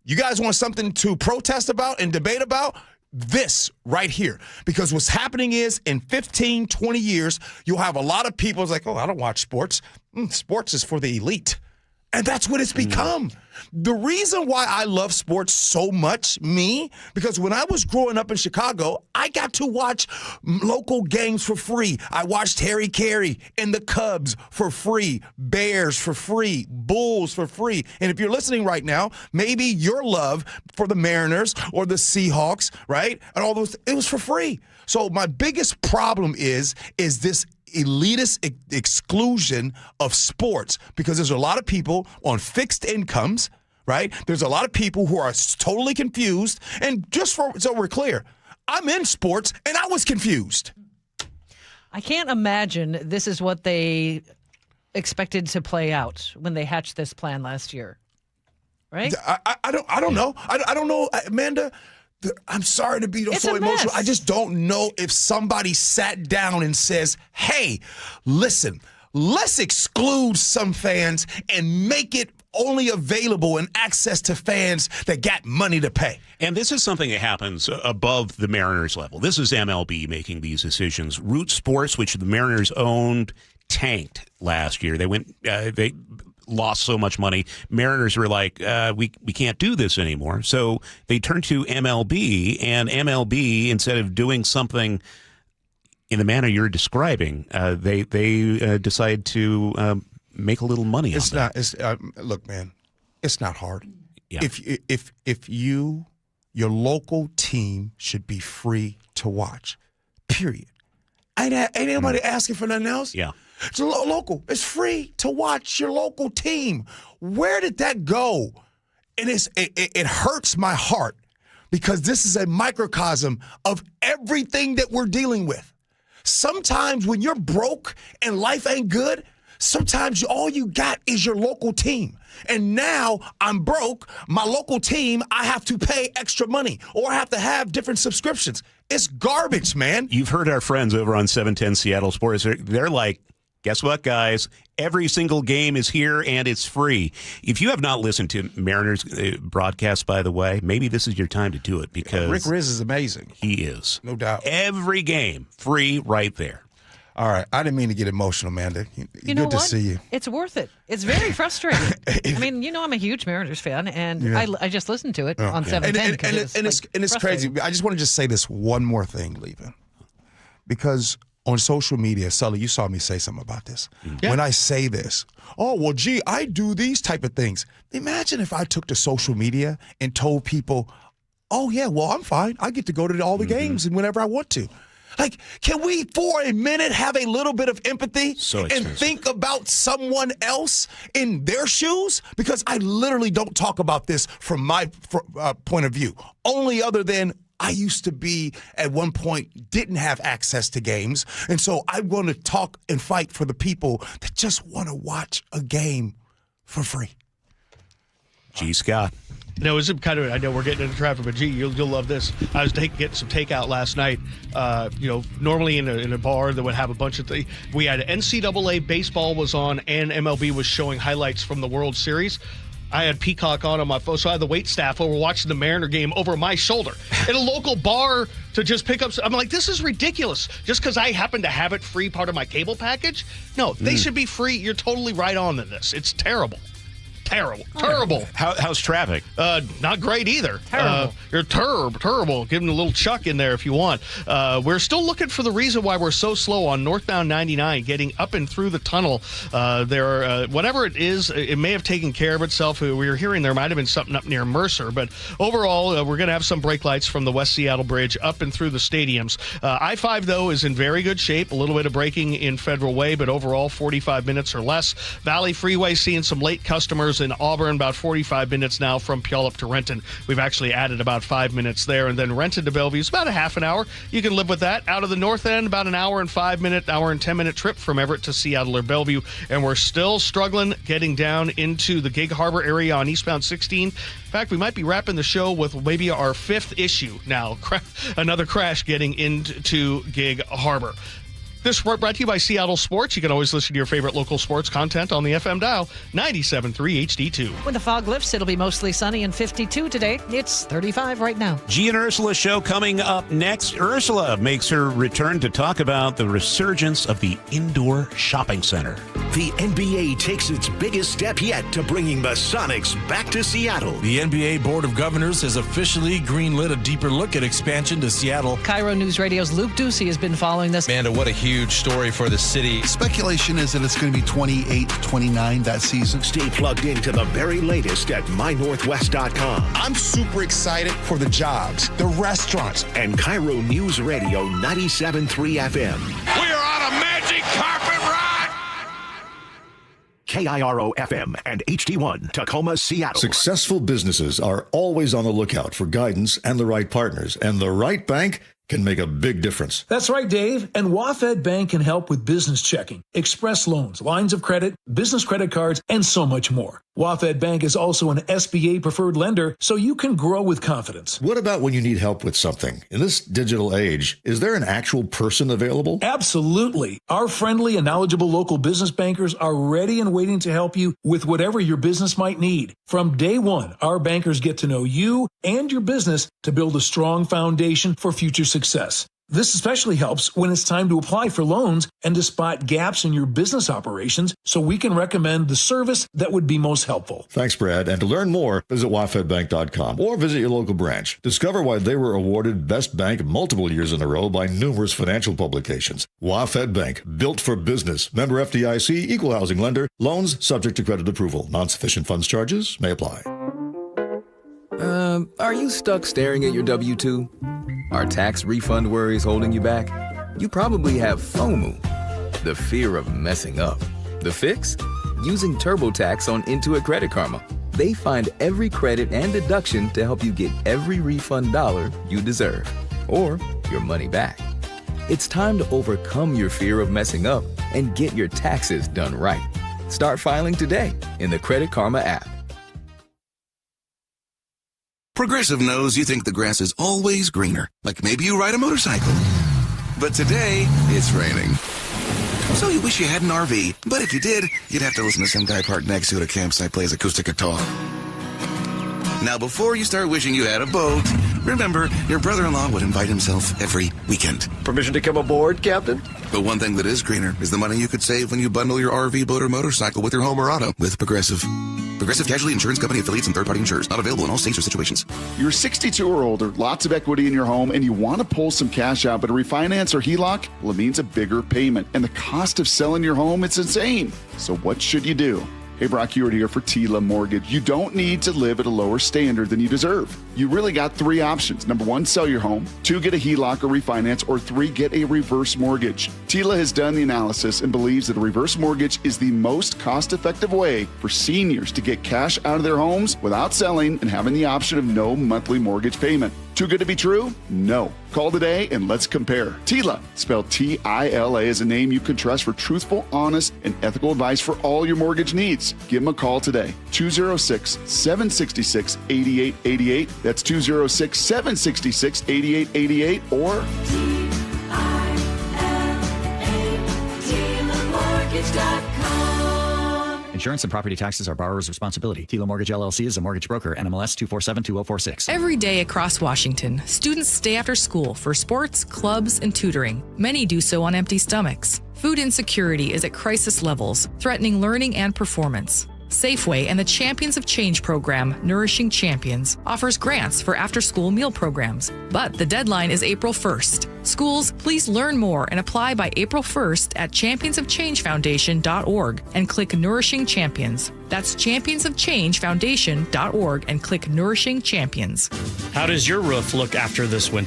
You guys want something to protest about and debate about? This right here. Because what's happening is in 15, 20 years, you'll have a lot of people like, oh, I don't watch sports. Sports is for the elite. And that's what it's become. The reason why I love sports so much, because when I was growing up in Chicago, I got to watch local games for free. I watched Harry Carey and the Cubs for free, Bears for free, Bulls for free. And if you're listening right now, maybe your love for the Mariners or the Seahawks, right? And all those, it was for free. So my biggest problem is this elitist exclusion of sports, because there's a lot of people on fixed incomes, right? There's a lot of people who are totally confused. And so we're clear, I'm in sports and I was confused. I can't imagine this is what they expected to play out when they hatched this plan last year, right? I don't know. I don't know, Amanda. I'm sorry to be so emotional. I just don't know if somebody sat down and says, hey, listen, let's exclude some fans and make it only available and access to fans that got money to pay. And this is something that happens above the Mariners level. This is MLB making these decisions. Root Sports, which the Mariners owned, tanked last year. They lost so much money. Mariners were like, we can't do this anymore. So they turned to MLB, and MLB, instead of doing something in the manner you're describing, they decide to make a little money on that. Look, man, it's not hard. Yeah. If your local team should be free to watch, period. Ain't anybody asking for nothing else? Yeah. It's local. It's free to watch your local team. Where did that go? And it hurts my heart, because this is a microcosm of everything that we're dealing with. Sometimes when you're broke and life ain't good, sometimes all you got is your local team. And now I'm broke. My local team, I have to pay extra money, or I have to have different subscriptions. It's garbage, man. You've heard our friends over on 710 Seattle Sports. They're like, guess what, guys? Every single game is here, and it's free. If you have not listened to Mariners broadcast, by the way, maybe this is your time to do it, because Rick Riz is amazing. He is. No doubt. Every game, free right there. All right. I didn't mean to get emotional, Amanda. You know Good to what? see you. It's worth it. It's very frustrating. I mean, I'm a huge Mariners fan, and I just listened to it on 710. And it's crazy. I just want to say this one more thing, Levin, because on social media, Sully, you saw me say something about this. Yeah. When I say this, I do these type of things. Imagine if I took to social media and told people, I'm fine. I get to go to all the games and whenever I want to. Like, can we for a minute have a little bit of empathy and think about someone else in their shoes? Because I literally don't talk about this from my point of view, only other than I used to be, at one point, didn't have access to games. And so I'm going to talk and fight for the people that just want to watch a game for free. G. Scott. Is it kind of, I know we're getting into traffic, but you'll love this. I was getting some takeout last night. Normally in a bar that would have a bunch of things. We had NCAA baseball was on, and MLB was showing highlights from the World Series. I had Peacock on my phone, so I had the wait staff over watching the Mariner game over my shoulder at a local bar to just pick up. I'm like, this is ridiculous. Just because I happen to have it free, part of my cable package? No, they should be free. You're totally right on to this. It's terrible. Terrible. How's traffic? Not great either. Terrible. You're terrible. Give them a little chuck in there if you want. We're still looking for the reason why we're so slow on northbound 99 getting up and through the tunnel. Whatever it is, it may have taken care of itself. We were hearing there might have been something up near Mercer, but overall, we're going to have some brake lights from the West Seattle Bridge up and through the stadiums. I-5, though, is in very good shape. A little bit of braking in Federal Way, but overall, 45 minutes or less. Valley Freeway seeing some late customers Millionaires in Auburn, about 45 minutes now from Puyallup to Renton. We've actually added about 5 minutes there. And then Renton to Bellevue is about a half an hour. You can live with that. Out of the north end, about an hour and 10-minute trip from Everett to Seattle or Bellevue. And we're still struggling getting down into the Gig Harbor area on eastbound 16. In fact, we might be wrapping the show with maybe our fifth issue now. Another crash getting into Gig Harbor. This brought to you by Seattle Sports. You can always listen to your favorite local sports content on the FM dial, 97.3 HD2. When the fog lifts, it'll be mostly sunny and 52 today. It's 35 right now. G and Ursula show coming up next. Ursula makes her return to talk about the resurgence of the indoor shopping center. The NBA takes its biggest step yet to bringing the Sonics back to Seattle. The NBA Board of Governors has officially greenlit a deeper look at expansion to Seattle. KIRO Newsradio's Luke Ducey has been following this. Amanda, what a huge story for the city. Speculation is that it's going to be 28-29 that season. Stay plugged into the very latest at mynorthwest.com. I'm super excited for the jobs, the restaurants. And KIRO News Radio 97.3 FM. We are on a magic carpet ride! KIRO FM and HD1, Tacoma, Seattle. Successful businesses are always on the lookout for guidance and the right partners, and the right bank can make a big difference. That's right, Dave. And WaFd Bank can help with business checking, express loans, lines of credit, business credit cards, and so much more. WaFd Bank is also an SBA preferred lender, so you can grow with confidence. What about when you need help with something? In this digital age, is there an actual person available? Absolutely. Our friendly and knowledgeable local business bankers are ready and waiting to help you with whatever your business might need. From day one, our bankers get to know you and your business to build a strong foundation for future success. This especially helps when it's time to apply for loans and to spot gaps in your business operations, so we can recommend the service that would be most helpful. Thanks, Brad. And to learn more, visit wafedbank.com or visit your local branch. Discover why they were awarded Best Bank multiple years in a row by numerous financial publications. WaFd Bank, built for business. Member FDIC, equal housing lender. Loans subject to credit approval. Non-sufficient funds charges may apply. Are you stuck staring at your W-2? Are tax refund worries holding you back? You probably have FOMO, the fear of messing up. The fix? Using TurboTax on Intuit Credit Karma. They find every credit and deduction to help you get every refund dollar you deserve, or your money back. It's time to overcome your fear of messing up and get your taxes done right. Start filing today in the Credit Karma app. Progressive knows you think the grass is always greener, like maybe you ride a motorcycle. But today, it's raining. So you wish you had an RV, but if you did, you'd have to listen to some guy parked next to you at a campsite plays acoustic guitar. Now, before you start wishing you had a boat, remember, your brother-in-law would invite himself every weekend. Permission to come aboard, Captain? But one thing that is greener is the money you could save when you bundle your RV, boat, or motorcycle with your home or auto with Progressive. Progressive Casualty Insurance Company affiliates and third-party insurers. Not available in all states or situations. You're 62 or older, lots of equity in your home, and you want to pull some cash out, but a refinance or HELOC, well, it means a bigger payment. And the cost of selling your home, it's insane. So what should you do? Hey, Brock Ewart here for Tila Mortgage. You don't need to live at a lower standard than you deserve. You really got three options. Number one, sell your home. Two, get a HELOC or refinance. Or three, get a reverse mortgage. Tila has done the analysis and believes that a reverse mortgage is the most cost-effective way for seniors to get cash out of their homes without selling and having the option of no monthly mortgage payment. Too good to be true? No. Call today and let's compare. Tila, spelled T-I-L-A, is a name you can trust for truthful, honest, and ethical advice for all your mortgage needs. Give them a call today. 206-766-8888. That's 206-766-8888 or Insurance and property taxes are borrower's responsibility. Tila Mortgage LLC is a mortgage broker. NMLS 2472046. Every day across Washington, students stay after school for sports, clubs, and tutoring. Many do so on empty stomachs. Food insecurity is at crisis levels, threatening learning and performance. Safeway and the Champions of Change program, Nourishing Champions, offers grants for after-school meal programs. But the deadline is April 1st. Schools, please learn more and apply by April 1st at championsofchangefoundation.org and click Nourishing Champions. That's championsofchangefoundation.org and click Nourishing Champions. How does your roof look after this winter?